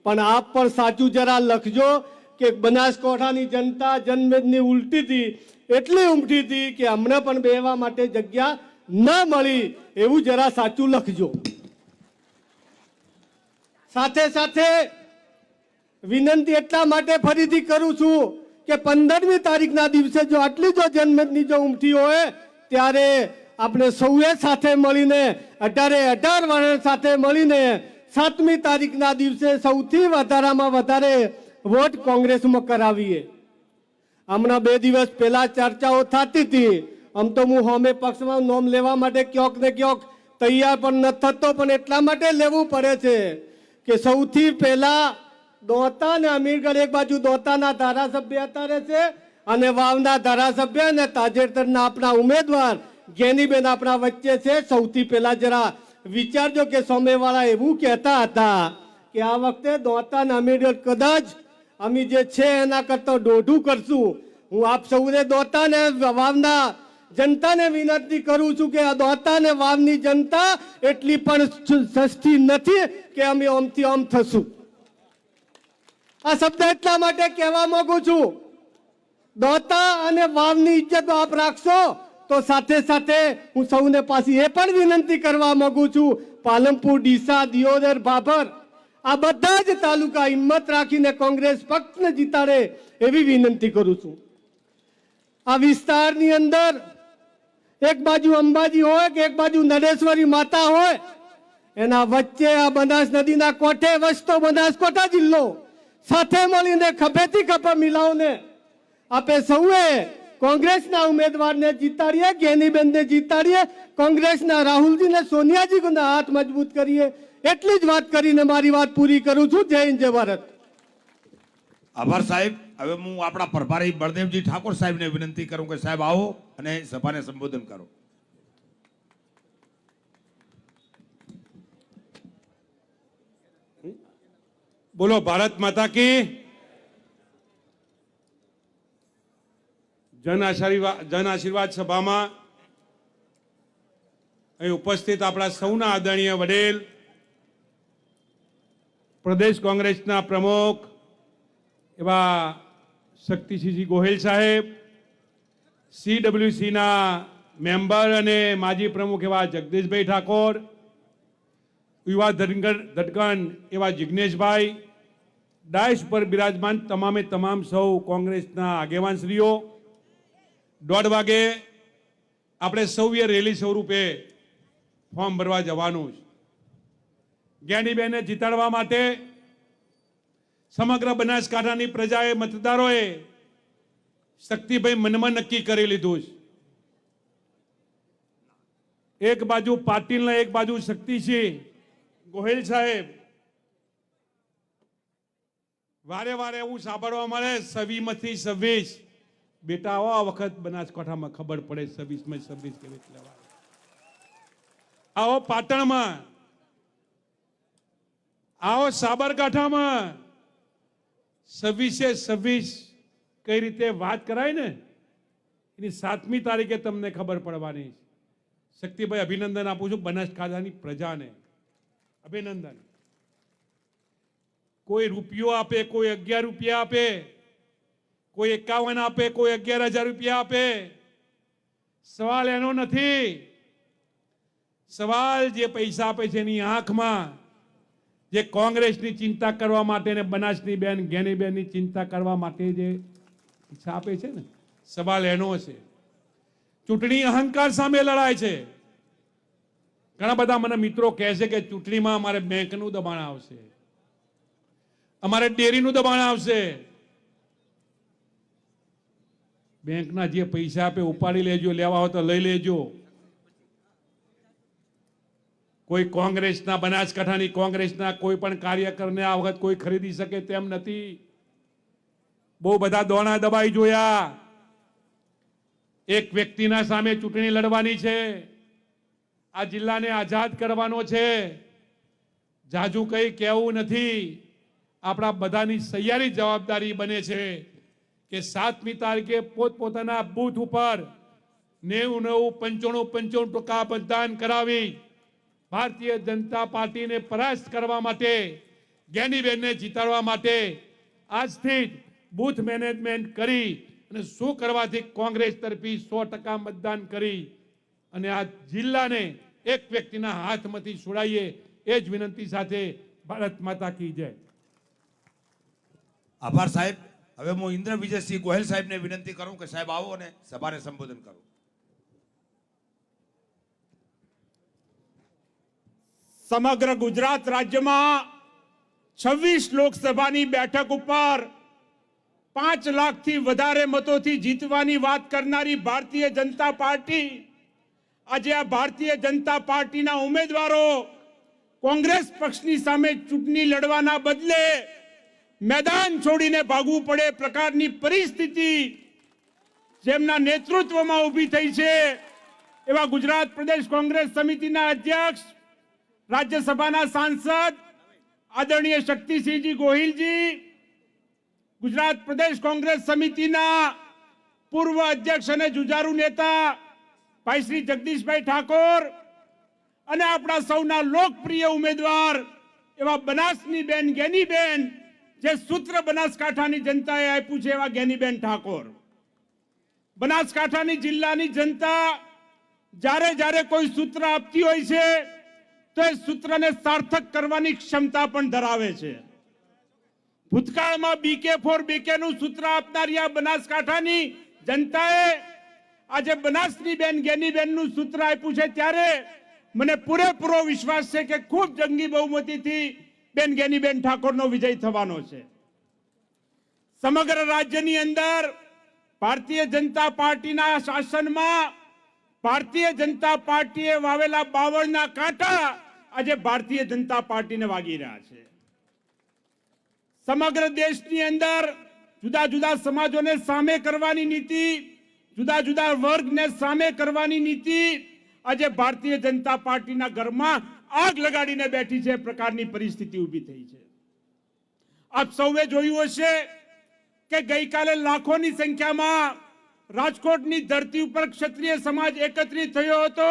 પણ આપ પણ સાચું જરા લખજો કે બનાસકાંઠાની જનતા જનમેદની ઉલટી હતી, એટલી ઉમટી હતી કે અમને પણ બેસવા માટે જગ્યા ન મળી, એવું જરા સાચું લખજો. સાથે સાથે વિનંતી એટલા માટે ફરીથી કરું છું કે 15મી તારીખના દિવસે જો આટલી જો જનમેદની જો ઉમટી હોય ત્યારે આપણે સૌએ સાથે મળીને 18 વર્ષ સાથે મળીને 7મી તારીખના દિવસે સૌથી વધારામાં વધારે વોટ કોંગ્રેસમાં કરાવીએ. હમણાં 2 દિવસ પહેલા ચર્ચાઓ થતી હતી. આમ તો હું હોમે પક્ષમાં નોમ લેવા માટે ક્યોક ને ક્યોક તૈયાર પણ ન થતો, પણ એટલા માટે લેવું પડે છે કે સૌથી પહેલા દોતા ને અમીરગઢ એક બાજુ દોતાના ધારાસભ્ય અત્યારે છે અને વાવના ધારાસભ્ય અને તાજેતરના આપણા ઉમેદવાર જ્ઞાનીબેન આપણા વચ્ચે છે. સૌથી પહેલા જરા વિચારજો કે સામેવાળા એવું કહેતા હતા કે આ વખતે દોતાના અમેરિયર કદાચ અમે જે છે એના કરતા દોઢું કરશું. હું આપ સૌને દોતાને વાવના જનતાને વિનંતી કરું છું કે આ દોતાને વાવની જનતા એટલી પણ સસ્તી નથી કે અમે ઓમથી ઓમ થશું. આ શબ્દ એટલા માટે કહેવા માંગુ છું, દોતા અને વાવની ઇજ્જત આપ રાખશો તો સાથે સાથે હું સૌને પાછી એ પણ વિનંતી કરવા માંગુ છું, પાલનપુર, ડીસા, દિયોદર, ભાભર આ બધા જ તાલુકા હિંમત રાખીને કોંગ્રેસ પક્ષને જીતાડે એવી વિનંતી કરું છું. આ વિસ્તારની અંદર એક બાજુ અંબાજી હોય કે એક બાજુ નરેશ્વરી માતા હોય, એના વચ્ચે આ બનાસ નદીના કોઠે વસતો બનાસકાંઠા જિલ્લો સાથે મળીને ખભેથી ખભા મિલાવને આપે સૌએ કોંગ્રેસના ઉમેદવારને જીતાડીએ, જ્ઞાનીબેનને જીતાડીએ, કોંગ્રેસના રાહુલજીને, સોનિયાજીના હાથ મજબૂત કરીએ. એટલી જ વાત કરીને મારી વાત પૂરી કરું છું. જય હિન્દ, જય ભારત. આભાર સાહેબ. હવે હું આપણા પ્રભારી બળદેવજી ઠાકોર સાહેબને વિનંતી કરું કે સાહેબ આવો અને સભાને સંબોધન કરો. બોલો ભારત માતા કી. જન આશીર્વાદ સભામાં અહીં ઉપસ્થિત આપણા સૌના આદરણીય વડીલ પ્રદેશ કોંગ્રેસના પ્રમુખ એવા શક્તિસિંહજી ગોહિલ સાહેબ, CWCના મેમ્બર અને માજી પ્રમુખ એવા જગદીશભાઈ ઠાકોર, યુવા ધડકન એવા જિગ્નેશભાઈ, ડાયસ પર બિરાજમાન તમામે તમામ સૌ કોંગ્રેસના આગેવાનશ્રીઓ, 1:30 વાગે આપણે સૌએ રેલી સ્વરૂપે ફોર્મ ભરવા જવાનું છે. જ્ઞાનીબેનને જીતાડવા માટે સમગ્ર બનાસકાંઠાની પ્રજાએ, મતદારોએ શક્તિભાઈ મનમાં નક્કી કરી લીધું છે. એક બાજુ પાટીલ ને એક બાજુ શક્તિસિંહ ગોહિલ સાહેબ. વારે વારે એવું સાંભળવા મળે 26માંથી 26. બેટા આવો આ વખત બનાસકાંઠામાં ખબર પડે 26માં 26 કેવી રીતે લેવાય. આવો પાટણમાં, આવો સાબરકાંઠામાં 26 કઈ રીતે વાત કરાય ને એની 7મી તારીખે તમને ખબર પડવાની છે. શક્તિભાઈ અભિનંદન આપું છું બનાસકાંઠાની પ્રજાને, અભિનંદન. કોઈ રૂપિયો આપે, કોઈ 11 રૂપિયા આપે, કોઈ 51 આપે, કોઈ 11,000 રૂપિયા આપે, સવાલ એનો નથી. સવાલ જે પૈસા આપે છે એની આંખમાં જે કોંગ્રેસની ચિંતા કરવા માટે ને બનાસની બેન જ્ઞાનીબેનની ચિંતા કરવા માટે જે પૈસા આપે છે ને, સવાલ એનો છે. ચૂંટણી અહંકાર સામે લડાય છે. ઘણા બધા મને મિત્રો કહે છે કે ચૂંટણીમાં અમારે બેંકનું દબાણ આવશે, અમારે ડેરીનું દબાણ આવશે. બેંકના જે પૈસા આપે ઉપાડી લેજો, લેવા હોય તો લઈ લેજો. કોઈ કોંગ્રેસના, બનાસકાંઠાની કોંગ્રેસના કોઈ પણ કાર્યકરને આ વખત કોઈ ખરીદી શકે તેમ નથી. બહુ બધા દોણા દબાઈ જોયા. એક વ્યક્તિના સામે ચૂંટણી લડવાની છે. આ જિલ્લાને આઝાદ કરવાનો છે. જાજુ કંઈ કહેવું નથી. આપણા બધાની સહિયારી જવાબદારી બને છે કે 7મી તારીખે પોતપોતાના બૂથ ઉપર 99, 95 મતદાન કરાવી ભારતીય જનતા પાર્ટીને પરાસ્ત કરવા માટે, જ્ઞાનીબેનને જીતાડવા માટે આજથી જ બૂથ મેનેજમેન્ટ કરી અને શું કરવાથી કોંગ્રેસ તરફી 100% મતદાન કરી અને આ જિલ્લાને એક વ્યક્તિના હાથમાંથી છોડાઈએ એ જ વિનંતી સાથે ભારત માતા કી જય. આભાર સાહેબ. હવે હું ઇન્દ્ર વિજયસિંહ ગોહિલ સાહેબને વિનંતી કરું કે સાહેબ આવો અને સભાને સંબોધન કરો. સમગ્ર ગુજરાત રાજ્યમાં 26 લોકસભાની બેઠક ઉપર 5 લાખથી વધારે મતોથી જીતવાની વાત કરનારી ભારતીય જનતા પાર્ટી, આજે આ ભારતીય જનતા પાર્ટીના ઉમેદવારો કોંગ્રેસ પક્ષની સામે ચૂંટણી લડવાના બદલે મેદાન છોડીને ભાગવું પડે પ્રકારની પરિસ્થિતિ જેમના નેતૃત્વમાં ઊભી થઈ છે એવા ગુજરાત પ્રદેશ કોંગ્રેસ સમિતિના અધ્યક્ષ, રાજ્યસભાના સાંસદ આદરણીય શક્તિસિંહજી ગોહિલજી, ગુજરાત પ્રદેશ કોંગ્રેસ સમિતિના પૂર્વ અધ્યક્ષ અને જુજારુ નેતા ભાઈ શ્રી જગદીશભાઈ ઠાકોર અને આપણા સૌના લોકપ્રિય ઉમેદવાર એવા બનાસની બેન ગેનીબેન, જે સૂત્ર બનાસકાંઠાની જનતાએ આપ્યું છે એવા ગેનીબેન ઠાકોર. બનાસકાંઠાની જિલ્લાની જનતા જ્યારે જ્યારે કોઈ સૂત્ર આપતી હોય છે તો એ સૂત્રને સાર્થક કરવાની ક્ષમતા પણ ધરાવે છે. ભૂતકાળમાં બીકે ફોર બીકેનું સૂત્ર આપનારી આ બનાસકાંઠાની જનતાએ આજે બનાસની બેન ગેનીબેનનું સૂત્ર આપ્યું છે, ત્યારે મને પૂરેપૂરો વિશ્વાસ છે કે ખૂબ જંગી બહુમતીથી બેન ગેનીબેન ઠાકોરનો વિજય થવાનો છે. સમગ્ર રાજ્યની અંદર ભારતીય જનતા પાર્ટીના શાસનમાં ભારતીય જનતા પાર્ટીએ વાવેલા બાવળના કાંટા આજે ભારતીય જનતા પાર્ટીને વાગી રહ્યા છે. સમગ્ર દેશની અંદર જુદા જુદા સમાજોને સામે કરવાની નીતિ, જુદા જુદા વર્ગને સામે કરવાની નીતિ આજે ભારતીય જનતા પાર્ટીના ઘરમાં આગ લગાડીને બેઠી છે પ્રકારની પરિસ્થિતિ ઊભી થઈ છે. આપ સૌએ જોયું હશે કે ગઈકાલે લાખોની સંખ્યામાં રાજકોટની ધરતી ઉપર ક્ષત્રિય સમાજ એકત્રિત થયો હતો.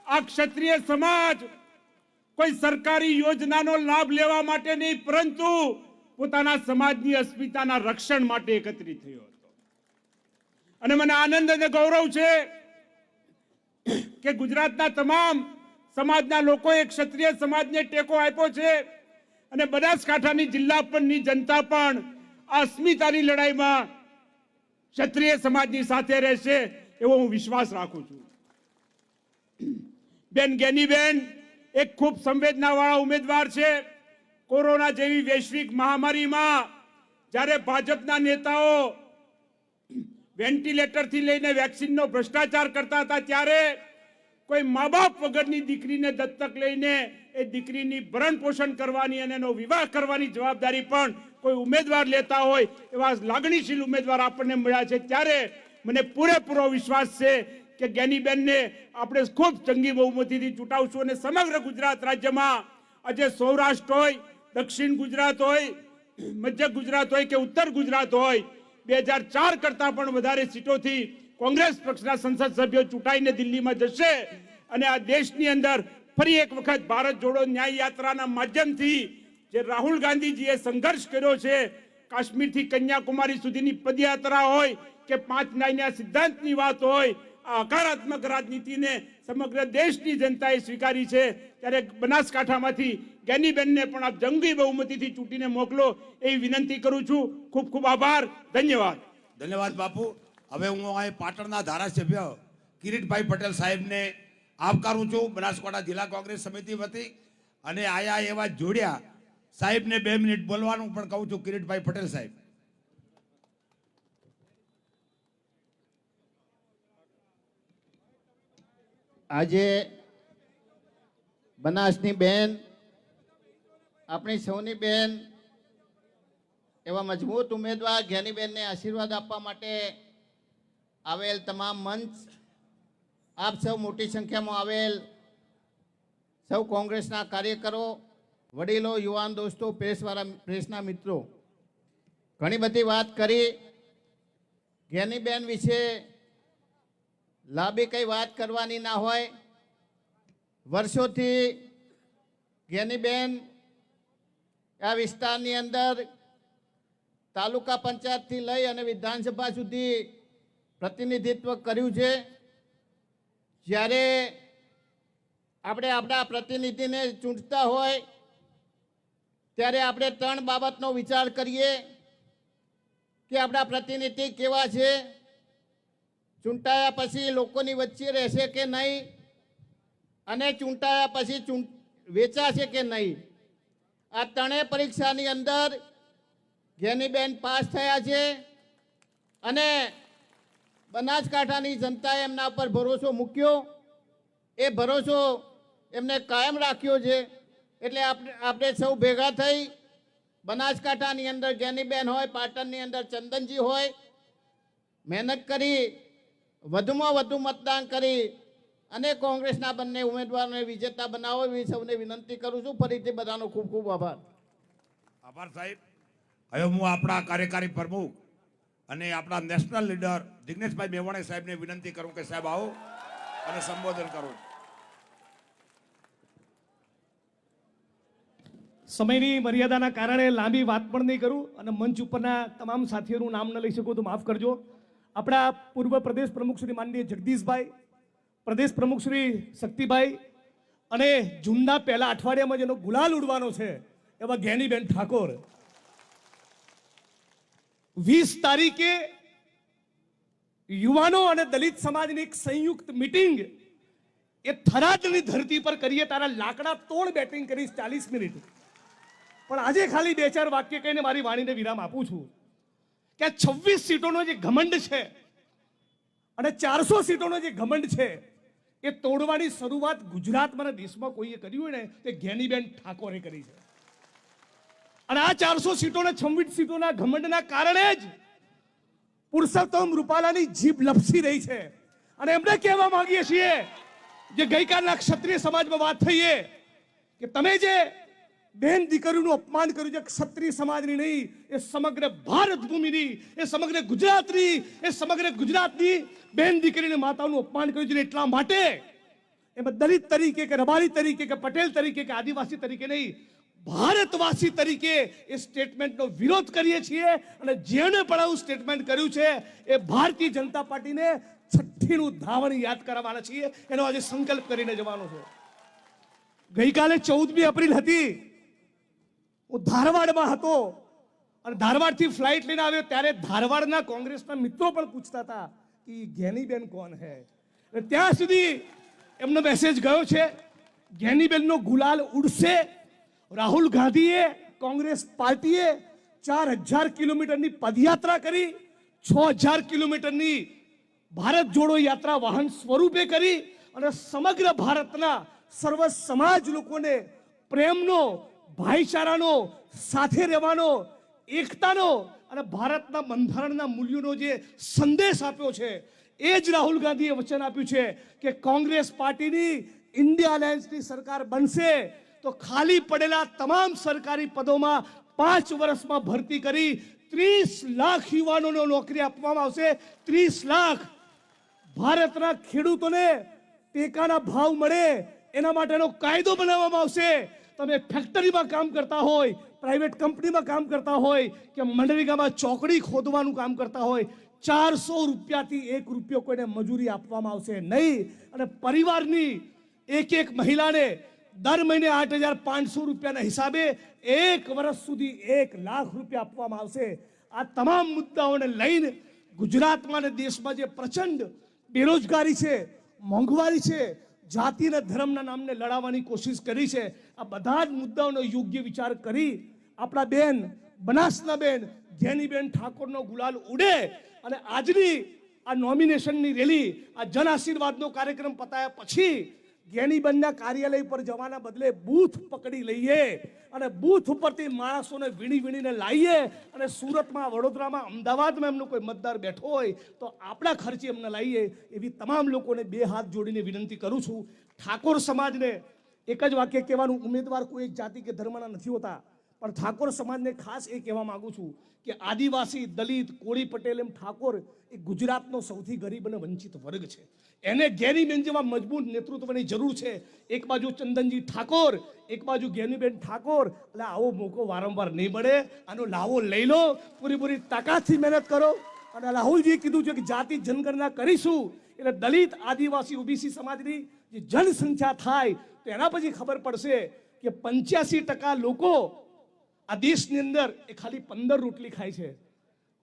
આ ક્ષત્રિય સમાજ કોઈ સરકારી યોજનાનો લાભ લેવા માટે નહીં, પરંતુ પોતાના સમાજની અસ્મિતાના રક્ષણ માટે એકત્રિત થયો હતો. અને મને આનંદ અને ગૌરવ છે કે ગુજરાતના તમામ સમાજના લોકોએ ક્ષત્રિય સમાજને ટેકો આપ્યો છે અને બનાસકાંઠાની જિલ્લા પરની જનતા પણ આ અસ્મિતાની લડાઈમાં ક્ષત્રિય સમાજની સાથે રહેશે એવો હું વિશ્વાસ રાખું છું. બેન ગેનીબેન એક ખૂબ સંવેદનાવાળા ઉમેદવાર છે. કોરોના જેવી વૈશ્વિક મહામારીમાં જ્યારે ભાજપના નેતાઓ વેન્ટિલેટરથી લઈને વેક્સિનનો ભ્રષ્ટાચાર કરતા હતા, ત્યારે કોઈ મા બાપ વગરની દીકરીને દત્તક લઈને એ દીકરીની ભરણ પોષણ કરવાની અને એનો વિવાહ કરવાની જવાબદારી પણ કોઈ ઉમેદવાર લેતા હોય એવા લાગણીશીલ ઉમેદવાર આપણને મળ્યા છે. ત્યારે મને પૂરેપૂરો વિશ્વાસ છે કે ગેનીબેનને આપણે ખૂબ જંગી બહુમતીથી ચૂંટાવશું અને સમગ્ર ગુજરાત રાજ્યમાં આજે સૌરાષ્ટ્ર હોય, દક્ષિણ ગુજરાત હોય, મધ્ય ગુજરાત હોય કે ઉત્તર ગુજરાત હોય, 2004 કરતાં પણ વધારે સીટોથી કોંગ્રેસ પક્ષના સંસદ સભ્યો ચૂંટાઈને દિલ્હીમાં જશે અને આ દેશની અંદર ફરી એક વખત ભારત જોડો ન્યાય યાત્રાના માધ્યમથી જે રાહુલ ગાંધીજીએ સંઘર્ષ કર્યો છે, કાશ્મીરથી કન્યાકુમારી સુધીની પદયાત્રા હોય કે 5 ન્યાયના સિદ્ધાંતની વાત હોય, આ હકારાત્મક રાજનીતિને સમગ્ર દેશની જનતાએ સ્વીકારી છે. ત્યારે બનાસકાંઠામાંથી ગેનીબેનને પણ આપ જંગી બહુમતીથી ચૂંટીને મોકલો એવી વિનંતી કરું છું. ખૂબ ખૂબ આભાર. ધન્યવાદ. ધન્યવાદ બાપુ. હવે હું અહીં પાટણના ધારાસભ્ય કિરીટભાઈ પટેલ સાહેબને આવકારું છું બનાસકાંઠા જિલ્લા કોંગ્રેસ સમિતિ વતી, અને આયા એવા જોડ્યા સાહેબને 2 મિનિટ બોલવાનું પણ કહું છું. કિરીટભાઈ પટેલ સાહેબ. આજે બનાસની બેન, આપણી સૌની બેન, એવા મજબૂત ઉમેદવાર ગેનીબેનને આશીર્વાદ આપવા માટે આવેલ તમામ મંચ, આપ સૌ મોટી સંખ્યામાં આવેલ સૌ કોંગ્રેસના કાર્યકરો, વડીલો, યુવાન દોસ્તો, પ્રેસના મિત્રો, ઘણી બધી વાત કરી. ગેનીબેન વિશે લાંબી કઈ વાત કરવાની ના હોય. વર્ષોથી ગેનીબેન આ વિસ્તારની અંદર તાલુકા પંચાયતથી લઈ અને વિધાનસભા સુધી પ્રતિનિધિત્વ કર્યું છે. જ્યારે આપણે આપણા પ્રતિનિધિને ચૂંટતા હોય ત્યારે આપણે 3 બાબતનો વિચાર કરીએ કે આપણા પ્રતિનિધિ કેવા છે, ચૂંટાયા પછી લોકોની વચ્ચે રહેશે કે નહીં, અને ચૂંટાયા પછી વેચાશે કે નહીં. આ 3 પરીક્ષાની અંદર ગેનીબેન પાસ થયા છે અને બનાસકાંઠાની જનતાએ એમના પર ભરોસો મૂક્યો. એ ભરોસો એમને કાયમ રાખ્યો છે. એટલે આપણે સૌ ભેગા થઈ બનાસકાંઠાની અંદર ગેનીબેન હોય, પાટણની અંદર ચંદનજી હોય, મહેનત કરી વધુમાં વધુ મતદાન કરી અને કોંગ્રેસના બંને ઉમેદવારોને વિજેતા બનાવો એવી સૌને વિનંતી કરું છું. ફરીથી બધાનો ખૂબ ખૂબ આભાર. આભાર સાહેબ. હવે હું આપણા કાર્યકારી પ્રમુખ અને આપણા નેશનલ લીડર જિગ્નેશભાઈ મેવાણી સાહેબને વિનંતી કરું કે સાહેબ આવો અને સંબોધન કરો. સમયની મર્યાદાના કારણે લાંબી વાત પણ નહીં કરું અને મંચ ઉપરના તમામ સાથીઓનું નામ ન લઈ શકું તો માફ કરજો. આપણા પૂર્વ પ્રદેશ પ્રમુખ શ્રી માનનીય જગદીશભાઈ, પ્રદેશ પ્રમુખ શ્રી શક્તિભાઈ અને જૂનના પહેલા અઠવાડિયામાં જેનો ગુલાલ ઉડવાનો છે એવા જ્ઞાનીબેન ઠાકોર 20 તારીખે યુવાનો અને દલિત સમાજની એક સંયુક્ત મિટિંગ એ થરાદની ધરતી પર કરીએ. તારા લાકડા તોડ બેટિંગ કરીશ 40 મિનિટ. પણ આજે ખાલી 2-4 વાક્ય કહીને મારી વાણીને વિરામ આપું છું કે 26 સીટોનો જે ઘમંડ છે અને 400 સીટોનો જે ઘમંડ છે એ તોડવાની શરૂઆત ગુજરાતમાં અને દેશમાં કોઈએ કર્યું હોય ને તે જ્ઞાનીબેન ઠાકોરે કરી છે. અને આ 400 સીટોના 26 સીટોના ઘમંડના કારણે જ પુરુષોત્તમ રૂપાલાની જીભ લપસી રહી છે. અને એમને કહેવા માંગીએ છીએ જે ગઈકાલના ક્ષત્રિય સમાજમાં વાત થઈ કે તમે જે બહેન દીકરીનું અપમાન કર્યું છે, ક્ષત્રિય સમાજની નહીં, એ સમગ્ર ભારત ભૂમિની, એ સમગ્ર ગુજરાતની, એ સમગ્ર ગુજરાતની બહેન દીકરીને માતાનું અપમાન કર્યું છે. એટલા માટે એમાં દલિત તરીકે કે રબારી તરીકે કે પટેલ તરીકે કે આદિવાસી તરીકે નહીં, ભારતવાસી તરીકે એ સ્ટેટમેન્ટનો વિરોધ કરીએ છીએ. અને જેણે પણ આવું સ્ટેટમેન્ટ કર્યું છે એ ભારતીય જનતા પાર્ટીને છઠ્ઠીનું ધાવણ યાદ કરાવવાના છીએ. એનો આજે સંકલ્પ કરીને જવાનો છે. ગઈકાલે 14મી એપ્રિલ હતી. હું ધારવાડમાં હતો અને ધારવાડથી ફ્લાઇટ લઈને આવ્યો ત્યારે ધારવાડના કોંગ્રેસના મિત્રો પણ પૂછતા હતા કે જ્ઞાનીબેન કોણ હે. ત્યાં સુધી એમનો મેસેજ ગયો છે જ્ઞાનીબેનનો ગુલાલ ઉડશે. રાહુલ ગાંધીએ કોંગ્રેસ પાર્ટીએ 4000 કિલોમીટરની પદયાત્રા કરી, 6000 કિલોમીટરની ભારત જોડો યાત્રા વાહન સ્વરૂપે કરી અને સમગ્ર ભારતના સર્વ સમાજ લોકોને પ્રેમનો, ભાઈચારાનો, સાથે રહેવાનો, એકતાનો અને ભારતના બંધારણના મૂલ્યોનો જે સંદેશ આપ્યો છે એ જ રાહુલ ગાંધીએ વચન આપ્યું છે કે કોંગ્રેસ પાર્ટીની ઇન્ડિયા અલાયન્સની સરકાર બનશે તો ખાલી પડેલા તમામ સરકારી પદોમાં 5 વર્ષમાં ભરતી કરી 30 લાખ યુવાનોને નોકરી આપવામાં આવશે. 30 લાખ. ભારતના ખેડૂતોને ટેકાના ભાવ મળે એના માટેનો કાયદો બનાવવામાં આવશે. તમે ફેક્ટરીમાં કામ કરતા હોય, પ્રાઇવેટ કંપનીમાં કામ કરતા હોય કે મનરેગામાં ચોકડી ખોદવાનું કામ કરતા હોય, 400 રૂપિયાથી 1 રૂપિયો કોઈને મજૂરી આપવામાં આવશે નહીં. અને પરિવારની એક મહિલાને દર મહિને 8,500 રૂપિયાના હિસાબે 1 વર્ષ સુધી 1 લાખ રૂપિયા આપવામાં આવશે. આ તમામ મુદ્દાઓને લઈને ગુજરાતમાં અને દેશમાં જે પ્રચંડ બેરોજગારી છે, મોંઘવારી છે, જાતિ અને ધર્મના નામને લડાવવાની કોશિશ કરી છે, આ બધા જ મુદ્દાઓનો યોગ્ય વિચાર કરી આપણા બેન બનાસના બેન જ્ઞાનીબેન ઠાકોરનો ગુલાલ ઉડે અને આજની આ નોમિનેશનની રેલી, આ જન આશીર્વાદનો કાર્યક્રમ પતાયા પછી જ્ઞાનીબેનના કાર્યાલય પર જવાના બદલે બૂથ પકડી લઈએ અને બૂથ ઉપરથી માણસોને વીણીને લાવીએ અને સુરતમાં, વડોદરામાં, અમદાવાદમાં એમનો કોઈ મતદાર બેઠો હોય તો આપણા ખર્ચે એમને લાવીએ. એવી તમામ લોકોને 2 હાથ જોડીને વિનંતી કરું છું. ઠાકોર સમાજને એક જ વાક્ય કહેવાનું, ઉમેદવાર કોઈ એક જાતિ કે ધર્મના નથી હોતા, પણ ઠાકોર સમાજને ખાસ એ કહેવા માંગુ છું કે આદિવાસી, દલિત, કોળી, પટેલ એમ ઠાકોર એ ગુજરાતનો સૌથી ગરીબ અને વંચિત વર્ગ છે. એને જ્ઞાનીબેન જેવા મજબૂત નેતૃત્વની જરૂર છે. એક બાજુ ચંદનજી ઠાકોર, એક બાજુ જ્ઞાનીબેન ઠાકોર. એટલે આવો મોકો વારંવાર નહીં મળે. આનો લાવો લઈ લો, પૂરી તાકાતથી મહેનત કરો. અને રાહુલજીએ કીધું છે કે જાતિ જનગણના કરીશું એટલે દલિત, આદિવાસી, ઓબીસી સમાજની જે જનસંખ્યા થાય તો એના પછી ખબર પડશે કે 85% લોકો આ દેશની અંદર એ ખાલી 15 રોટલી ખાય છે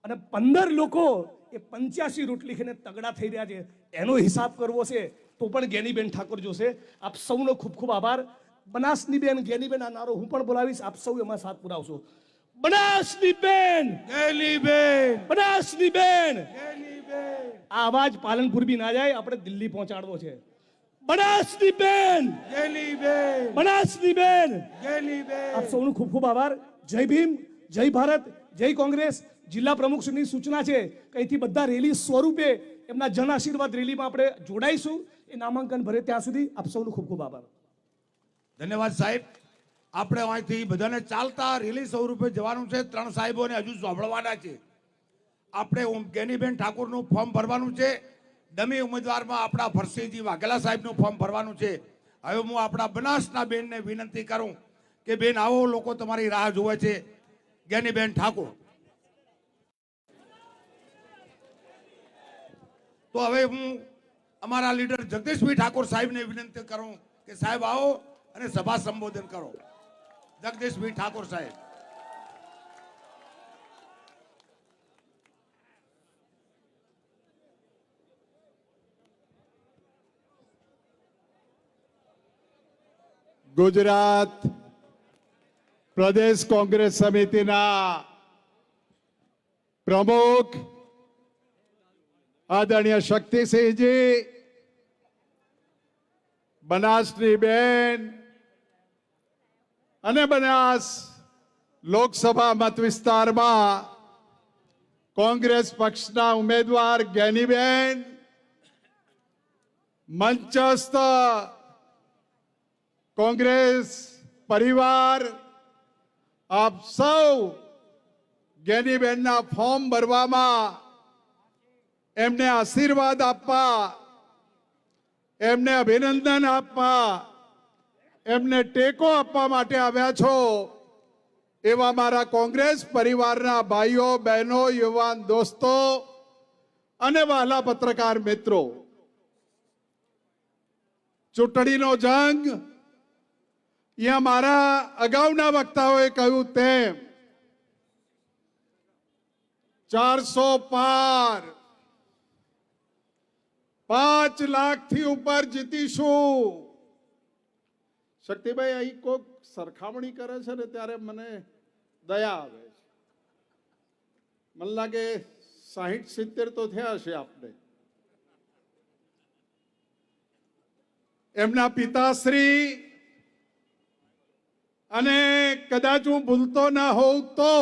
અને 15 લોકો એ 85 રોટલી ખાઈને તગડા થઈ રહ્યા છે. એનો હિસાબ કરવો છે તો પણ જ્ઞાનીબેન ઠાકોર જોશે. આપ સૌનો ખૂબ ખૂબ આભાર. બનાસની બેન જ્ઞાનીબેન, આ નારો હું પણ બોલાવીશ, આપ સૌ એમાં સાથ પુરાવશો. બનાસની બેન જ્ઞાનીબેન, બનાસની બેન જ્ઞાનીબેન. આ અવાજ પાલનપુર બી ના જાય, આપણે દિલ્હી પહોંચાડવો છે. બનાસની બેન જ્ઞાનીબેન, બનાસની બેન જ્ઞાનીબેન. આપ સૌનો ખૂબ ખૂબ આભાર. જય ભીમ, જય ભારત, જય કોંગ્રેસ. જિલ્લા પ્રમુખશ્રીની સૂચના છે કે અહીંથી બધા રેલી સ્વરૂપે એમના જન આશીર્વાદ રેલીમાં આપણે જોડાઈશું. એ નામાંકન ભરે ત્યાં સુધી આપ સૌનો ખૂબ ખૂબ આભાર. ધન્યવાદ સાહેબ. આપણે અહીંથી બધાને ચાલતા રેલી સ્વરૂપે જવાનું છે. 3 સાહેબોને હજુ સાંભળવાના છે. આપણે જ્ઞાનીબેન ઠાકોરનું ફોર્મ ભરવાનું છે. ડમી ઉમેદવારમાં આપણા ભરસીજી વાઘેલા સાહેબનું ફોર્મ ભરવાનું છે. હવે હું આપણા બનાસના બેનને વિનંતી કરું કે બેન આવો, લોકો તમારી રાહ જોવે છે. જ્ઞાનીબેન ઠાકોર. તો હવે હું અમારા લીડર જગદીશભાઈ ઠાકોર સાહેબને વિનંતી કરું કે સાહેબ આવો અને સભા સંબોધન કરો. જગદીશભાઈ ઠાકોર સાહેબ. ગુજરાત પ્રદેશ કોંગ્રેસ સમિતિના પ્રમુખ આદરણીય શક્તિસિંહજી, બનાસની બેન અને બનાસ લોકસભા મત વિસ્તારમાં કોંગ્રેસ પક્ષના ઉમેદવાર જ્ઞાનીબેન, મંચસ્થ કોંગ્રેસ પરિવાર, આપ સૌ જ્ઞાનીબેનના ફોર્મ ભરવામાં એમને આશીર્વાદ આપવા, એમને અભિનંદન આપવા, એમને ટેકો આપવા માટે આવ્યા છો એવા મારા કોંગ્રેસ પરિવારના ભાઈઓ, બહેનો, યુવાન દોસ્તો અને વહાલા પત્રકાર મિત્રો, ચૂંટણીનો જંગ અહીંયા મારા અગાઉના વક્તાઓએ કહ્યું તેમ 400 પાર, 5 લાખથી ઉપર જીતીશું. શક્તિભાઈ, અહીં કોઈક સરખામણી કરે છે ને ત્યારે મને દયા આવે છે. મને લાગે 60-70 તો થયા હશે આપને. એમના પિતાશ્રી, અને કદાચ હું ભૂલતો ના હોઉં તો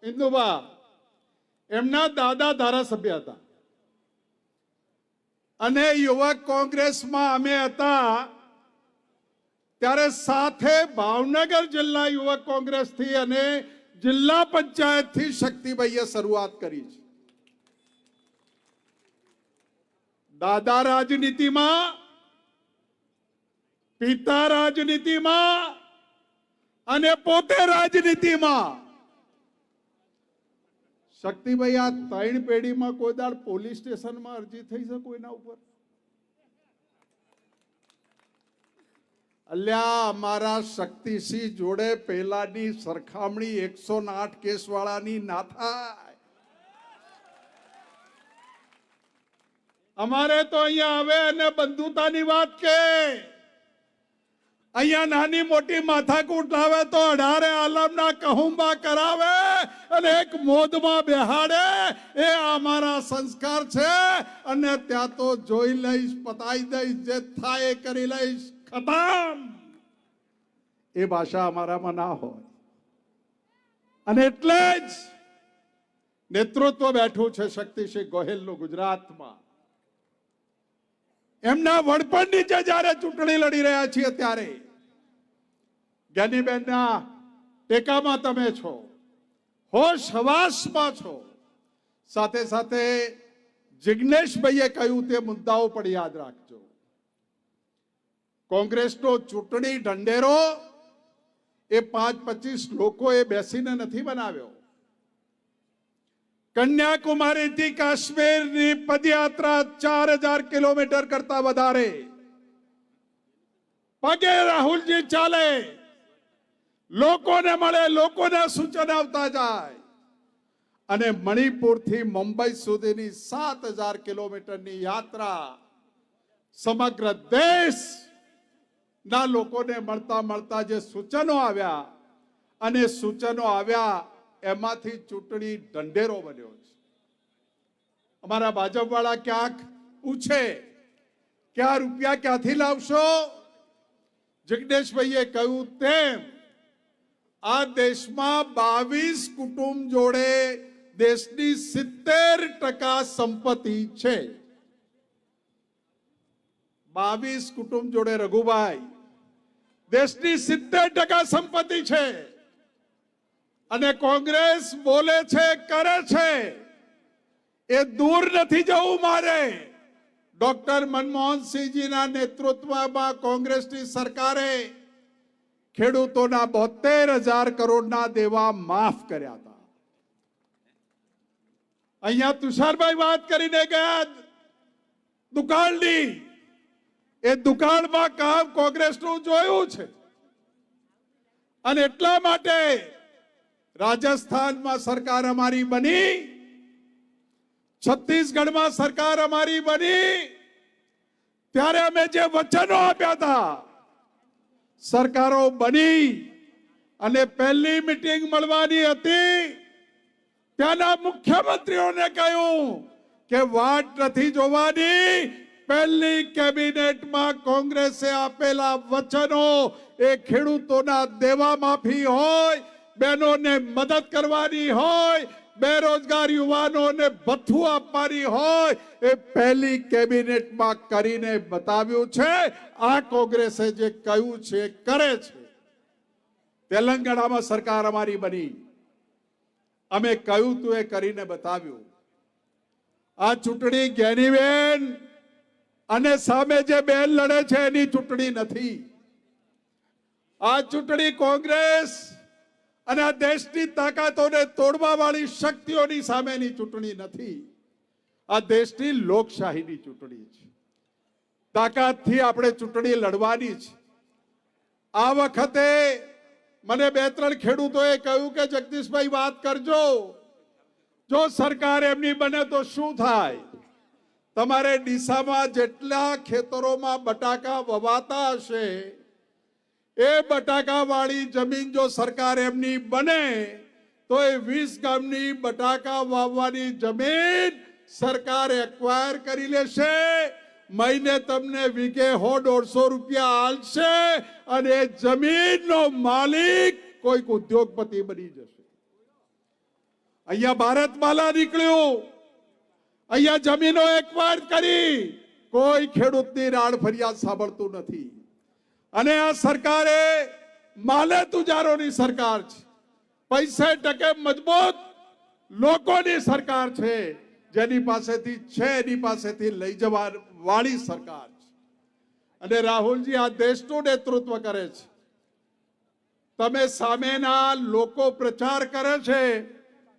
ઇન્દુબા, એમના દાદા ધારાસભ્ય હતા અને યુવક કોંગ્રેસમાં અમે હતા ત્યારે સાથે ભાવનગર જિલ્લા યુવક કોંગ્રેસથી અને જિલ્લા પંચાયતથી શક્તિભાઈએ શરૂઆત કરી છે. દાદા રાજનીતિમાં, પિતા રાજનીતિમાં અને પોતે રાજનીતિમાં. શક્તિભાઈ, આ 3 પેઢીમાં કોઈ દાડ પોલીસ સ્ટેશનમાં અરજી થઈ છે કોઈના ઉપર? અલ્યા, અમારા શક્તિસિંહ જોડે પહેલાની સરખામણી 108 કેસ વાળાની ના થાય. અમારે તો અહીંયા આવે અને બંધુતાની વાત કે અહીંયા નાની મોટી માથાકૂટ લાવે તો 18 આલમના કહુંબા કરાવે અને એક મોદમાં બેહાડે. એ અમારા સંસ્કાર છે. અને ત્યાં તો જોઈ લઈશ, પતાઈ દઈશ, જે થાય એ કરી લઈશ, ખતમ. એ ભાષા અમારામાં ના હોય. અને એટલે જ નેતૃત્વ બેઠું છે શક્તિસિંહ ગોહિલનું ગુજરાતમાં. એમના વડપણ નીચે જ્યારે ચૂંટણી લડી રહ્યા છીએ ત્યારે જ્ઞાનીબેનના ટેકામાં તમે છો, હોશ હવાસમાં છો. સાથે સાથે જિગ્નેશભાઈએ કહ્યું તે મુદ્દાઓ પણ યાદ રાખજો. કોંગ્રેસનો ચૂંટણી ઢંઢેરો એ 5-25 લોકોએ બેસીને નથી બનાવ્યો. કન્યાકુમારીથી કાશ્મીરની પદયાત્રા 4000 કિલોમીટર કરતા વધારે પગે રાહુલજી ચાલે, લોકોને મળે, લોકોને સૂચન આવતા જાય. અને મણિપુરથી મુંબઈ સુધીની 7000 કિલોમીટરની યાત્રા સમગ્ર દેશના લોકોને મળતા મળતા જે સૂચનો આવ્યા અને સૂચનો આવ્યા એમાંથી ચૂંટણી ઢંઢેરો બન્યો છે. અમારા ભાજપ વાળા ક્યાંક પૂછે કે આ રૂપિયા ક્યાંથી લાવશો? જગદીશભાઈએ કહ્યું તેમ આ દેશમાં 22 કુટુંબ જોડે દેશની 70% સંપત્તિ છે. 22 કુટુંબ જોડે રઘુભાઈ દેશની 70% સંપત્તિ છે અને કોંગ્રેસ બોલે છે કરે છે એ દૂર નથી જવું મારે. ડોક્ટર મનમોહનસિંહજીના નેતૃત્વમાં કોંગ્રેસની સરકારે ખેડૂતોના 72,000 કરોડના દેવા માફ કર્યા હતા. અહીંયા તુષારભાઈ વાત કરીને ગયા દુકાળની, એ દુકાળમાં કામ કોંગ્રેસનું જોયું છે અને એટલા માટે રાજસ્થાનમાં સરકાર અમારી બની, છત્તીસગઢમાં સરકાર અમારી બની, ત્યારે અમે જે વચનો આપ્યા હતા સરકારો બની અને પહેલી મીટિંગ મળવાની હતી ત્યાંના મુખ્યમંત્રીઓને કહ્યું કે વાટ નથી જોવાની, પહેલી કેબિનેટમાં કોંગ્રેસે આપેલા વચનો એ ખેડૂતોના દેવા માફી હોય, બહેનોને મદદ કરવાની હોય, બેરોજગાર યુવાનોને ભથ્થું આપવાની હોય, એ પહેલી કેબિનેટમાં કરીને બતાવ્યું છે. આ કોંગ્રેસે જે કહ્યું છે કરે છે. તેલંગાણામાં સરકાર અમારી બની, અમે કહ્યું તું એ કરીને બતાવ્યું. આ ચૂંટણી જ્ઞાનીબેન અને સામે જે બેન લડે છે એની ચૂંટણી નથી. આ ચૂંટણી કોંગ્રેસ અને આ દેશની તાકાતોને તોડવા વાળી શક્તિઓની સામેની ચૂંટણી નથી. આ દેશની લોકશાહીની ચૂંટણી છે. તાકાતથી આપણે ચૂંટણી લડવાની છે. આ વખતે મને 2-3 ખેડૂતોએ કહ્યું કે જગદીશભાઈ વાત કરજો, જો સરકાર એમની બને તો શું થાય? તમારે ડીસામાં જેટલા ખેતરોમાં બટાકા વવાતા હશે એ બટાકા વાળી જમીન જો સરકાર એમની બને તો એ 20 ગામની બટાકા વાવવાની જમીન સરકાર એક્વાયર કરી લેશે. મહિને તમને વીઘે 100-150 રૂપિયા આલશે અને એ જમીનનો માલિક કોઈક ઉદ્યોગપતિ બની જશે. અહીંયા ભારતમાલા નીકળ્યું, અહીંયા જમીનો એક્વાયર કરી, કોઈ ખેડૂતની રાડ ફરિયાદ સાંભળતું નથી. અને આ સરકારે માલે તુજારોની સરકાર છે, પૈસે ટકે મજબૂત લોકોની સરકાર છે, જેની પાસેથી છે એની પાસેથી લઈ જવા વાળી સરકાર છે. અને રાહુલજી આ દેશનું નેતૃત્વ કરે છે. તમે સામેના લોકો પ્રચાર કરે છે.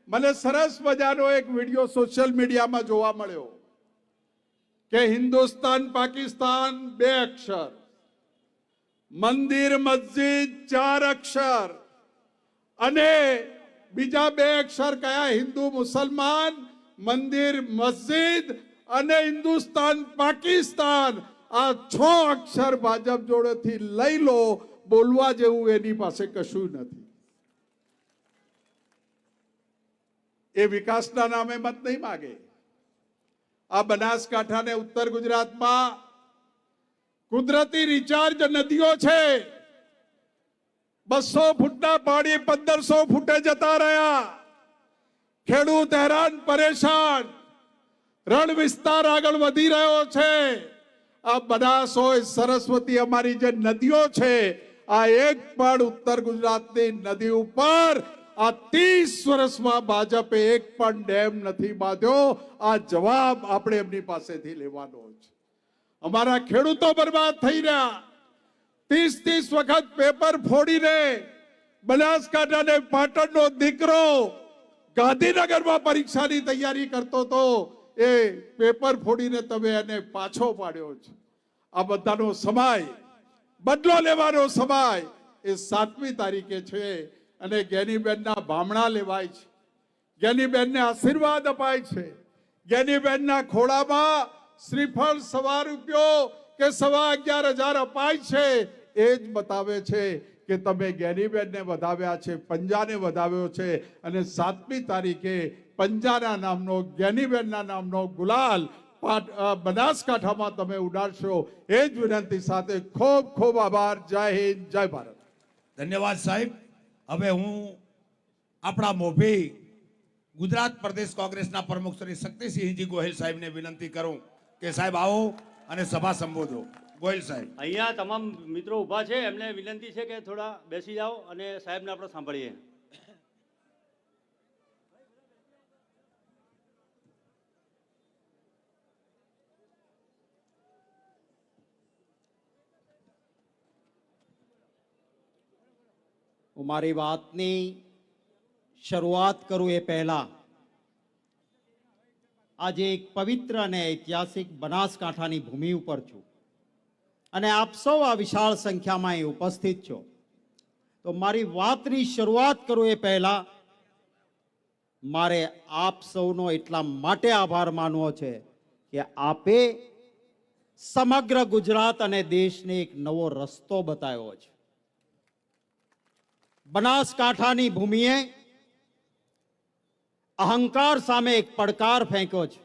મને સરસ મજાનો એક વિડીયો સોશિયલ મીડિયામાં જોવા મળ્યો કે હિન્દુસ્તાન પાકિસ્તાન 2 અક્ષર, મંદિર મસ્જિદ 4 અક્ષર અને બીજા 2 અક્ષર કયા? હિન્દુ મુસલમાન, મંદિર મસ્જિદ અને હિન્દુસ્તાન પાકિસ્તાન. આ 6 અક્ષર ભાજપ જોડેથી લઈ લો, બોલવા જેવું એની પાસે કશું નથી. એ વિકાસના નામે મત નહીં માગે. આ બનાસકાંઠા ને ઉત્તર ગુજરાતમાં કુદરતી રિચાર્જ નદીઓ છે. 200 ફૂટના પાણી 1500 ફૂટે જતા રહ્યા. ખેડૂત હેરાન પરેશાન, રણ વિસ્તાર આગળ વધી રહ્યો છે. આ બનાસ હોય, સરસ્વતી, અમારી જે નદીઓ છે, આ એક પણ ઉત્તર ગુજરાતની નદી ઉપર આ 30 વર્ષમાં ભાજપે એક પણ ડેમ નથી બાંધ્યો. આ જવાબ આપણે એમની પાસેથી લેવાનો છે. અમારા ખેડૂતો બરબાદ થઈ રહ્યા. 30 વખત પેપર ફોડીને બનાસકાંઠા ને પાટણનો દીકરો ગાંધીનગરમાં પરીક્ષાની તૈયારી કરતો હતો, એ પેપર ફોડીને તમે એને પાછો પાડ્યો છે. આ બધાનો સમય, બદલો લેવાનો સમય એ 7મી તારીખે છે. અને જ્ઞાનીબેનના ભામણા લેવાય છે, જ્ઞાનીબેનને આશીર્વાદ અપાય છે. જ્ઞાનીબેનના ખોળામાં શ્રીફળ 1.25 રૂપિયો કે 11,500 અપાય છે. એ જ બતાવે છે કે તમે જ્ઞાનીબેનને વધાવ્યા છે, પંજાને વધાવ્યો છે. અને 7મી તારીખે પંજાના નામનો, જ્ઞાનીબેનના નામનો ગુલાલ બનાસકાંઠામાં તમે ઉડાડશો. એ જ વિનંતી સાથે ખૂબ ખૂબ આભાર. જય હિન્દ, જય ભારત. ધન્યવાદ સાહેબ. હવે હું આપણા મોભી ગુજરાત પ્રદેશ કોંગ્રેસના પ્રમુખ શ્રી શક્તિસિંહજી ગોહિલ સાહેબને વિનંતી કરું કે સાહેબ આવો અને સભા સંબોધો. ગોહિલ સાહેબ. અહીંયા તમામ મિત્રો ઊભા છે, એમને વિનંતી છે કે થોડા બેસી જાઓ અને સાહેબને આપણે સાંભળીએ. હું મારી વાતની શરૂઆત કરું એ પહેલા આજે એક પવિત્ર અને ઐતિહાસિક બનાસકાંઠાની ભૂમિ ઉપર છું અને આપ સૌ આ વિશાળ સંખ્યામાં અહીં ઉપસ્થિત છો. તો મારી વાતની શરૂઆત કરું એ પહેલા મારે આપ સૌનો એટલા માટે આભાર માનવો છે કે આપે સમગ્ર ગુજરાત અને દેશને એક નવો રસ્તો બતાવ્યો છે. બનાસકાંઠાની ભૂમિએ અહંકાર સામે એક પડકાર ફેંક્યો છે.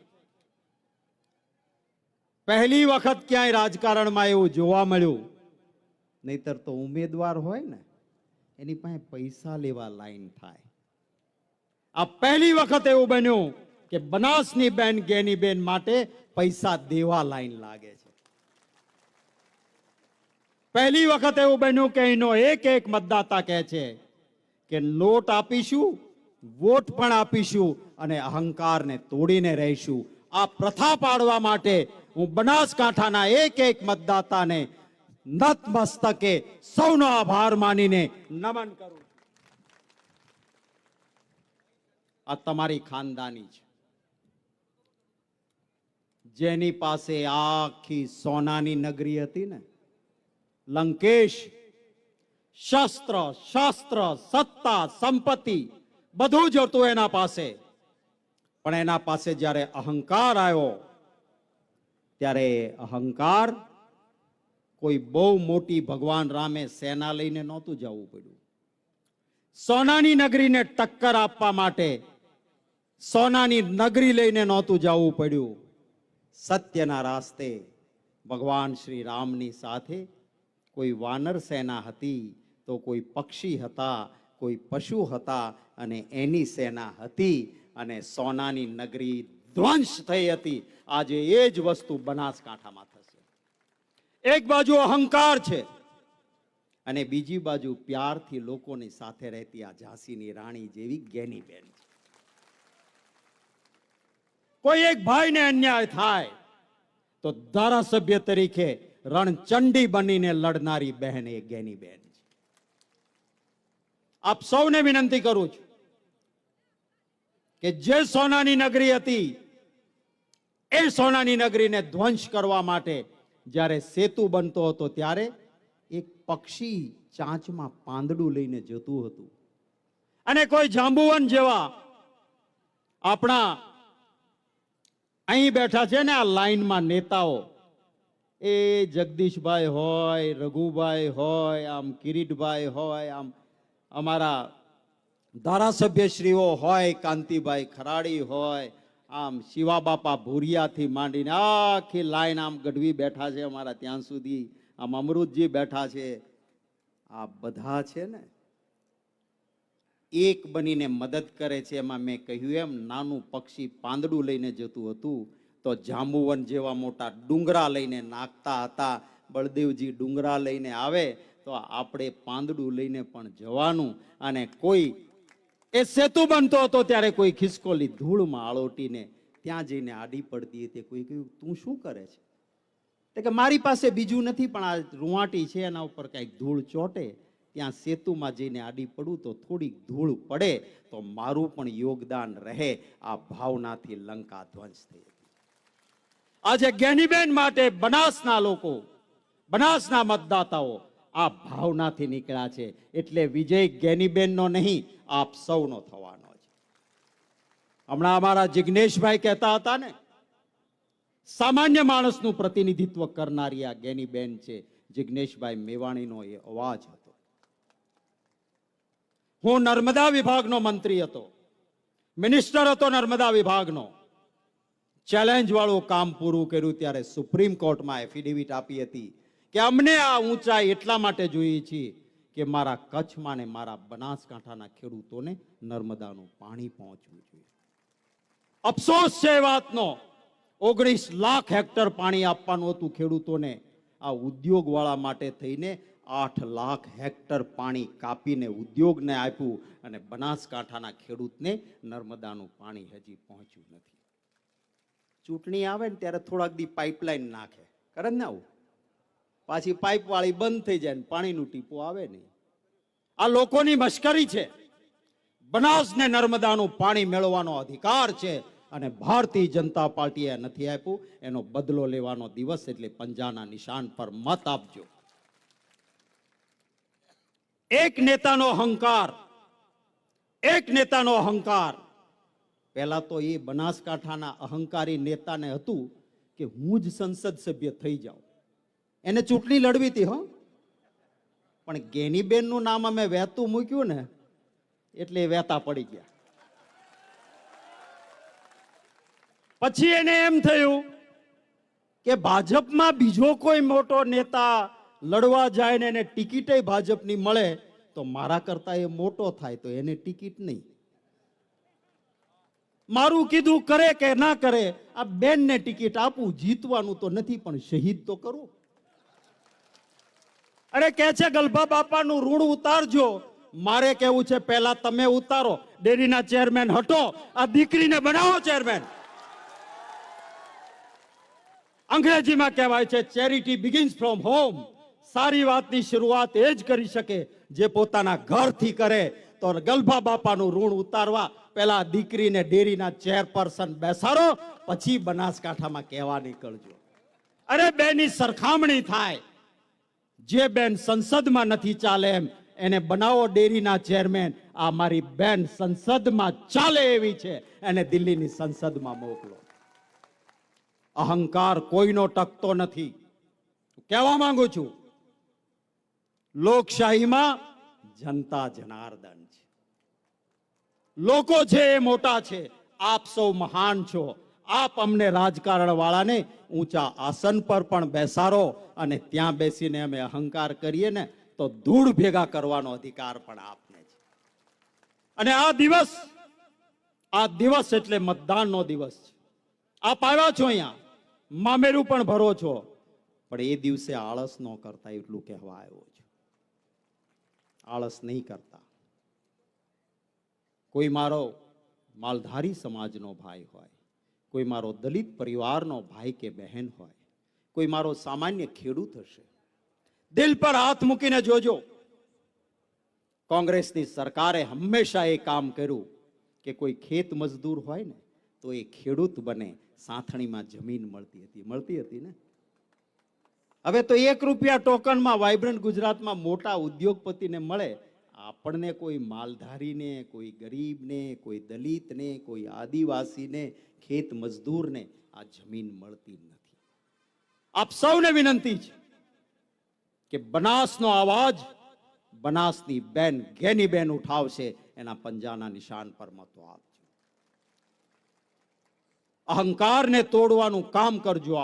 પહેલી વખત ક્યાંય રાજકારણમાં એવું જોવા મળ્યું, નહીતર તો ઉમેદવાર હોય ને એની પાસે પૈસા લેવા લાઈન થાય. આ પહેલી વખત એવું બન્યું કે બનાસની બેન ગેનીબેન માટે પૈસા દેવા લાઈન લાગે છે. પહેલી વખત એવું બન્યું કે એનો એક એક મતદાતા કહે છે કે નોટ આપીશું, વોટ પણ આપીશું અને અહંકારને તોડીને રહીશું. આ પ્રથા પાડવા માટે હું બનાસકાંઠાના એક એક મતદાતાને નતમસ્તકે સૌનો આભાર માનીને નમન કરું. આ તમારી ખાનદાની છે, જેની પાસે આખી સોનાની નગરી હતી ને, લંકેશ, શસ્ત્ર શાસ્ત્ર સત્તા સંપત્તિ બધું જ હતું એના પાસે. પણ એના પાસે જ્યારે અહંકાર આવ્યો ત્યારે અહંકાર કોઈ બહુ મોટી ભગવાન રામે સેના લઈને નહોતું જવું પડ્યું. સોનાની નગરીને ટક્કર આપવા માટે સોનાની નગરી લઈને નહોતું જવું પડ્યું. સત્યના રાસ્તે ભગવાન શ્રી રામની સાથે કોઈ વાનર સેના હતી, તો કોઈ પક્ષી હતા, કોઈ પશુ હતા અને એની સેના હતી અને સોનાની નગરી ધ્વંસ થઈ હતી. આજે એ જ વસ્તુ બનાસકાંઠામાં થશે. એક બાજુ અહંકાર છે અને બીજી બાજુ પ્યારથી લોકોની સાથે રહેતી આ ઝાંસીની રાણી જેવી ગેનીબેન છે. કોઈ એક ભાઈને અન્યાય થાય તો ધારાસભ્ય તરીકે રણચંડી બનીને લડનારી બહેન એ ગેનીબેન છે. આપ સૌને વિનંતી કરું છું કે જે સોનાની નગરી હતી એ સોનાની નગરીને ધ્વંસ કરવા માટે જ્યારે સેતુ બનતો હતો ત્યારે એક પક્ષી ચાંચમાં પાંદડું લઈને જતું હતું અને કોઈ જાંબુવન જેવા આપણા અહીં બેઠા છે ને આ લાઈનમાં નેતાઓ, એ જગદીશભાઈ હોય, રઘુભાઈ હોય, આમ કિરીટભાઈ હોય, આમ અમારા ધારાસભ્યશ્રીઓ હોય, કાંતિભાઈ ખરાડી હોય, આમ શિવા બાપા ભૂરિયાથી માંડીને આખી લાઈન આમ ગઢવી બેઠા છે અમારા ત્યાં સુધી, આમ અમૃતજી બેઠા છે. આ બધા છે ને એક બનીને મદદ કરે છે. એમાં મેં કહ્યું એમ નાનું પક્ષી પાંદડું લઈને જતું હતું તો જાંબુવન જેવા મોટા ડુંગરા લઈને નાખતા હતા. બળદેવજી ડુંગરા લઈને આવે તો આપણે પાંદડું લઈને પણ જવાનું. અને કોઈ એ સેતુ બનતો હતો ત્યારે કોઈ ખિસકોલી ધૂળમાં આળોટીને ત્યાં જઈને આડી પડતી હતી. કોઈ કહ્યું તું શું કરે છે? એટલે કે મારી પાસે બીજું નથી પણ આ રૂવાટી છે એના ઉપર કંઈક ધૂળ ચોટે, ત્યાં સેતુમાં જઈને આડી પડું તો થોડીક ધૂળ પડે તો મારું પણ યોગદાન રહે. આ ભાવનાથી લંકા ધ્વંસ થઈ હતી. આજે ગેનીબેન માટે બનાસના લોકો, બનાસના મતદાતાઓ આ ભાવનાથી નીકળ્યા છે. એટલે વિજય ગેનીબેનનો નહીં, આપ સૌનો થવાનો છે. હમણાં અમારા જિગ્નેશભાઈ કહેતા હતા ને, સામાન્ય માણસનું પ્રતિનિધિત્વ કરનારી આ ગેનીબેન છે. જિગ્નેશભાઈ મેવાણીનો એ અવાજ હતો. હું નર્મદા વિભાગનો મંત્રી હતો, મિનિસ્ટર હતો નર્મદા વિભાગનો. ચેલેન્જ વાળું કામ પૂરું કર્યું ત્યારે સુપ્રીમ કોર્ટમાં એફિડેવિટ આપી હતી કે અમને આ ઊંચાઈ એટલા માટે જોઈએ છીએ કે મારા કચ્છમાં ને મારા બનાસકાંઠાના ખેડૂતોને નર્મદાનું પાણી પહોંચવું જોઈએ. અફસોસ છે એ વાતનો, 19 લાખ હેક્ટર પાણી આપવાનું હતું ખેડૂતોને આ ઉદ્યોગવાળા માટે થઈને 8 લાખ હેક્ટર પાણી કાપીને ઉદ્યોગને આપ્યું અને બનાસકાંઠાના ખેડૂતને નર્મદાનું પાણી હજી પહોંચ્યું નથી. ચૂંટણી આવે ને ત્યારે થોડાક દી પાઇપલાઇન નાખે, કરે ને આવું, પાછી પાઇપ વાળી બંધ થઈ જાય ને પાણીનું ટીપું આવે નહીં. આ લોકોની મશ્કરી છે. બનાસને નર્મદાનું પાણી મેળવવાનો અધિકાર છે અને ભારતીય જનતા પાર્ટીએ નથી આપ્યું. એનો બદલો લેવાનો દિવસ એટલે પંજાના નિશાન પર મત આપજો. એક નેતાનો અહંકાર પહેલા તો એ બનાસકાંઠાના અહંકારી નેતાને હતું કે હું જ સંસદ સભ્ય થઈ જાઉં. એને ચૂંટણી લડવી હતી, હો, પણ ગેનીબેનનું નામ અમે વહેતું મૂક્યું ને એટલે એ વહેતા પડી ગયા. પછી એને એમ થયું કે ભાજપમાં બીજો કોઈ મોટો નેતા લડવા જાય ને એને ટિકિટે ભાજપની મળે તો મારા કરતા એ મોટો થાય તો એને ટિકિટ નહીં. મારું કીધું કરે કે ના કરે, આ બેનને ટિકિટ આપું, જીતવાનું તો નથી પણ શહીદ તો કરું. અરે કે છે ગલભા બાપાનું ઋણ ઉતારજો. મારે કેવું છે પહેલા તમે ઉતારો. ડેરીના ચેરમેન હટો, આ દીકરીને બનાવો ચેરમેન. અંગ્રેજીમાં કહેવાય છે ચેરિટી બિગિન્સ ફ્રોમ હોમ. સારી વાતની શરૂઆત એ જ કરી શકે જે પોતાના ઘરથી કરે. તો ગલભા બાપાનું ઋણ ઉતારવા પહેલા દીકરીને ડેરીના ચેરપર્સન બેસાડો, પછી બનાસકાંઠામાં કહેવા નીકળજો. અરે બેની સરખામણી થાય. જે બેન સંસદમાં નથી ચાલે એમ એને બનાવો ડેરીના ચેરમેન. આ મારી બેન સંસદમાં ચાલે એવી છે, એને દિલ્હીની સંસદમાં મોકલો. અહંકાર કોઈનો ટકતો નથી. કહેવા માંગુ છું, લોકશાહીમાં જનતા જનાર્દન છે. લોકો છે એ મોટા છે. આપ સૌ મહાન છો. આપ અમને રાજકારણ વાળાને ઊંચા આસન પર પણ બેસાડો અને ત્યાં બેસીને અમે અહંકાર કરીએ ને તો ધૂળ ભેગા કરવાનો અધિકાર પણ આપને છે. અને આ દિવસ એટલે મતદાનનો દિવસ છે. આપ આવ્યા છો અહીંયા, મામેરું પણ ભરો છો, પણ એ દિવસે આળસ ન કરતા એટલું કહેવા આવ્યો છે. આળસ નહીં કરતા. કોઈ મારો માલધારી સમાજનો ભાઈ હોય, કોઈ મારો દલિત પરિવારનો ભાઈ કે બહેન હોય, કોઈ મારો સામાન્ય ખેડૂત હશે, દિલ પર હાથ મૂકીને જોજો. કોંગ્રેસની સરકારે હંમેશા એ કામ કર્યું કે કોઈ ખેત મજદૂર હોય ને તો એ ખેડૂત બને. સાંથણીમાં જમીન મળતી હતી ને. હવે તો 1 રૂપિયા ટોકનમાં વાઇબ્રન્ટ ગુજરાતમાં મોટા ઉદ્યોગપતિને મળે. આપણને કોઈ માલધારીને, કોઈ ગરીબને, કોઈ દલિતને, કોઈ આદિવાસીને, ખેત મજદૂરને આ જમીન મળતી નથી. આપ સૌને વિનંતી છે કે બનાસનો અવાજ બનાસની બેન ગેનીબેન ઉઠાવશે. એના પંજાના નિશાન પર મતો આપજો. અહંકારને તોડવાનું કામ કરજો.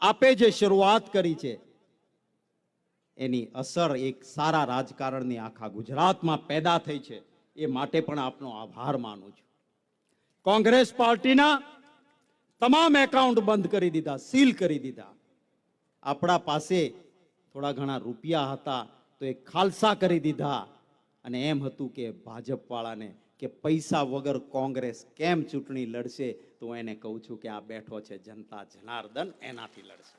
આપે જે શરૂઆત કરી છે એની અસર એક સારા રાજકારણની આખા ગુજરાતમાં પેદા થઈ છે. એ માટે પણ આપનો આભાર માનું છું. કોંગ્રેસ પાર્ટીના તમામ એકાઉન્ટ બંધ કરી દીધા, સીલ કરી દીધા. આપણા પાસે થોડા ઘણા રૂપિયા હતા તો એ ખાલસા કરી દીધા. અને એમ હતું કે ભાજપ વાળાને કે પૈસા વગર કોંગ્રેસ કેમ ચૂંટણી લડશે, તો એને કહું છું કે આ બેઠો છે જનતા જનાર્દન, એનાથી લડશે.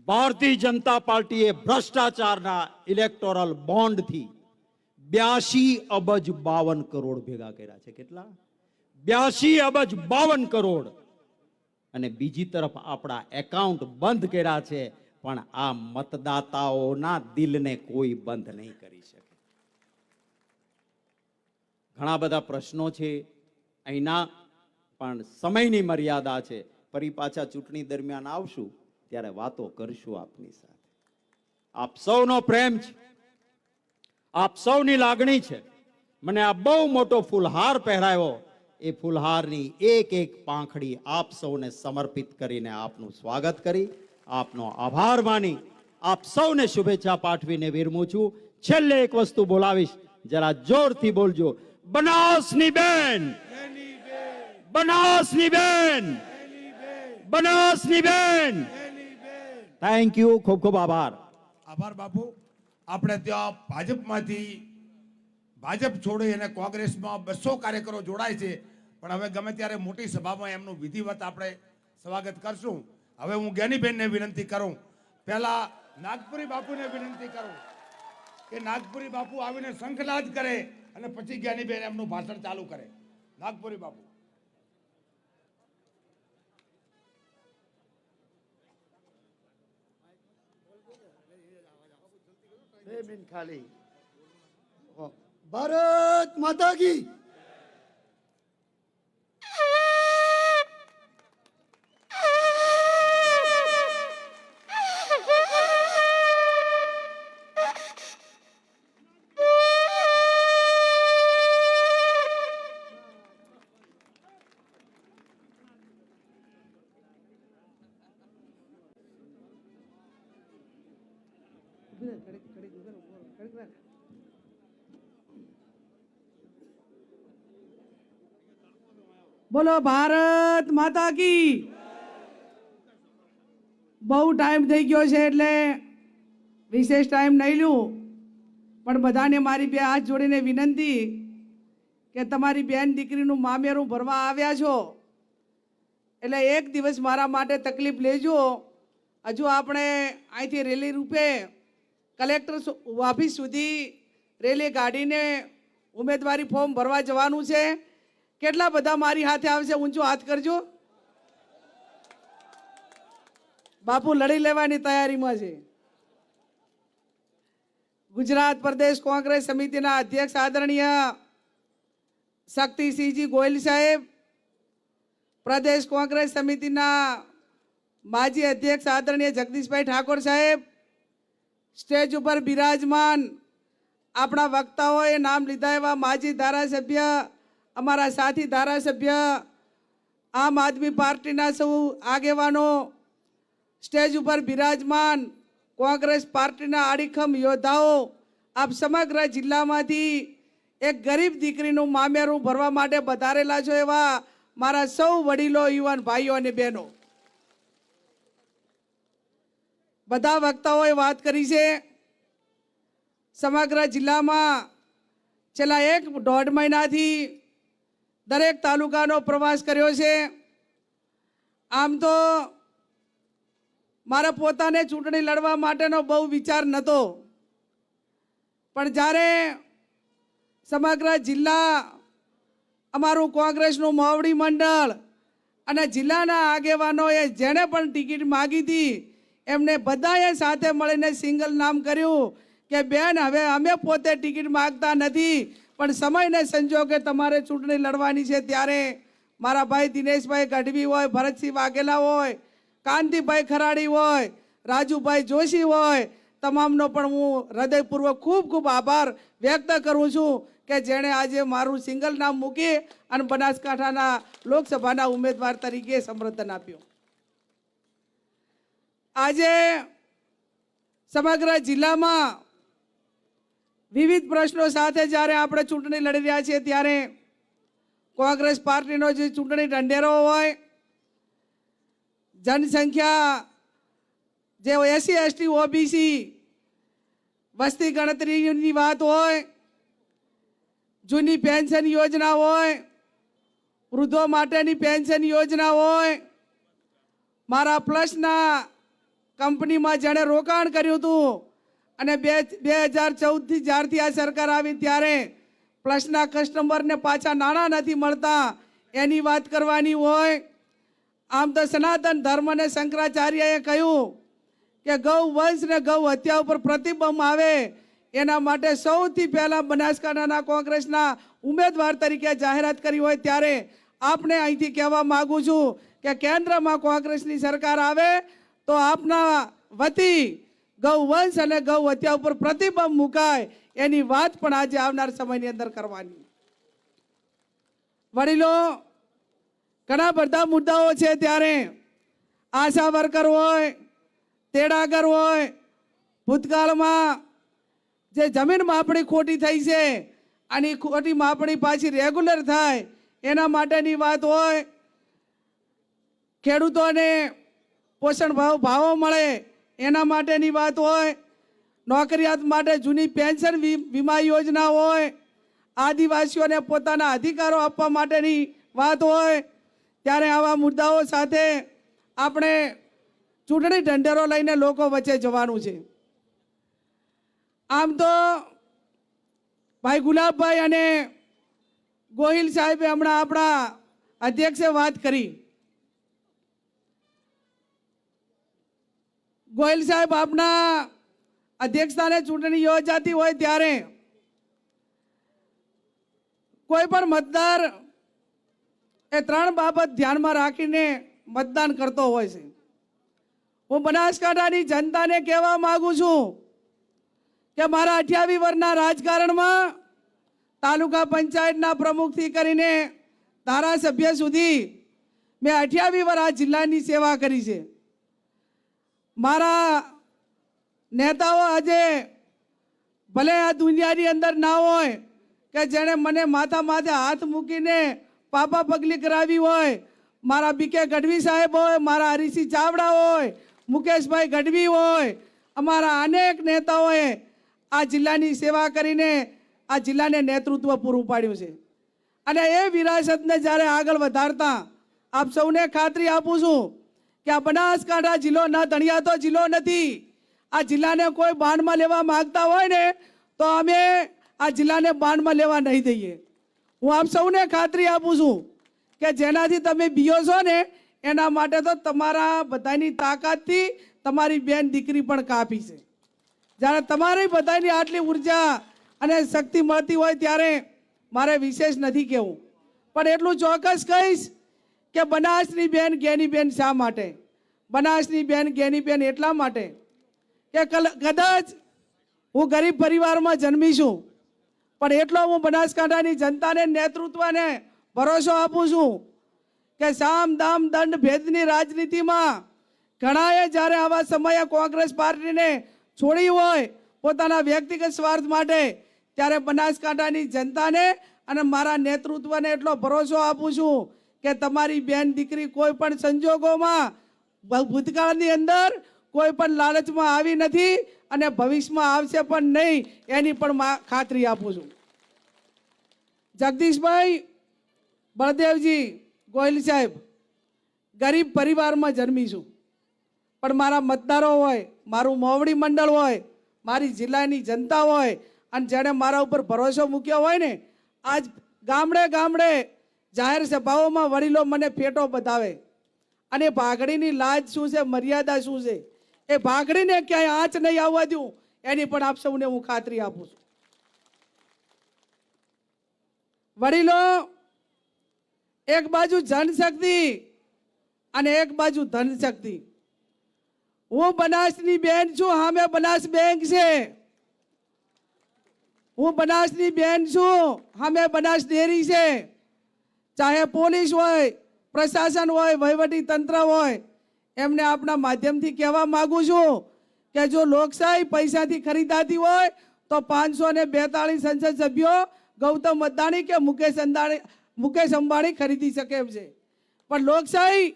ભારતીય જનતા પાર્ટીએ ભ્રષ્ટાચારના ઇલેક્ટોરલ બોન્ડથી 82 અબજ 52 કરોડ ભેગા કર્યા છે. કેટલા? 82 અબજ 52 કરોડ. અને બીજી તરફ આપણા એકાઉન્ટ બંધ કર્યા છે, પણ આ મતદાતાઓના દિલને કોઈ બંધ નહીં કરી શકે. ઘણા બધા પ્રશ્નો છે અહીંના, પણ સમયની મર્યાદા છે. ફરી પાછા ચૂંટણી દરમિયાન આવશું ત્યારે વાતો કરશું આપની સાથે. આપ સૌનો પ્રેમ છે, આપ સૌની લાગણી છે. મને આ બહુ મોટો ફૂલહાર પહેરાયો. એ ફૂલહારની એક એક પાંખડી આપ સૌને સમર્પિત કરીને આપનું સ્વાગત કરી, આપનો આભાર માની, આપ સૌને શુભેચ્છા પાઠવીને વિરમું છું. છેલ્લે એક વસ્તુ બોલાવીશ, જરા જોરથી બોલજો. બનાસની બેન, બનાસની બેન, બનાસની બેન, થેન્ક યુ, ખૂબ ખૂબ આભાર. આભાર બાપુ. આપણે ત્યાં ભાજપ છોડી અને કોંગ્રેસમાં 200 કાર્યકરો જોડાય છે, પણ હવે ગમે ત્યારે મોટી સભામાં એમનું વિધિવત આપણે સ્વાગત કરશું. હવે હું જ્ઞાનીબેનને વિનંતી કરું, પહેલા નાગપુરી બાપુને વિનંતી કરું કે નાગપુરી બાપુ આવીને શંખનાદ કરે અને પછી જ્ઞાનીબેન એમનું ભાષણ ચાલુ કરે. નાગપુરી બાપુ. ખાલી ભારત માતા કી. બોલો ભારત માતા કી. બહુ ટાઈમ થઈ ગયો છે એટલે વિશેષ ટાઈમ નહીં લઉં, પણ બધાને મારી બે હાથ જોડીને વિનંતી કે તમારી બેન દીકરીનું મામેરું ભરવા આવ્યા છો એટલે એક દિવસ મારા માટે તકલીફ લેજો. હજુ આપણે અહીંથી રેલી રૂપે કલેક્ટર ઓફિસ સુધી રેલી કાઢીને ઉમેદવારી ફોર્મ ભરવા જવાનું છે. કેટલા બધા મારી હાથે આવશે? ઊંચો હાથ કરજો. બાપુ લડી લેવાની તૈયારીમાં છે. ગુજરાત પ્રદેશ કોંગ્રેસ સમિતિના અધ્યક્ષ આદરણીય શક્તિસિંહજી ગોયલ સાહેબ, પ્રદેશ કોંગ્રેસ સમિતિના માજી અધ્યક્ષ આદરણીય જગદીશભાઈ ઠાકોર સાહેબ, સ્ટેજ ઉપર બિરાજમાન આપણા વક્તાઓએ નામ લીધા એવા માજી ધારાસભ્ય, અમારા સાથી ધારાસભ્ય, આમ આદમી પાર્ટીના સૌ આગેવાનો, સ્ટેજ ઉપર બિરાજમાન કોંગ્રેસ પાર્ટીના આડીખમ યોદ્ધાઓ, આપ સમગ્ર જિલ્લામાંથી એક ગરીબ દીકરીનું મામેરું ભરવા માટે પધારેલા છો એવા મારા સૌ વડીલો, યુવાન ભાઈઓ અને બહેનો, બધા વક્તાઓએ વાત કરી છે. સમગ્ર જિલ્લામાં છેલ્લા 1.5 મહિનાથી દરેક તાલુકાનો પ્રવાસ કર્યો છે. આમ તો મારા પોતાને ચૂંટણી લડવા માટેનો બહુ વિચાર નહોતો, પણ જ્યારે સમગ્ર જિલ્લા, અમારું કોંગ્રેસનું મોવડી મંડળ અને જિલ્લાના આગેવાનોએ જેણે પણ ટિકિટ માગી હતી એમને બધાએ સાથે મળીને સિંગલ નામ કર્યું કે બેન હવે અમે પોતે ટિકિટ માગતા નથી, પણ સમયને સંજોગે તમારે ચૂંટણી લડવાની છે ત્યારે મારા ભાઈ દિનેશભાઈ ગઢવી હોય, ભરતસિંહ વાઘેલા હોય, કાંતિભાઈ ખરાડી હોય, રાજુભાઈ જોશી હોય, તમામનો પણ હું હૃદયપૂર્વક ખૂબ ખૂબ આભાર વ્યક્ત કરું છું કે જેણે આજે મારું સિંગલ નામ મૂકી અને બનાસકાંઠાના લોકસભાના ઉમેદવાર તરીકે સમર્થન આપ્યું. આજે સમગ્ર જિલ્લામાં વિવિધ પ્રશ્નો સાથે જ્યારે આપણે ચૂંટણી લડી રહ્યા છીએ ત્યારે કોંગ્રેસ પાર્ટીનો જે ચૂંટણી ઢંઢેરો હોય, જનસંખ્યા જે SC ST OBC વસ્તી ગણતરીની વાત હોય, જૂની પેન્શન યોજના હોય, વૃદ્ધો માટેની પેન્શન યોજના હોય, મારા પ્લસના કંપનીમાં જેણે રોકાણ કર્યું હતું અને 2014થી જ્યારથી આ સરકાર આવી ત્યારે પ્લસના કસ્ટમરને પાછા નાણાં નથી મળતા એની વાત કરવાની હોય. આમ તો સનાતન ધર્મ અને શંકરાચાર્યએ કહ્યું કે ગૌ વંશ ને ગૌ હત્યા ઉપર પ્રતિબંધ આવે એના માટે સૌથી પહેલાં બનાસકાંઠાના કોંગ્રેસના ઉમેદવાર તરીકે જાહેરાત કરી હોય ત્યારે આપને અહીંથી કહેવા માગું છું કે કેન્દ્રમાં કોંગ્રેસની સરકાર આવે તો આપના વતી ગૌ વંશ અને ગૌ હત્યા ઉપર પ્રતિબંધ મુકાય એની વાત પણ આજે આવનાર સમયની અંદર કરવાની. વડીલો, ઘણા બધા મુદ્દાઓ છે ત્યારે આશા વર્કર હોય, તેડાગર હોય, ભૂતકાળમાં જે જમીન માપણી ખોટી થઈ છે આની ખોટી માપણી પાછી રેગ્યુલર થાય એના માટેની વાત હોય, ખેડૂતોને પોષણ ભાવો મળે એના માટેની વાત હોય, નોકરિયાત માટે જૂની પેન્શન વીમા યોજના હોય, આદિવાસીઓને પોતાના અધિકારો આપવા માટેની વાત હોય, ત્યારે આવા મુદ્દાઓ સાથે આપણે ચૂંટણી ઢંઢેરો લઈને લોકો વચ્ચે જવાનું છે. આમ તો ભાઈ ગુલાબભાઈ અને ગોહિલ સાહેબે હમણાં આપણા અધ્યક્ષે વાત કરી. ગોહિલ સાહેબ, આપના અધ્યક્ષસ્થાને ચૂંટણી યોજાતી હોય ત્યારે કોઈ પણ મતદાર એ 3 બાબત ધ્યાનમાં રાખીને મતદાન કરતો હોય છે. હું બનાસકાંઠાની જનતાને કહેવા માંગુ છું કે મારા 28 વર્ષના રાજકારણમાં તાલુકા પંચાયતના પ્રમુખથી કરીને ધારાસભ્ય સુધી મેં 28 વર્ષ આ જિલ્લાની સેવા કરી છે. મારા નેતાઓ આજે ભલે આ દુનિયાની અંદર ના હોય કે જેણે મને માથા માથે હાથ મૂકીને પાપા પગલી કરાવી હોય, મારા બીકે ગઢવી સાહેબ હોય, મારા હરીસિંહ ચાવડા હોય, મુકેશભાઈ ગઢવી હોય, અમારા અનેક નેતાઓએ આ જિલ્લાની સેવા કરીને આ જિલ્લાને નેતૃત્વ પૂરું પાડ્યું છે. અને એ વિરાસતને જ્યારે આગળ વધારતા આપ સૌને ખાતરી આપું છું કે આ બનાસકાંઠા જિલ્લો ન ધણિયાતો જિલ્લો નથી. આ જિલ્લાને કોઈ બાંધમાં લેવા માંગતા હોય ને તો અમે આ જિલ્લાને બાંધમાં લેવા નહીં દઈએ. હું આપ સૌને ખાતરી આપું છું કે જેનાથી તમે બીઓ છો ને એના માટે તો તમારા બધાની તાકાતથી તમારી બેન દીકરી પણ કાપી છે. જ્યારે તમારી બધાની આટલી ઉર્જા અને શક્તિ મળતી હોય ત્યારે મારે વિશેષ નથી કહેવું, પણ એટલું ચોક્કસ કહીશ કે બનાસની બેન ગેનીબેન શા માટે? બનાસની બેન ગેનીબેન એટલા માટે કે કદાચ હું ગરીબ પરિવારમાં જન્મી છું, પણ એટલો હું બનાસકાંઠાની જનતાને નેતૃત્વને ભરોસો આપું છું કે સામ દામ દંડ ભેદની રાજનીતિમાં ઘણાએ જ્યારે આવા સમયે કોંગ્રેસ પાર્ટીને છોડી હોય પોતાના વ્યક્તિગત સ્વાર્થ માટે, ત્યારે બનાસકાંઠાની જનતાને અને મારા નેતૃત્વને એટલો ભરોસો આપું છું કે તમારી બેન દીકરી કોઈ પણ સંજોગોમાં ભૂતકાળની અંદર કોઈ પણ લાલચમાં આવી નથી અને ભવિષ્યમાં આવશે પણ નહીં, એની પણ ખાતરી આપું છું. જગદીશભાઈ બળદેવજી ગોહિલ સાહેબ, ગરીબ પરિવારમાં જન્મી છું, પણ મારા મતદારો હોય, મારું મોવડી મંડળ હોય, મારી જિલ્લાની જનતા હોય અને જેણે મારા ઉપર ભરોસો મૂક્યો હોય ને, આજ ગામડે ગામડે જાહેર સભાઓમાં વડીલો મને ફેટો બતાવે અને ભાગડીની લાજ શું છે, મર્યાદા શું છે, એ ભાગડીને ક્યાંય આંચ નહીં આવવા દઉં એની પણ આપ સૌને હું ખાતરી આપું છું. વડીલો, એક બાજુ જનશક્તિ અને એક બાજુ ધનશક્તિ. હું બનાસની બેન છું, સામે બનાસ બેંક છે. હું બનાસની બેન છું, સામે બનાસ ડેરી છે. ચાહે પોલીસ હોય, પ્રશાસન હોય, વહીવટી તંત્ર હોય, એમને આપણા માધ્યમથી કહેવા માંગુ છું કે જો લોકશાહી પૈસાથી ખરીદાતી હોય તો 542 સંસદ સભ્યો ગૌતમ અદાણી કે મુકેશ અંબાણી ખરીદી શકે એમ છે, પણ લોકશાહી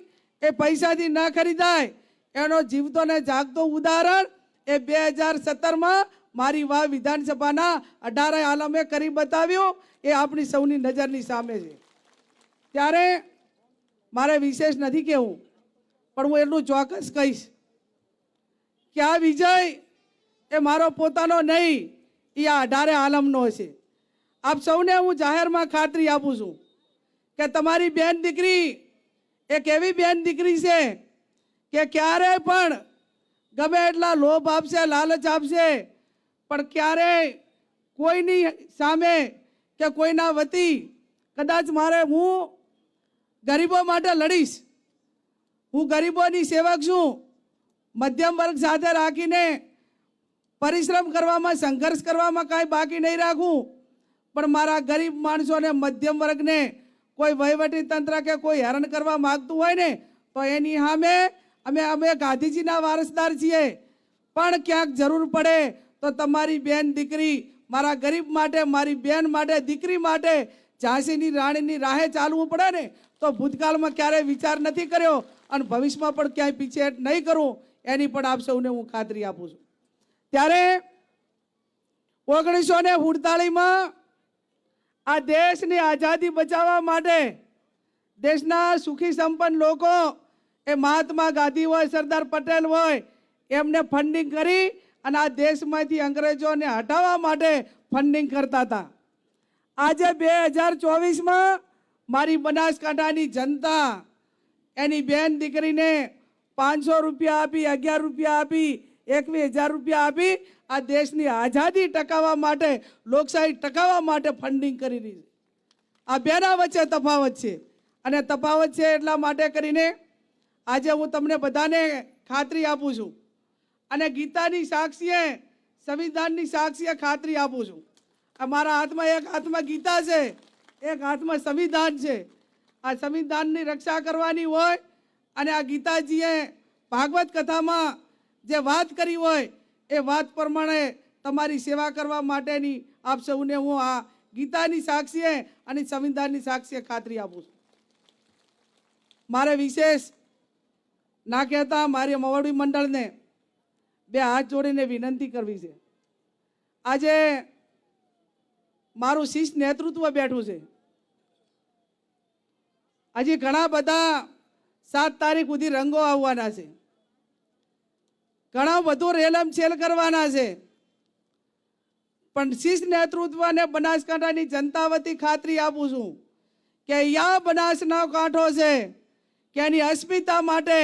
એ પૈસાથી ના ખરીદાય. એનો જીવતો ને જાગતો ઉદાહરણ એ 2017માં મારી વાવ વિધાનસભાના 18 આલમે કરી બતાવ્યું. એ આપણી સૌની નજરની સામે છે. ત્યારે મારે વિશેષ નથી કહેવું, પણ હું એટલું ચોક્કસ કહીશ કે આ વિજય એ મારો પોતાનો નહીં, એ આ 18 આલમનો છે. આપ સૌને હું જાહેરમાં ખાતરી આપું છું કે તમારી બેન દીકરી એક એવી બેન દીકરી છે કે ક્યારેય પણ ગમે એટલા લોભ આપશે, લાલચ આપશે, પણ ક્યારેય કોઈની સામે કે કોઈના વતી કદાચ હું ગરીબો માટે લડીશ. હું ગરીબોની સેવક છું. મધ્યમ વર્ગ સાથે રાખીને પરિશ્રમ કરવામાં, સંઘર્ષ કરવામાં કાંઈ બાકી નહીં રાખું, પણ મારા ગરીબ માણસોને, મધ્યમ વર્ગને કોઈ વહીવટી તંત્ર કે કોઈ હેરાન કરવા માંગતું હોય ને તો એની સામે અમે ગાંધીજીના વારસદાર છીએ, પણ ક્યાંક જરૂર પડે તો તમારી બેન દીકરી મારા ગરીબ માટે, મારી બેન માટે, દીકરી માટે ઝાંસીની રાણીની રાહે ચાલવું પડે ને તો ભૂતકાળમાં ક્યારેય વિચાર નથી કર્યો અને ભવિષ્યમાં પણ ક્યાંય પીછેહટ નહીં કરું. એની પણ આપ સૌને હું ખાતરી આપું છું. ત્યારે 1948માં આ દેશની આઝાદી બચાવવા માટે દેશના સુખી સંપન્ન લોકો એ મહાત્મા ગાંધી હોય, સરદાર પટેલ હોય, એમને ફંડિંગ કરી અને આ દેશમાંથી અંગ્રેજોને હટાવવા માટે ફંડિંગ કરતા હતા. આજે 2024માં મારી બનાસકાંઠાની જનતા એની બેન દીકરીને 500 રૂપિયા આપી, 11 રૂપિયા આપી, 21,000 રૂપિયા આપી આ દેશની આઝાદી ટકાવવા માટે, લોકશાહી ટકાવવા માટે ફંડિંગ કરી રહી છે. આ બેના વચ્ચે તફાવત છે અને તફાવત છે એટલા માટે કરીને આજે હું તમને બધાને ખાતરી આપું છું અને ગીતાની સાક્ષીએ, સંવિધાનની સાક્ષીએ ખાતરી આપું છું. અમારા હાથમાં એક હાથમાં ગીતા છે, એક હાથમાં સંવિધાન છે. આ સંવિધાનની રક્ષા કરવાની હોય અને આ ગીતાજીએ ભાગવત કથામાં જે વાત કરી હોય એ વાત પ્રમાણે તમારી સેવા કરવા માટેની આપ સૌને હું આ ગીતાની સાક્ષીએ અને સંવિધાનની સાક્ષીએ ખાતરી આપું છું. મારે વિશેષ ના કહેતા મારી મોવડી મંડળને 2 હાથ જોડીને વિનંતી કરવી છે. આજે મારું શિષ્ટ નેતૃત્વ બેઠું છે. હજી ઘણા બધા 7 તારીખ સુધી રંગો આવવાના છે, ઘણા બધું રેલમ છેલ કરવાના છે, પણ શિષ્ટ નેતૃત્વને બનાસકાંઠાની જનતા વતી ખાતરી આપું છું કે યા બનાસનો કાંઠો છે કે એની અસ્મિતા માટે,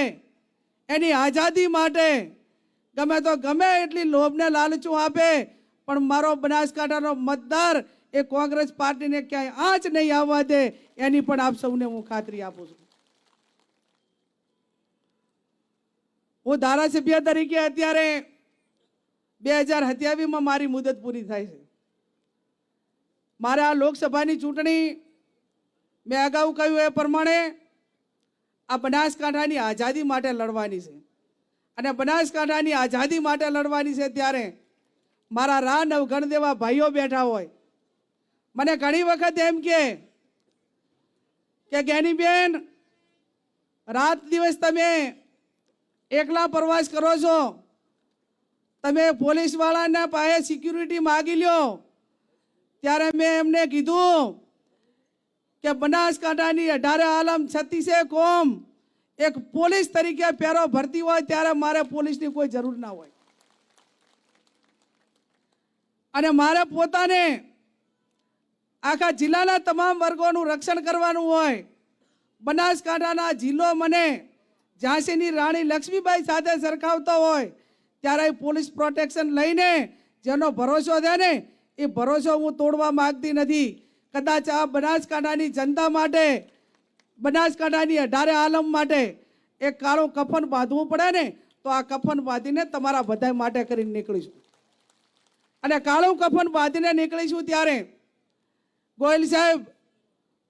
એની આઝાદી માટે ગમે તો ગમે એટલી લોભને લાલચું આપે પણ મારો બનાસકાંઠાનો મતદાર એ કોંગ્રેસ પાર્ટીને ક્યાંય આંચ નહીં આવવા દે એની પણ આપ સૌને હું ખાતરી આપું છું. હું ધારાસભ્ય તરીકે અત્યારે 2027માં મારી મુદત પૂરી થાય છે. મારે આ લોકસભાની ચૂંટણી મેં અગાઉ કહ્યું એ પ્રમાણે આ બનાસકાંઠાની આઝાદી માટે લડવાની છે અને બનાસકાંઠાની આઝાદી માટે લડવાની છે. ત્યારે મારા રા નવગણ દેવા ભાઈઓ બેઠા હોય, મને ઘણી વખત એમ કે જ્ઞાનીબેન રાત દિવસ તમે એકલા પ્રવાસ કરો છો, તમે પોલીસ વાળાના પાસે સિક્યુરિટી માગી લ્યો. ત્યારે મેં એમને કીધું કે બનાસકાંઠાની 18 આલમ 36 કોમ એક પોલીસ તરીકે પેરો ભરતી હોય ત્યારે મારે પોલીસની કોઈ જરૂર ના હોય અને મારે પોતાને આખા જિલ્લાના તમામ વર્ગોનું રક્ષણ કરવાનું હોય. બનાસકાંઠાના જિલ્લો મને ઝાંસીની રાણી લક્ષ્મીબાઈ સાથે સરખાવતો હોય ત્યારે પોલીસ પ્રોટેક્શન લઈને જેનો ભરોસો છે ને એ ભરોસો હું તોડવા માંગતી નથી. કદાચ આ બનાસકાંઠાની જનતા માટે, બનાસકાંઠાની 18 આલમ માટે એક કાળું કફન બાંધવું પડે ને તો આ કફન બાંધીને તમારા બધા માટે કરીને નીકળીશું અને કાળું કફન બાંધીને નીકળીશું. ત્યારે ગોયલ સાહેબ,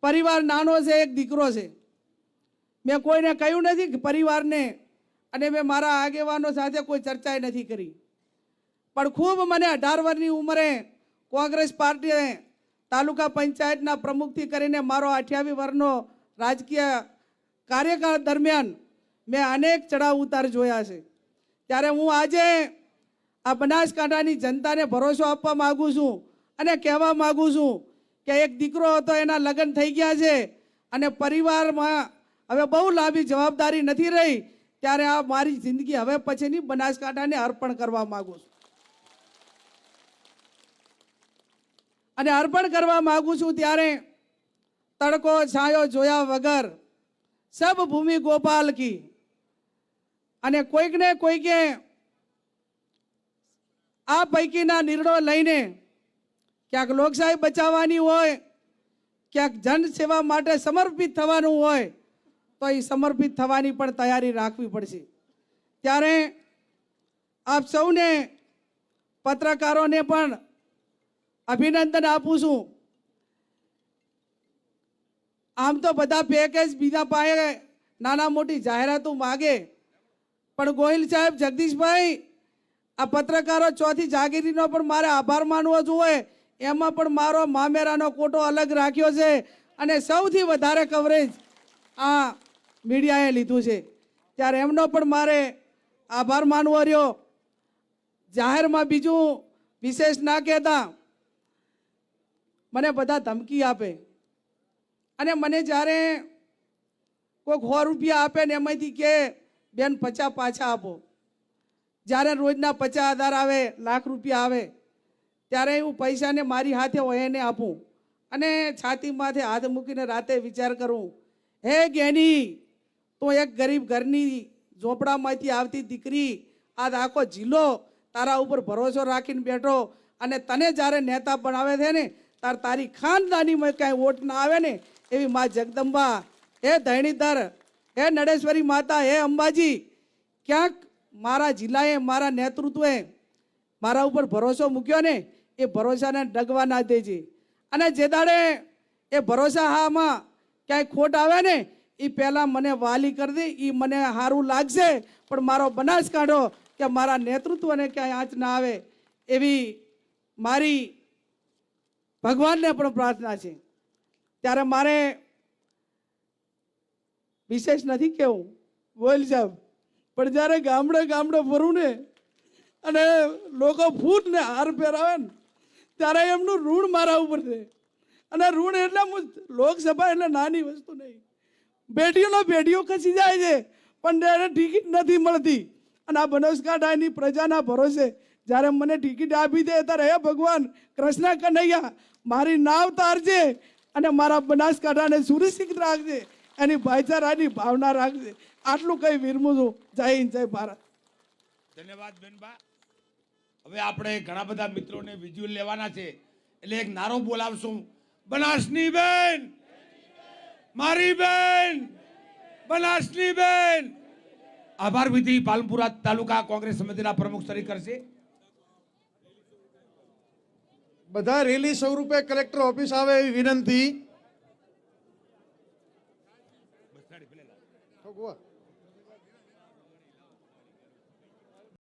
પરિવાર નાનો છે, એક દીકરો છે. મેં કોઈને કહ્યું નથી કે પરિવારને, અને મેં મારા આગેવાનો સાથે કોઈ ચર્ચા નથી કરી, પણ ખૂબ મને 18 વર્ષની ઉંમરે કોંગ્રેસ પાર્ટીએ તાલુકા પંચાયતના પ્રમુખથી કરીને મારો 28 વર્ષનો રાજકીય કાર્યકાળ દરમિયાન મેં અનેક ચડાવ ઉતાર જોયા છે. ત્યારે હું આજે આ બનાસકાંઠાની જનતાને ભરોસો આપવા માગું છું અને કહેવા માગું છું કે એક દીકરો હતો, એના લગ્ન થઈ ગયા છે અને પરિવારમાં હવે બહુ લાંબી જવાબદારી નથી રહી. ત્યારે આ મારી જિંદગી હવે પછીની બનાસકાંઠાને અર્પણ કરવા માગું છું અને અર્પણ કરવા માગું છું. ત્યારે તડકો છાયો જોયા વગર સબ ભૂમિ ગોપાલ કી, અને કોઈકને કોઈકે આ પૈકીના નિર્ણયો લઈને ક્યાંક લોકશાહી બચાવવાની હોય, ક્યાંક જન સેવા માટે સમર્પિત થવાનું હોય તો એ સમર્પિત થવાની પણ તૈયારી રાખવી પડશે. ત્યારે આપ સૌને પત્રકારોને પણ અભિનંદન આપું છું. આમ તો બધા પેકેજ બીજા પાસે નાના મોટી જાહેરાતો માગે, પણ ગોહિલ સાહેબ, જગદીશભાઈ, આ પત્રકારો ચોથી જાગીરીનો પણ મારે આભાર માનવો જોઈએ. એમાં પણ મારો મામેરાનો કોટો અલગ રાખ્યો છે અને સૌથી વધારે કવરેજ આ મીડિયાએ લીધું છે. ત્યારે એમનો પણ મારે આભાર માનવો રહ્યો. જાહેરમાં બીજું વિશેષ ના કહેતા મને બધા ધમકી આપે અને મને જ્યારે કોઈક 100 રૂપિયા આપે ને એમાંથી કે બેન 50 પાછા આપો. જ્યારે રોજના 50,000 આવે, લાખ રૂપિયા આવે ત્યારે હું પૈસાને મારી હાથે હોય એને આપું અને છાતી માથે હાથ મૂકીને રાતે વિચાર કરું, હે જ્ઞાની, તું એક ગરીબ ઘરની ઝોપડામાંથી આવતી દીકરી, આજ આખો જિલ્લો તારા ઉપર ભરોસો રાખીને બેઠો અને તને જ્યારે નેતા બનાવે છે ને તાર તારી ખાનદાનીમાં કાંઈ વોટ ના આવે ને એવી મા જગદંબા, હે ધરણીધર, હે નડેશ્વરી માતા, હે અંબાજી, ક્યાંક મારા જિલ્લાએ મારા નેતૃત્વે મારા ઉપર ભરોસો મૂક્યો ને એ ભરોસાને ડગવા ના દેજે. અને જે દાડે એ ભરોસા હામાં ક્યાંય ખોટ આવે ને એ પહેલાં મને વાલી કરી દે, એ મને સારું લાગશે, પણ મારો બનાસકાંઠો કે મારા નેતૃત્વને ક્યાંય આંચ ના આવે એવી મારી ભગવાનને પણ પ્રાર્થના છે. ત્યારે મારે વિશેષ નથી કહેવું ગોયલ સાહેબ, પણ જ્યારે ગામડે ગામડે ફરું ને અને લોકો ફૂટ ને હાર પહેરાવે ને ત્યારે એમનું ઋણ મારા ઉપર છે. અને ઋણ એટલે લોકસભા એટલે નાની વસ્તુ નહીં. પેઢીઓ ખસી જાય છે પણ એને ટિકિટ નથી મળતી. અને આ બનાસકાંઠાની પ્રજાના ભરોસે જ્યારે મને ટિકિટ આપી દે ત્યારે હે ભગવાન કૃષ્ણ કનૈયા મારી નાવ તારજે અને મારા બનાસકાંઠાને સુરક્ષિત રાખજે, એની ભાઈચારાની ભાવના રાખજે. આટલું કઈ વિરમું છું. જય હિન્દ, જય ભારત. ધન્યવાદ બેનબા. હવે આપણે ઘણા બધા મિત્રોને વિઝ્યુઅલ લેવાના છે એટલે એક નારો બોલાવશું, બનાસની બેન, મારી બેન, બનાસની બેન. આભાર વિધિ પાલનપુરા તાલુકા કોંગ્રેસ સમિતિના પ્રમુખ શ્રી કરશે. બધા રેલી સ્વરૂપે કલેક્ટર ઓફિસ આવે એવી વિનંતી.